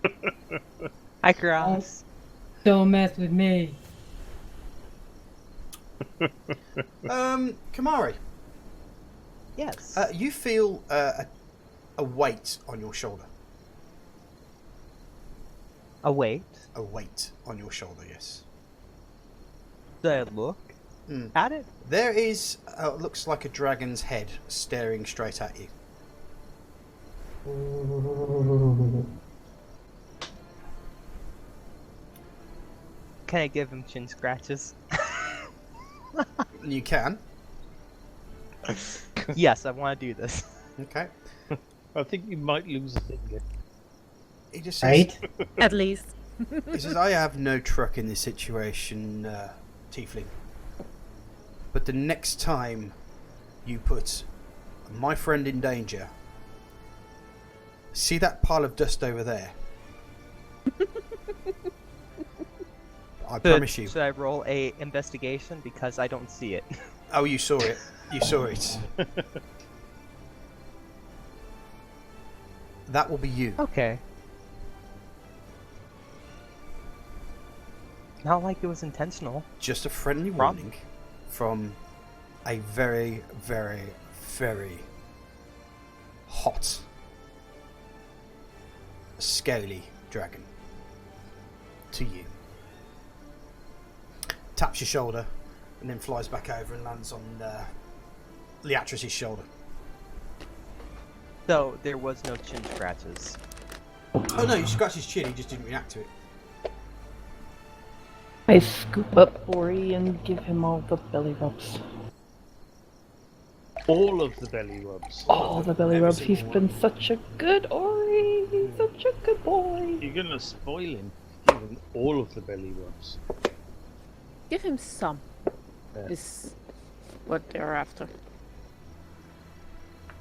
Hi, Cross. Don't mess with me. Kamari, Yes. you feel a weight on your shoulder. Oh, wait. A weight on your shoulder, yes. Do I look at it? There is, looks like a dragon's head staring straight at you. Can I give him chin scratches? You can. Yes, I want to do this. Okay. I think you might lose a finger. He just says, Right? At least. he says, I have no truck in this situation, Tiefling. But the next time you put my friend in danger, see that pile of dust over there? I promise you. Should I roll a investigation because I don't see it? Oh, you saw it. You saw it. That will be you. Okay. Not like it was intentional. Just a friendly warning from a very, very, very hot, scaly dragon to you. Taps your shoulder and then flies back over and lands on Leatrice's shoulder. So there was no chin scratches. Oh no, you scratched his chin, he just didn't react to it. I scoop up Ori and give him all the belly rubs. All of the belly rubs. All the belly Every rubs. single He's one. been such a good Ori. He's such a good boy. You're gonna spoil him. Give him all of the belly rubs. Give him some. Yeah. Is what they're after.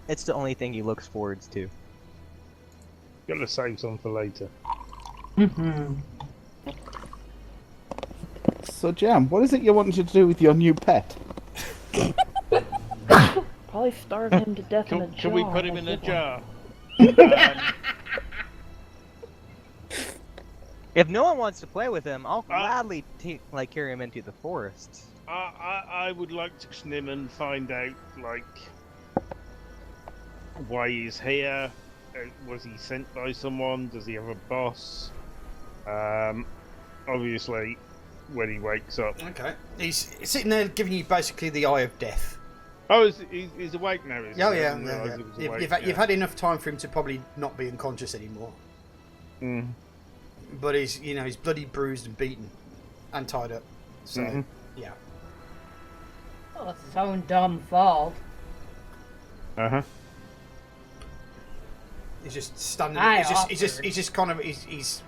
It's the only thing he looks forwards to. Gotta save some for later. So, Jam, what is it you want to do with your new pet? Probably starve him to death in a jar. Can we put him and in a give one. jar? If no one wants to play with him, I'll gladly carry him into the forest. I would like to question him and find out, like, why he's here. Was he sent by someone? Does he have a boss? Obviously, when he wakes up. Okay. He's sitting there giving you basically the eye of death. Oh, he's awake now, isn't he? Oh, I yeah, didn't yeah, realise yeah. he was You've, awake, you've had enough time for him to probably not be unconscious anymore. Mm. But he's bloody bruised and beaten and tied up. So, yeah. Oh, it's his own dumb fault. Uh-huh. He's just standing. He's just kind of he's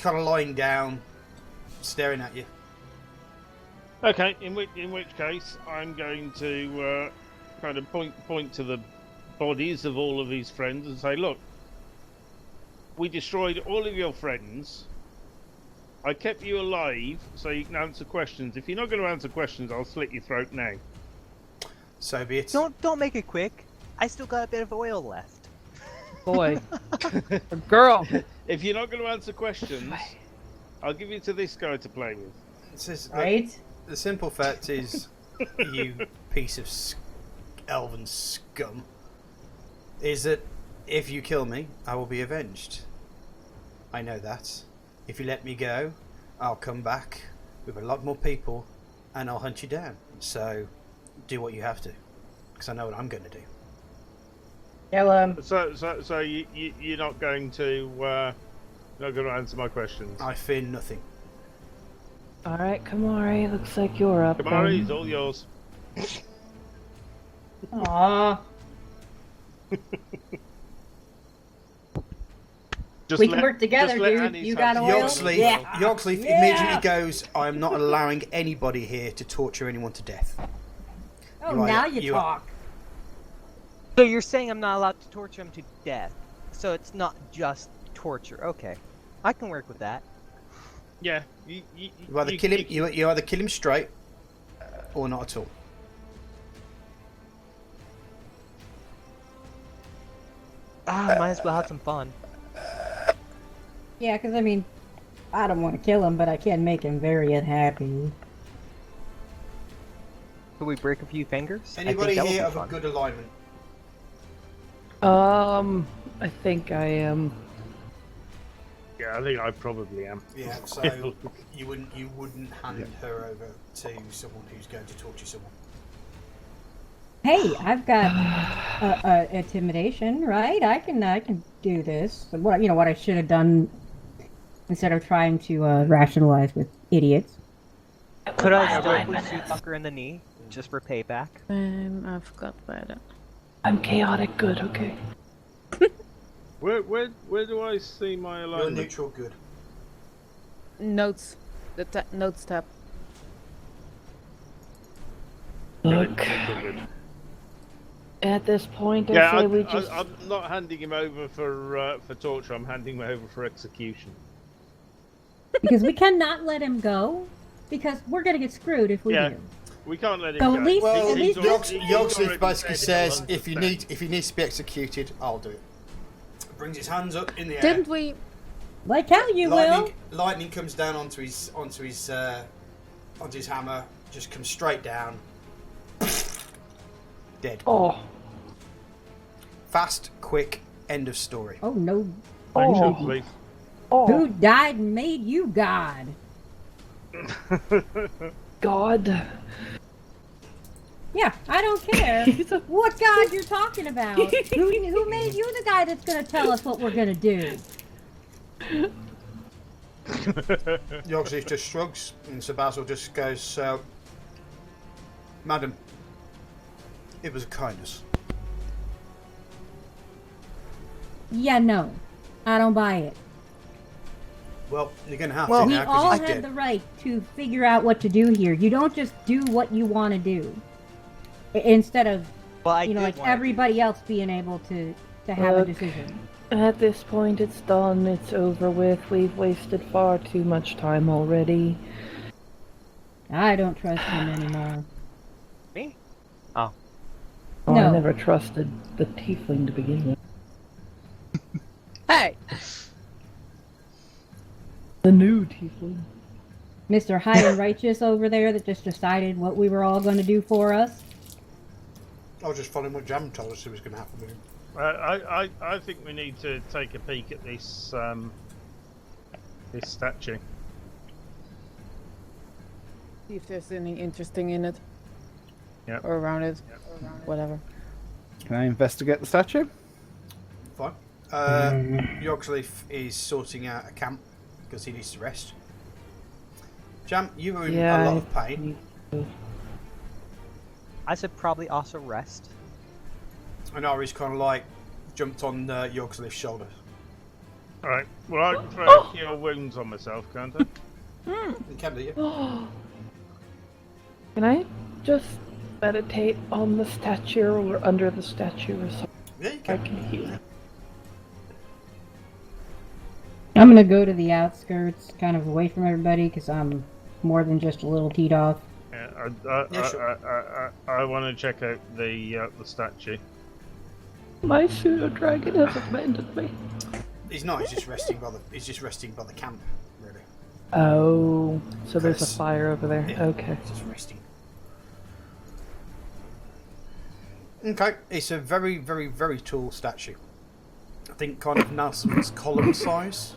kind of lying down, staring at you. Okay, in which case, I'm going to kind of point to the bodies of all of his friends and say, look, we destroyed all of your friends. I kept you alive so you can answer questions. If you're not going to answer questions, I'll slit your throat now. So be it. Don't make it quick. I still got a bit of oil left. Boy. A girl. If you're not going to answer questions, I'll give you to this guy to play with. It says, Right? The simple fact is, you piece of elven scum, is that if you kill me, I will be avenged. I know that. If you let me go, I'll come back with a lot more people and I'll hunt you down. So, do what you have to, because I know what I'm going to do. Kill him. So you're not going to answer my questions. I fear nothing. Alright, Kamari, looks like you're up. Kamari, it's all yours. Aww. We can work together, dude. You got oil? Yoxley, Yeah. Yoxley Yeah. immediately goes, I am not allowing anybody here to torture anyone to death. Oh, You are- now you you are- talk. So you're saying I'm not allowed to torture him to death? So it's not just torture. Okay, I can work with that. Yeah. You either kill him. You either kill him straight, or not at all. Might as well have some fun. Yeah, because I mean, I don't want to kill him, but I can make him very unhappy. Could we break a few fingers? Anybody that would here be of a fun. good alignment? I think I am. Yeah, I think I probably am. Yeah. So you wouldn't hand her over to someone who's going to torture someone. Hey, I've got intimidation, right? I can do this. What I should have done instead of trying to rationalize with idiots. Could I directly shoot Fucker in the knee just for payback? I forgot about it. I'm chaotic good, okay? Where do I see my You're alignment? neutral good. Notes. The notes tab. Look, at this point, I Yeah, say we just... I'm not handing him over for torture. I'm handing him over for execution. Because we cannot let him go, because we're gonna get screwed if we Yeah. do. We can't let him So go. at least- Well, at least Yoxley basically said says if he needs to be executed, I'll do it. Brings his hands up in the air. Didn't we? Like how you will. Lightning comes down onto his hammer. Just comes straight down. Dead. Oh, Fast, quick. End of story. Oh no! Thank you, oh, please. Who oh, died and made you God? God. Yeah, I don't care what God you're talking about. Who made you the guy that's gonna tell us what we're gonna do? Yoxley just shrugs, and Sir Basil just goes, Madam, it was a kindness. Yeah, no, I don't buy it. Well, you're going to have Well, to We now all because he's have dead. the right to figure out what to do here. You don't just do what you want to do, instead of Well, I like did want everybody else being able to have a Look. decision. At this point, it's done. It's over with. We've wasted far too much time already. I don't trust him anymore. me. Oh, No. I never trusted the tiefling to begin with. Hey! The new tiefling. Mr. High and Righteous over there that just decided what we were all going to do for us. I was just following what Jam told us was going to happen with him. I think we need to take a peek at this this statue. See if there's any interesting in it. Yep. Or around it. Whatever. Can I investigate the statue? Fine. Yogsleaf is sorting out a camp because he needs to rest. Jam, you were in a lot of pain. I said probably also rest. And Ari's kind of like jumped on Yogsleaf's shoulder. Alright, well I can throw cure wounds on myself, can't I? You can do, yeah. Can I just meditate on the statue or under the statue or something? Yeah, you I can. can heal. I'm going to go to the outskirts, kind of away from everybody, because I'm more than just a little teed off. Yeah, sure. I want to check out the statue. My pseudo dragon has abandoned me. He's not. He's just resting by the. He's just resting by the camp, really. Oh, so there's a Chris. fire over there. Yeah, Okay. he's just resting. Okay, it's a very, very, very tall statue. I think kind of Nelson's column size.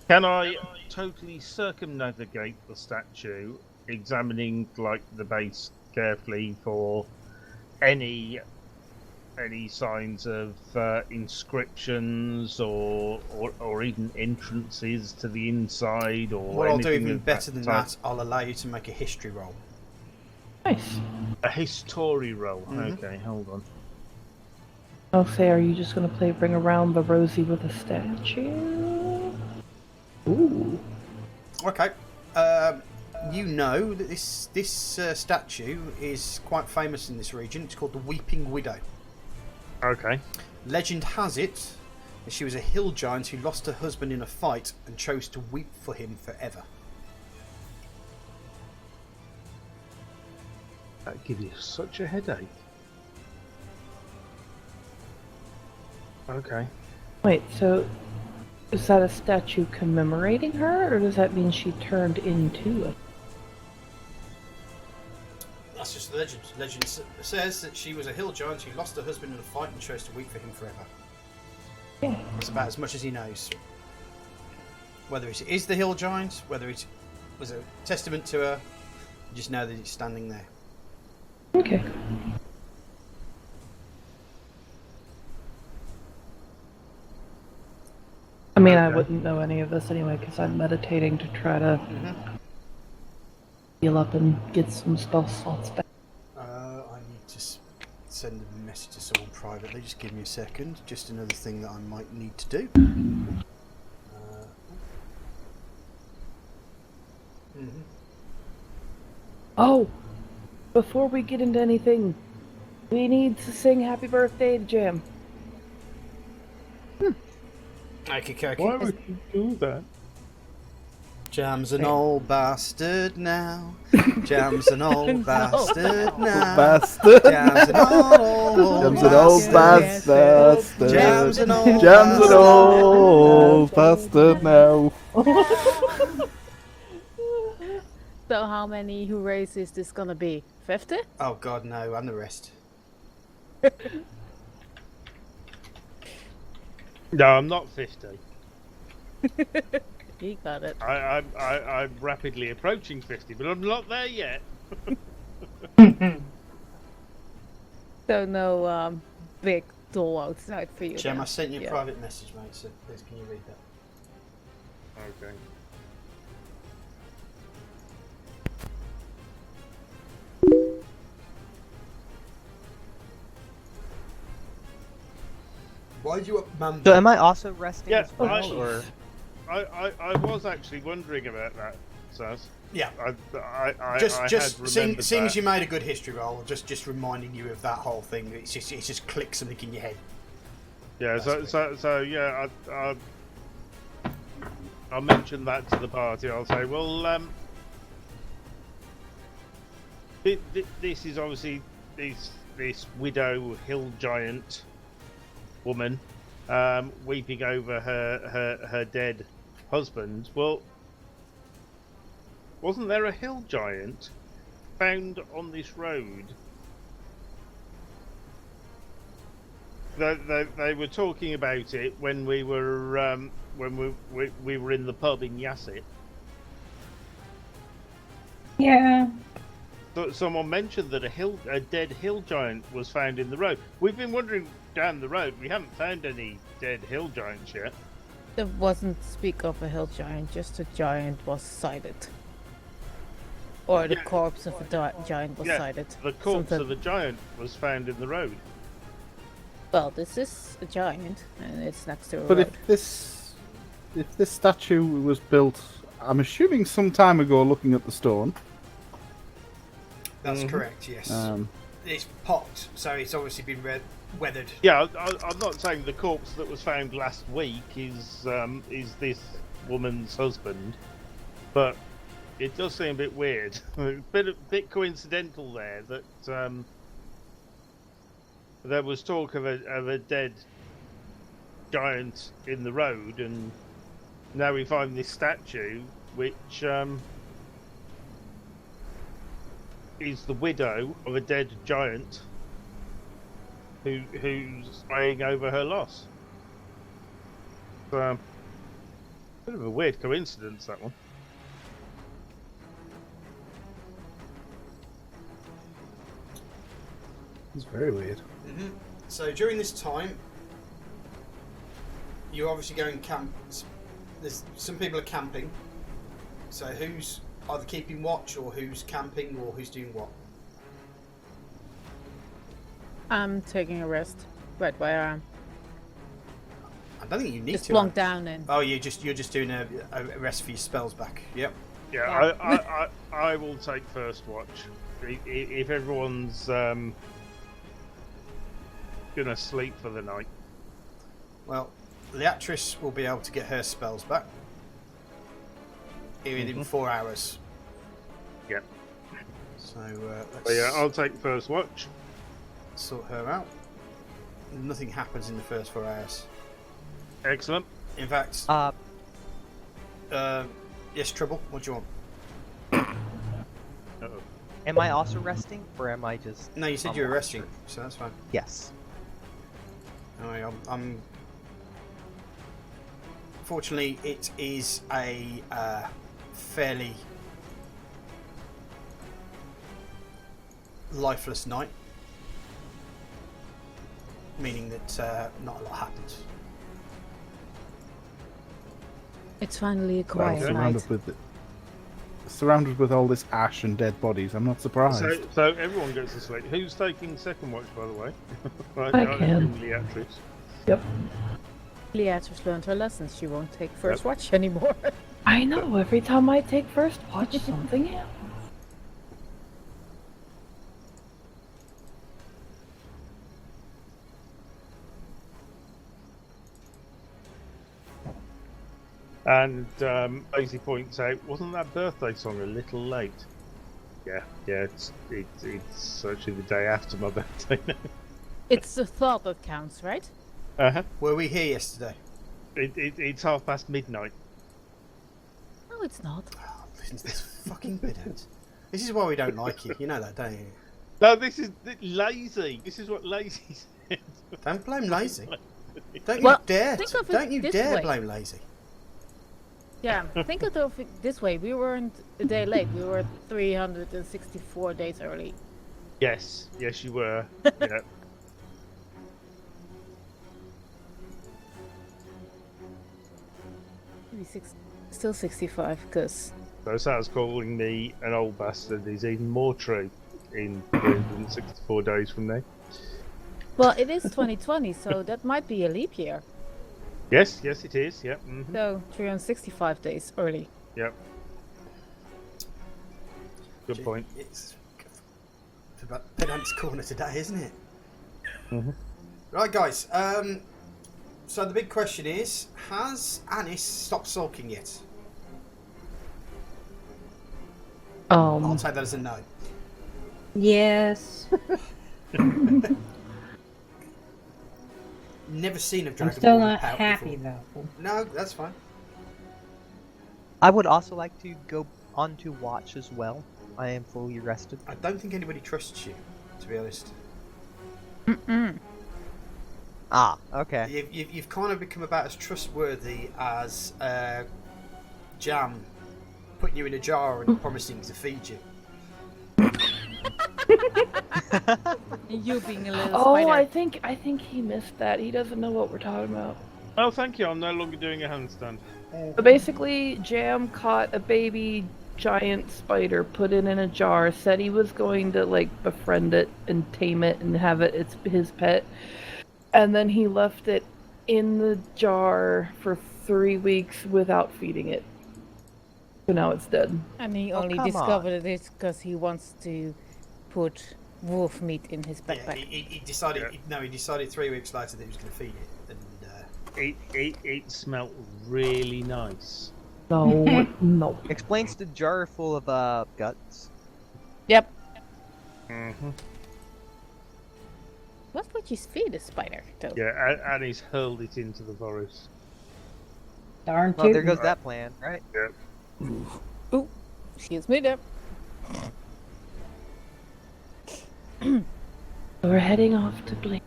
Can I totally circumnavigate the statue, examining like the base carefully for any signs of inscriptions or even entrances to the inside or What I'll do anything even of better than type? that, I'll allow you to make a history roll. Nice. A history roll. Mhm. Okay, hold on. I'll say, are you just gonna play Bring Around the Rosie with a statue? Ooh. Okay. You know that this statue is quite famous in this region. It's called the Weeping Widow. Okay. Legend has it that she was a hill giant who lost her husband in a fight and chose to weep for him forever. That gives you such a headache. Okay. Wait, so is that a statue commemorating her, or does that mean she turned into it? That's just the legend. Legend says that she was a hill giant who lost her husband in a fight and chose to weep for him forever. Yeah. That's about as much as he knows. Whether it is the hill giant, whether it was a testament to her, you just know that it's standing there. Okay. I mean, I Okay. wouldn't know any of this anyway, because I'm meditating to try to Mm-hmm. heal up and get some spell slots back. I need to send a message to someone privately. Just give me a second. Just another thing that I might need to do. Mm-hmm. Oh! Before we get into anything, we need to sing Happy Birthday to Jam. Okay. Why would you do that? Jam's an old bastard now. Jam's an old bastard now. Bastard! Jam's an old Jam's an old bastard. Jam's an old Jam's an old bastard now. So how many hoorays is this gonna be? 50? Oh god, no, and the rest. No, I'm not 50. He got it. I'm rapidly approaching 50, but I'm not there yet. So no big doll outside for you. Jem, then. I sent you a Yeah. private message, mate, so please can you read that? Okay. Why'd you up man? So am I also resting Yeah, as well, I- or I was actually wondering about that, Saz. Yeah. I Just had seeing remembered as that. you made a good history roll, just reminding you of that whole thing. It just clicks something in your head. Yeah, Basically. so yeah, I'll mention that to the party. I'll say, well, this is obviously this widow hill giant woman weeping over her dead husband. Well, wasn't there a hill giant found on this road? They were talking about it when we were we were in the pub in Yasset. Yeah. So someone mentioned that a dead hill giant was found in the road. We've been wandering down the road. We haven't found any dead hill giants yet. There wasn't speak of a hill giant, just a giant was sighted. Or the corpse of a giant was sighted. The corpse of a giant was found in the road. Well, this is a giant, and it's next to a But road. if this statue was built, I'm assuming some time ago, looking at the stone. That's correct, yes. It's pocked, so it's obviously been weathered. Yeah, I'm not saying the corpse that was found last week is this woman's husband, but it does seem a bit weird, a bit coincidental there that there was talk of a dead giant in the road, and now we find this statue, which is the widow of a dead giant who's praying over her loss. So, bit of a weird coincidence, that one. It's very weird. So during this time, you're obviously going camp. There's some people are camping. So who's either keeping watch, or who's camping, or who's doing what? I'm taking a rest right where I am. I don't think you need Just to. plonk down and. Oh, you're just doing a rest for your spells back. Yep. Yeah, I will take first watch. If everyone's gonna sleep for the night. Well, the actress will be able to get her spells back in 4 hours. Yep. So But yeah, I'll take first watch. sort her out. Nothing happens in the first 4 hours. Excellent. In fact, yes, Trouble. What do you want? Uh-oh. Am I also resting, or am I just? No, you said I'm you were watching. resting, so that's fine. Yes. Anyway, I'm. Fortunately, it is a fairly lifeless night, meaning that not a lot happens. It's finally a Well, quiet night. surrounded with all this ash and dead bodies. I'm not surprised. So everyone goes to sleep. Who's taking second watch, by the way? I can. Leatrice. Yep. Leatrice learned her lessons. She won't take first watch anymore. I know, every time I take first watch, something happens. And Maisie points out, wasn't that birthday song a little late? Yeah, it's actually the day after my birthday now. It's the thought that counts, right? Uh-huh. Were we here yesterday? It's midnight. No, it's not. Oh, listen to this fucking pedant. This is why we don't like you. You know that, don't you? No, this is lazy. This is what lazy said. Don't blame lazy. Don't you Well, dare! think of it Don't you this dare way. blame lazy. Yeah, think of it this way. We weren't a day late. We were 364 days early. Yes, you were. Yeah. Maybe still 65, because... So Sal's calling me an old bastard is even more true in 364 days from now. Well, it is 2020, so that might be a leap year. Yes, it is. Yep. Mm-hmm. So 365 days early. Yep. Good point. It's about pedant's corner today, isn't it? Mm-hmm. Right, guys. So the big question is: has Anis stopped sulking yet? I'll take that as a no. Yes. never seen a I'm dragon. still not happy though. No, that's fine. I would also like to go on to watch as well. I am fully rested. I don't think anybody trusts you, to be honest. Ah, okay. You've kind of become about as trustworthy as Jam putting you in a jar and promising to feed you. You being a little Oh, spider. I think he missed that. He doesn't know what we're talking about. Oh, thank you. I'm no longer doing a handstand. So basically, Jam caught a baby giant spider, put it in a jar, said he was going to like befriend it and tame it and have it his pet. And then he left it in the jar for 3 weeks without feeding it. So now it's dead. And he Oh, only come discovered it because he wants to put wolf meat in his Yeah, backpack. he decided. He decided 3 weeks later that he was going to feed it, and It smelt really nice. No, no. Explains the jar full of guts. Yep. Mm-hmm. What would you feed a spider, though? Yeah, and he's hurled it into the forest. Darn Well, there tootin'. goes that plan, right? Yeah. Ooh, excuse me there. We're heading off to Blake.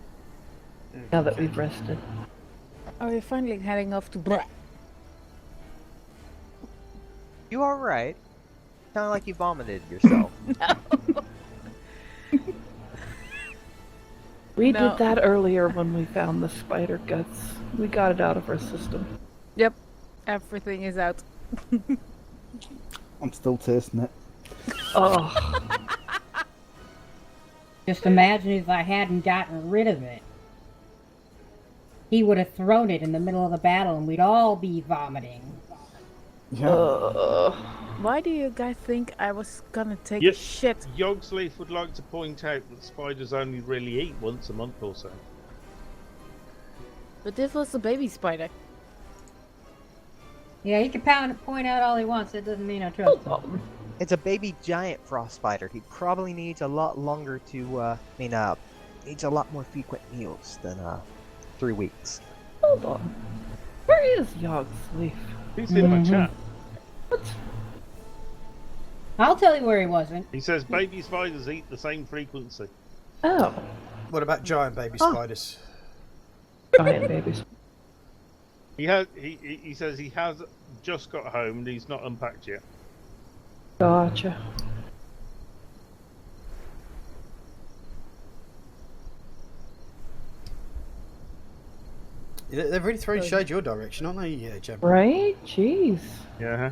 Now that we've rested. Are we finally heading off to Bra? You alright? Sound like you vomited yourself. We No. did that earlier when we found the spider guts. We got it out of our system. Yep. Everything is out. I'm still tasting it. Oh, Just imagine if I hadn't gotten rid of it. He would have thrown it in the middle of the battle and we'd all be vomiting. Yeah. Why do you guys think I was gonna take Yes. a shit? Yogsleaf would like to point out that spiders only really eat once a month or so. But this was a baby spider. Yeah, he can point out all he wants. It doesn't mean I trust him. It's a baby giant frost spider. He probably needs a lot longer to, needs a lot more frequent meals than, 3 weeks. hold on. Where is Yogsleaf? He's in my chat. What? I'll tell you where he wasn't. He says baby spiders eat the same frequency. Oh, what about giant baby spiders? giant babies. He says he has just got home and he's not unpacked yet. Gotcha. They're really throwing shade your direction, aren't they, Jem? Right? Jeez. Yeah,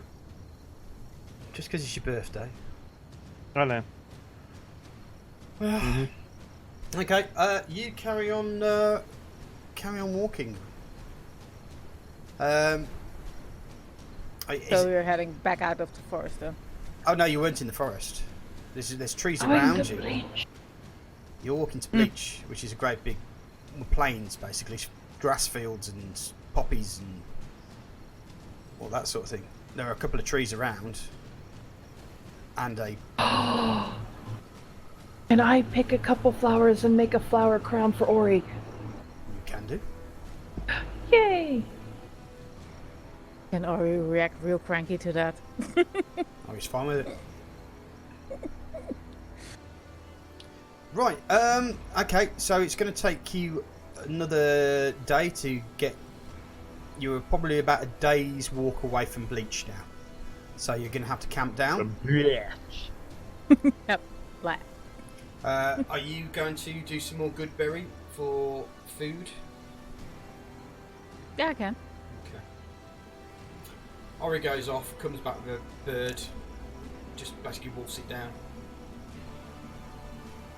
Just because it's your birthday. I know. Okay, you carry on walking. So we're heading back out of the forest then. Oh no, you weren't in the forest. There's trees I'm around the you. bleach. You're walking to Bleach, which is a great big plains, basically, grass fields and poppies and all that sort of thing. There are a couple of trees around, and a Can I pick a couple flowers and make a flower crown for Ori? you can do. Yay! Can Ori react real cranky to that? Oh, he's fine with it. Right. Okay. So it's going to take you another day to get. You're probably about a day's walk away from Bleach now. So you're going to have to camp down. Yep. Black. Are you going to do some more good berry for food? Yeah, I can. Okay. Ori goes off, comes back with a bird, just basically wolfs it down.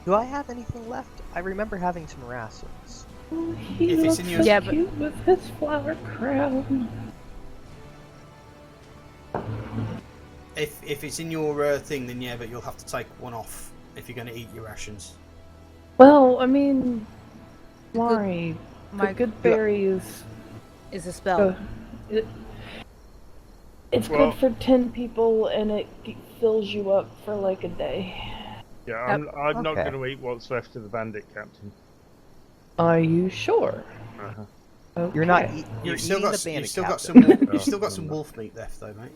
Do I have anything left? I remember having some rations. Oh, he If it's looks in your- so Yeah, but- cute with his flower crown. If it's in your thing, then yeah, but you'll have to take one off if you're going to eat your rations. Well, I mean, Mari, my the good berries. Is a spell. It's Well- good for 10 people and it fills you up for like a day. Yeah, I'm not Okay. going to eat what's left of the bandit captain. Are you sure? Okay. You're not. You're You've still eating got the bandit you've still got captain. some you've still got some wolf meat left though, mate.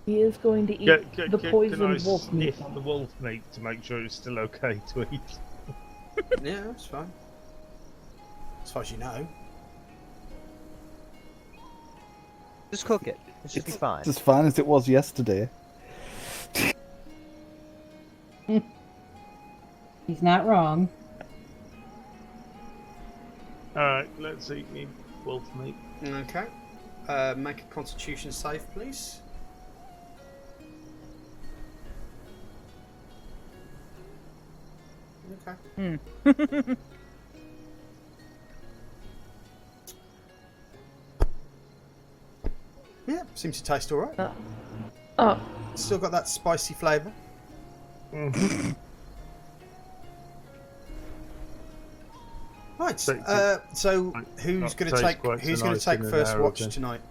He is going to eat the Can I poisoned wolf meat. sniff the wolf meat to make sure it's still okay to eat? Yeah, that's fine. As far as you know. Just cook it. It should be fine. It's as fine as it was yesterday. He's not wrong. Alright, let's eat me wolf meat. Okay. Make a constitution save, please. Okay. Yeah, seems to taste alright. Oh, Still got that spicy flavour. Right. So who's going to take first watch again. tonight?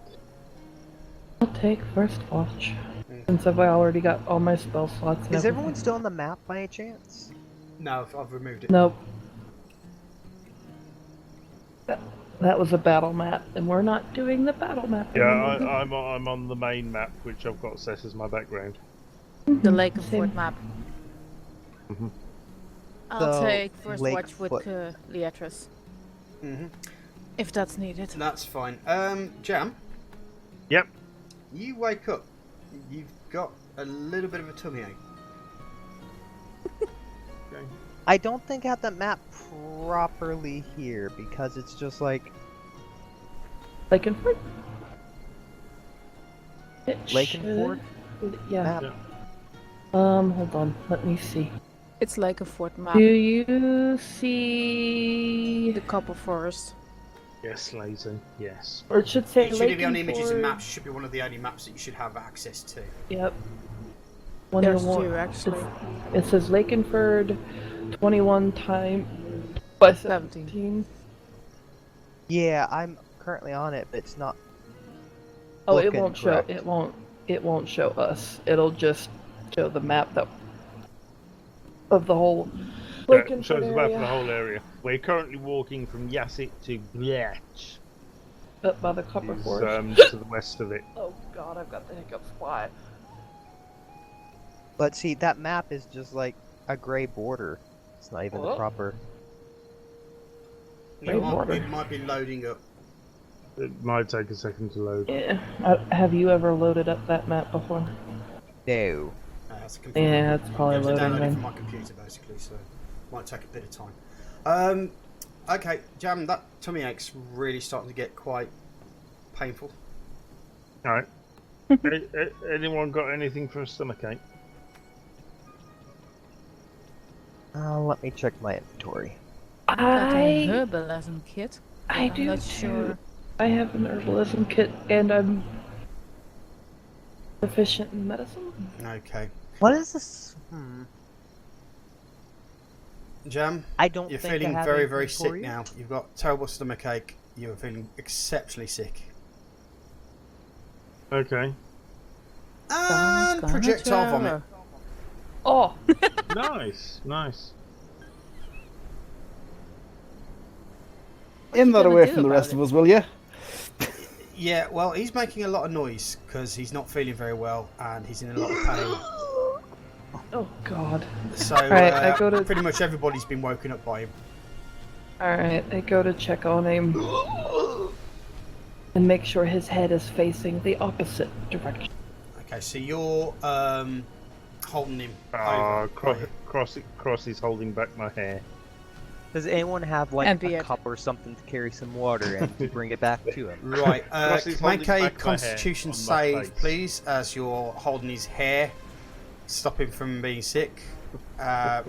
I'll take first watch. Since I've already got all my spell slots. And Is everything. everyone still on the map by any chance? No, I've removed it. Nope. That was a battle map, and we're not doing the battle map. Yeah, anymore. I'm on the main map, which I've got set as my background. The Lake of Same. Fort map. Mhm. I'll So, take first Lake watch with Foot. Leatrice, Mhm. if that's needed. That's fine. Jam, Yep. you wake up. You've got a little bit of a tummy ache. Okay. I don't think I have the map properly here because it's just like Lake and Fort. It Lake and Fort Yeah. map. Yeah. Hold on. Let me see. It's Lake of Fort map. Do you see? The Copper Forest. Yes, lazy. Yes. Or it should say It should Lake be on and images Fort. and maps. Should be one of the only maps that you should have access to. Yep. One There's of the two, actually. It says Lakenford, 21 time by 17. 17. Yeah, I'm currently on it, but it's not. Oh, it looking won't show. correct. It won't show us. It'll just show the map that of the whole Yeah, Lakenford shows the map of area. the whole area. We're currently walking from Yassit to Blech, Up by the Copper is, Forest. to the west of it. Oh God, I've got the hiccups. Why? But see, that map is just like a gray border. It's not even the What? proper. Great border. It might be loading up. It might take a second to load. Yeah. Have you ever loaded up that map before? No. That's a computer. Yeah, it's probably You have to loading download it then. from my computer, basically, so might take a bit of time. Okay, Jam, that tummy ache's really starting to get quite painful. Alright. Anyone got anything for a stomachache? Let me check my inventory. Got a I herbalism kit. I I'm do not too. sure. I have an herbalism kit, and I'm proficient in medicine. Okay. What is this? Jam, I don't you're think I feeling have very, very sick inventory. now. You've got terrible stomach ache. You're feeling exceptionally sick. Okay. And gonna projectile vomit. terror. Oh, Nice, nice. In that gonna away do from the about rest it? of us, will you? Yeah, well, he's making a lot of noise because he's not feeling very well and he's in a lot of pain. oh God. So Alright, I go to- pretty much everybody's been woken up by him. Alright, I go to check on him and make sure his head is facing the opposite direction. Okay, so you're holding him over. Cross is holding back my hair. Does anyone have like And a beard. cup or something to carry some water and to bring it back to him? Right, Cross is make holding a back my constitution hair on my save, face. please, as you're holding his hair. Stop him from being sick. Oh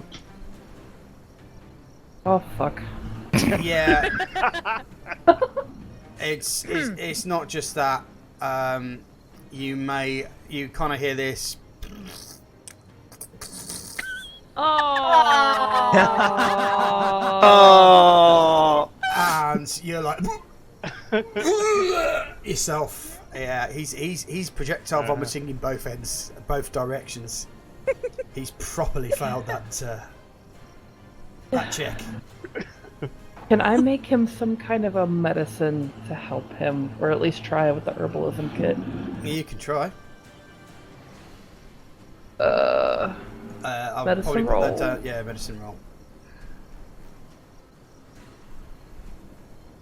fuck. Yeah. It's not just that. You kind of hear this, Oh. and you're like yourself. Yeah, he's projectile vomiting in both ends, both directions. He's properly failed that check. Can I make him some kind of a medicine to help him, or at least try with the herbalism kit? You can try. I'll Medicine probably put roll. that down. Yeah, medicine roll.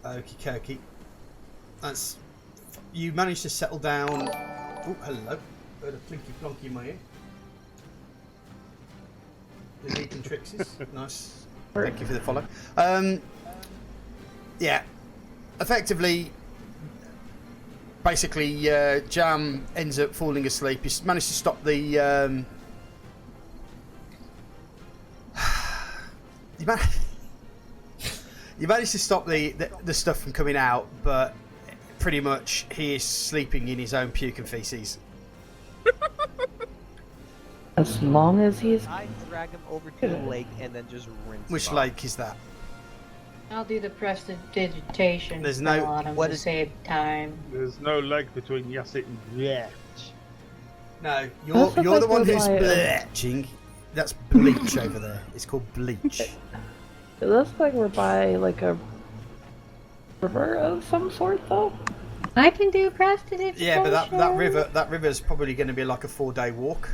Okie dokie. That's. You managed to settle down. Oh, hello. Heard a plinky plonky in my ear. The Leaping Trixies. Nice. Thank you for the follow. Yeah. Effectively, basically, Jam ends up falling asleep. He's managed to stop the. You managed to stop the stuff from coming out, but pretty much he is sleeping in his own puke and feces. As long as he's... I drag him over to the lake and then just rinse Which him off. lake is that? I'll do the prestidigitation. There's no- on him what to is- save time. There's no link between Yasset and Blech. No, you're That's the like one the who's fire. bleaching. That's bleach over there. It's called bleach. It looks like we're by, like, a river of some sort, though. I can do prestidigitation. Yeah, but that river's probably going to be like a 4-day walk.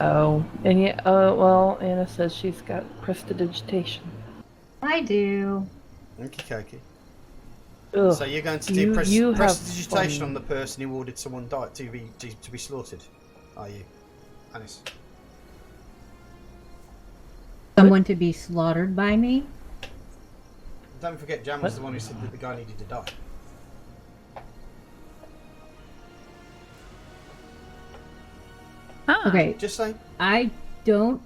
Oh, and yeah, well, Anna says she's got prestidigitation. I do. Okie dokie. Ugh. So you're going to You- do you have prestidigitation fun. on the person who ordered someone died to be slaughtered. Are you, Anis? Someone to be slaughtered by me? Don't forget, Jam was the one who said that the guy needed to die. Okay, Just saying. I don't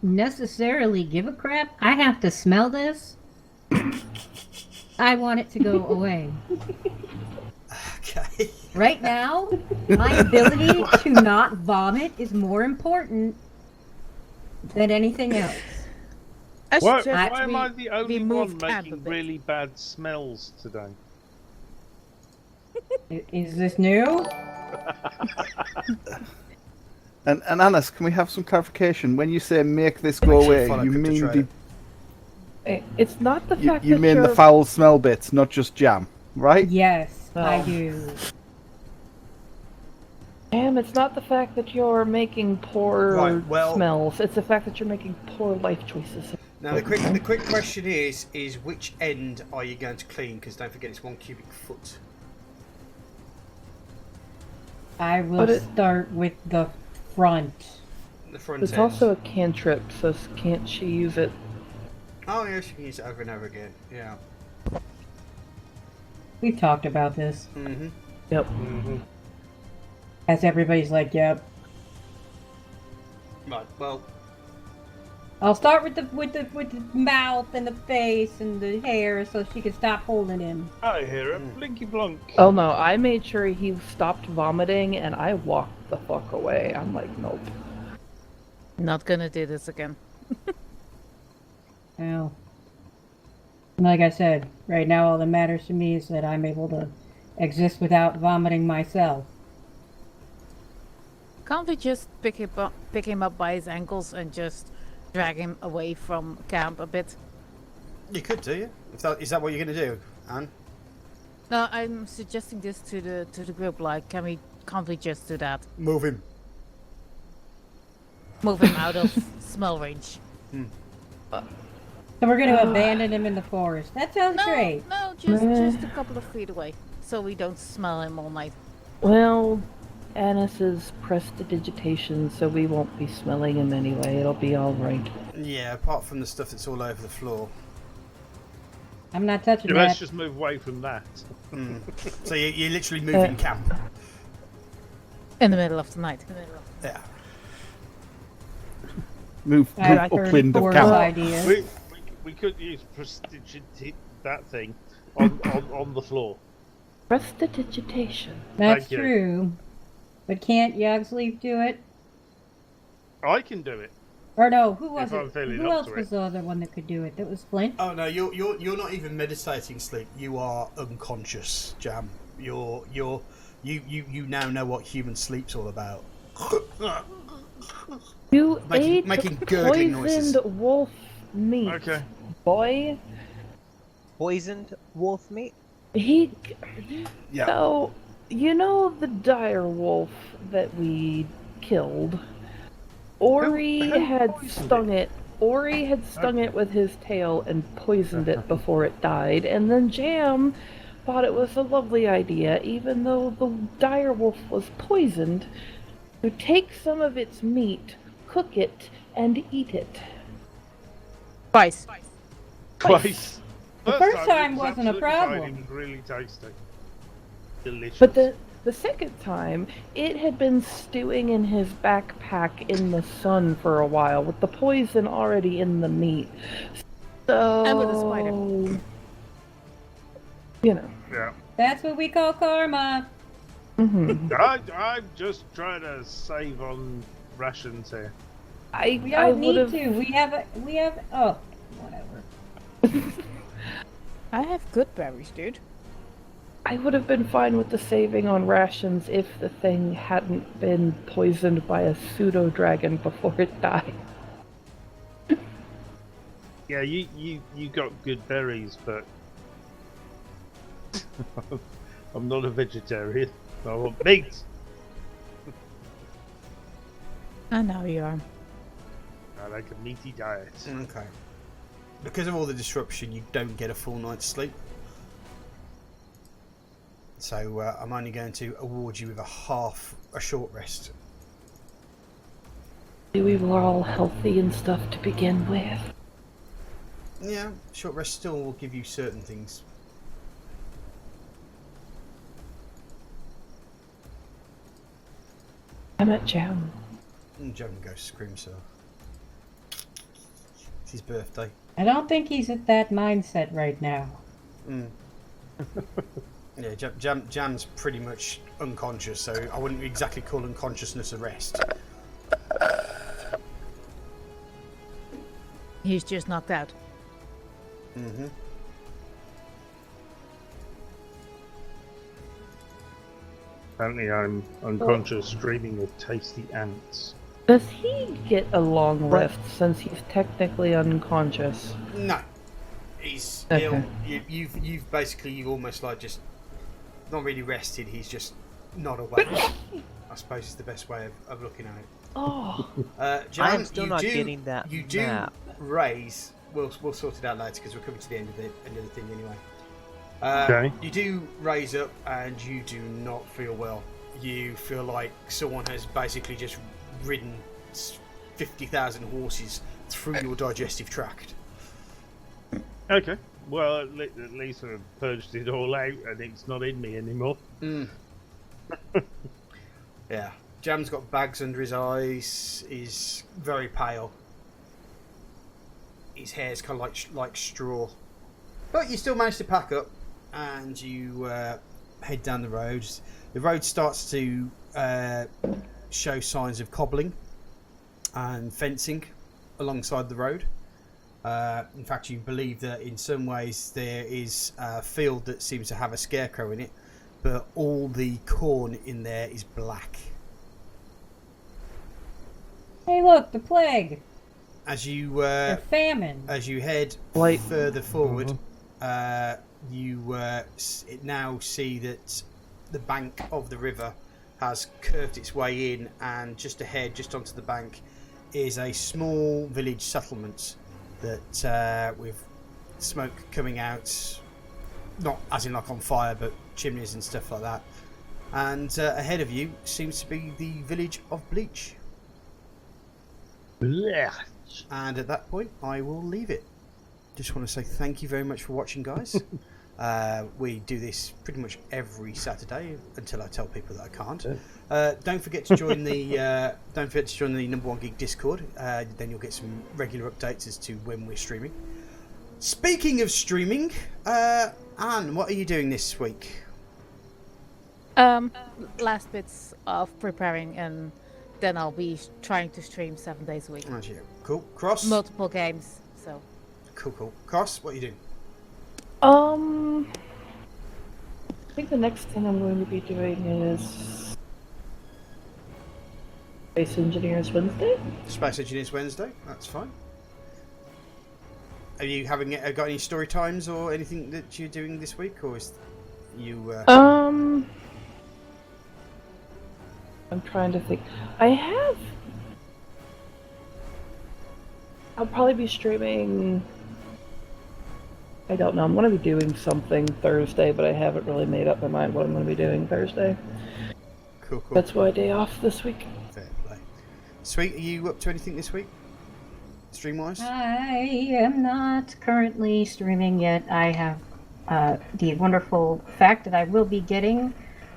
necessarily give a crap. I have to smell this. I want it to go away. Okay. Right now, my ability to not vomit is more important than anything else. I Why suggest am we- I the only we one move camp a making bit. really bad smells today? Is this new? And Annis, can we have some clarification? When you say make this go Make sure you away, follow you Crypto mean Trader. It's not the you, fact you that mean you're... the foul smell bits, not just jam, right? Yes, I Oh. do. Damn, it's not the fact that you're making poor Right, well- smells. It's the fact that you're making poor life choices. Now the quick question is which end are you going to clean? Because don't forget it's 1 cubic foot. I will But it- start with the front. The front It's end. also a cantrip, so can't she use it? Oh yes, you can use it over and over again. Yeah. We've talked about this. Mm-hmm. Yep. As everybody's like, yep. Right. Well, I'll start with the mouth and the face and the hair so she can stop holding him. I hear a blinky blonk. Oh no, I made sure he stopped vomiting and I walked the fuck away. I'm like, nope. Not gonna do this again. Well, like I said, right now all that matters to me is that I'm able to exist without vomiting myself. Can't we just pick him up by his ankles and just drag him away from camp a bit? you could do. Is that what you're going to do, Anne? No, I'm suggesting this to the group. Like, can't we just do that? Move him. Move him out of smell range. So we're going to abandon him in the forest. That sounds great. No, just a couple of feet away, so we don't smell him all night. Well, Annis is prestidigitation, so we won't be smelling him anyway. It'll be alright. Yeah, apart from the stuff that's all over the floor. I'm not touching Yeah, let's that. just move away from that. So you're literally moving camp. In the middle of the night. Yeah. Move I upwind of Thor's camp. idea. We could use prestidigitate that thing on the floor. Prestidigitation. That's Thank you. true. But can't Yogsleaf do it? I can do it. Or no, who was If I'm it? feeling Who up else to was it. the other one that could do it? That was Flint? Oh no, you're not even meditating sleep. You are unconscious, Jam. You now know what human sleep's all about. You Making ate gurgling noises. poisoned wolf meat, Okay. boy. poisoned wolf meat? He. Yeah. So, you know the dire wolf that we killed? Ori who had poisoned stung it. Ori had stung it with his tail and poisoned it before it died, and then Jam thought it was a lovely idea, even though the dire wolf was poisoned, to take some of its meat, cook it, and eat it. Twice. Twice. The first time it was wasn't a absolutely fine, problem. It was really tasty. Delicious. But the second time, it had been stewing in his backpack in the sun for a while, with the poison already in the meat. So, And with the spider. you know. Yeah. That's what we call karma. Mm-hmm. I'm just trying to save on rations here. We I don't need would've- to. We have. Oh, whatever. I have good berries, dude. I would have been fine with the saving on rations if the thing hadn't been poisoned by a pseudo dragon before it died. Yeah, you got good berries, but I'm not a vegetarian. I want meat. I know you are. I like a meaty diet. Okay. Because of all the disruption, you don't get a full night's sleep. So I'm only going to award you with a short rest. We were all healthy and stuff to begin with. Yeah, short rest still will give you certain things. I'm at Jam. And Joan goes scream so. It's his birthday. I don't think he's at that mindset right now. Mm. Yeah, Jam's pretty much unconscious, so I wouldn't exactly call unconsciousness a rest. He's just knocked out. Mm-hmm. Apparently I'm unconscious, dreaming of tasty ants. Does he get a long rest since he's technically unconscious? No, he's Okay. ill. You've basically almost like just not really rested. He's just not awake. I suppose is the best way of looking at it. Oh, Jan, I am still you not do- getting that You do map. raise. We'll sort it out later because we're coming to the end of the thing anyway. Okay. You do raise up and you do not feel well. You feel like someone has basically just ridden 50,000 horses through your digestive tract. Okay. Well, at least I've purged it all out and it's not in me anymore. Mm. Yeah. Jam's got bags under his eyes. He's very pale. His hair's kind of like straw. But you still manage to pack up and you head down the road. The road starts to show signs of cobbling and fencing alongside the road. In fact, you believe that in some ways there is a field that seems to have a scarecrow in it, but all the corn in there is black. Hey, look, the plague. As you The famine. as you head Light. further forward, you now see that the bank of the river has curved its way in, and just ahead, just onto the bank, is a small village settlement that with smoke coming out, not as in like on fire, but chimneys and stuff like that. And ahead of you seems to be the village of Bleach. Blech. And at that point, I will leave it. Just want to say thank you very much for watching, guys. We do this pretty much every Saturday until I tell people that I can't. Don't forget to join the Number One Geek Discord. Then you'll get some regular updates as to when we're streaming. Speaking of streaming, Anne, what are you doing this week? Last bits of preparing, and then I'll be trying to stream 7 days a week. Right, cool. Cross. Multiple games, so. Cool. Cross, what are you doing? I think the next thing I'm going to be doing is Space Engineers Wednesday. Space Engineers Wednesday. That's fine. are you got any story times or anything that you're doing this week, or is you? I'm trying to think. I'll probably be streaming. I don't know. I'm going to be doing something Thursday, but I haven't really made up my mind what I'm going to be doing Thursday. Cool. That's my day off this week. Fair play. Sweet, are you up to anything this week? Stream-wise? I am not currently streaming yet. I have the wonderful fact that I will be getting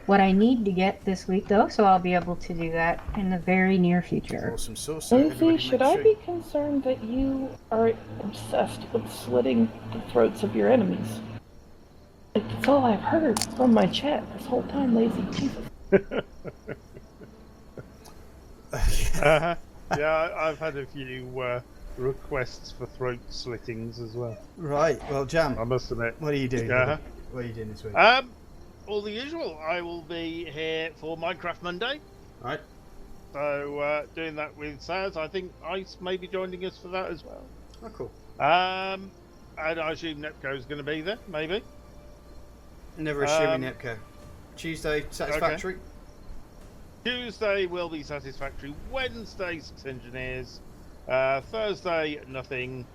what I need to get this week, though, so I'll be able to do that in the very near future. Awesome sauce. Lacey, should I be concerned that you are obsessed with slitting the throats of your enemies? Like, that's all I've heard from my chat this whole time, Lazy. Jesus. Yeah, I've had a few requests for throat slittings as well. Right, well, Jam, I must admit. what are you doing? Uh-huh. What are you doing this week? All the usual. I will be here for Minecraft Monday. Right. So doing that with Saz. I think Ice may be joining us for that as well. Oh, cool. And I assume Nepco is going to be there, maybe. Never assuming Nepco. Tuesday, Satisfactory. Okay. Tuesday will be Satisfactory. Wednesday, 6 Engineers. Thursday, nothing.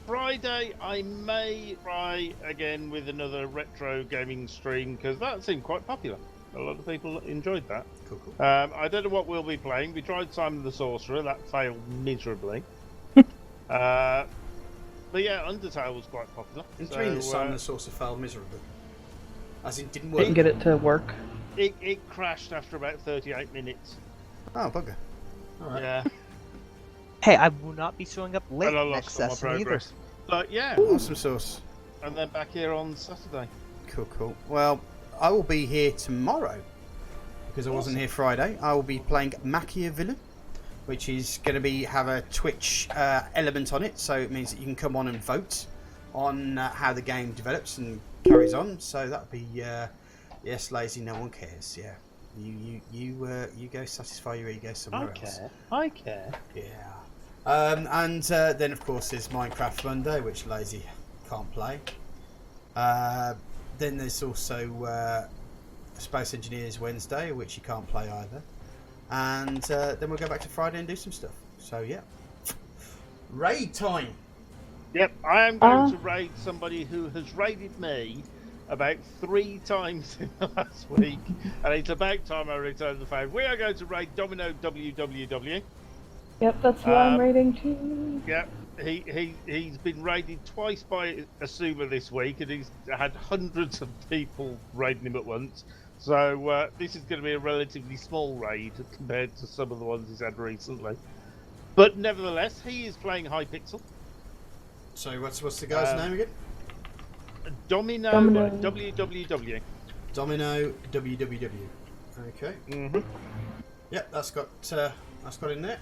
Friday, I may try again with another retro gaming stream because that seemed quite popular. A lot of people enjoyed that. Cool. I don't know what we'll be playing. We tried Simon the Sorcerer. That failed miserably. But yeah, Undertale was quite popular. Intriguing that Simon the Sorcerer failed miserably. As it didn't work. Didn't get it to work. It crashed after about 38 minutes. Oh, bugger. Alright. Yeah. Hey, I will not be showing up late And I next lost all my session either. progress. But yeah. Awesome sauce. And then back here on Saturday. Cool. Well, I will be here tomorrow because I wasn't here Friday. I will be playing Machiavelli, which is going to have a Twitch element on it, so it means that you can come on and vote on how the game develops and carries on. So that'll be yes, Lazy. No one cares. Yeah, you go satisfy your ego somewhere else. I care. Yeah. And then of course there's Minecraft Monday, which Lazy can't play. Then there's also Space Engineers Wednesday, which you can't play either. And then we'll go back to Friday and do some stuff. So yeah, raid time. Yep, I am going to raid somebody who has raided me about 3 times in the last week, and it's about time I return the favour. We are going to raid Domino WWW. Yep, that's who I'm raiding too. Yep, he's been raided twice by Asuma this week, and he's had hundreds of people raiding him at once. So this is going to be a relatively small raid compared to some of the ones he's had recently. But nevertheless, he is playing Hypixel. So what's the guy's name again? Domino WWW. Domino WWW. Okay. Mm-hmm. Yep, that's got in there.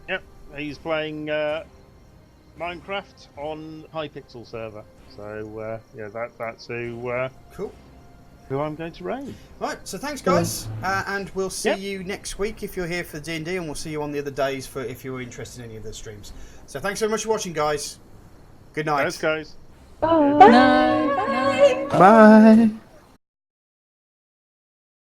Yep, he's playing Minecraft on Hypixel server. So yeah, that's who. Cool. Who I'm going to raid. Right, so thanks guys, and we'll see you next week if you're here for D&D, and we'll see you on the other days for if you're interested in any of the streams. So thanks so much for watching, guys. Good night. Thanks, guys. Bye. Bye. Bye.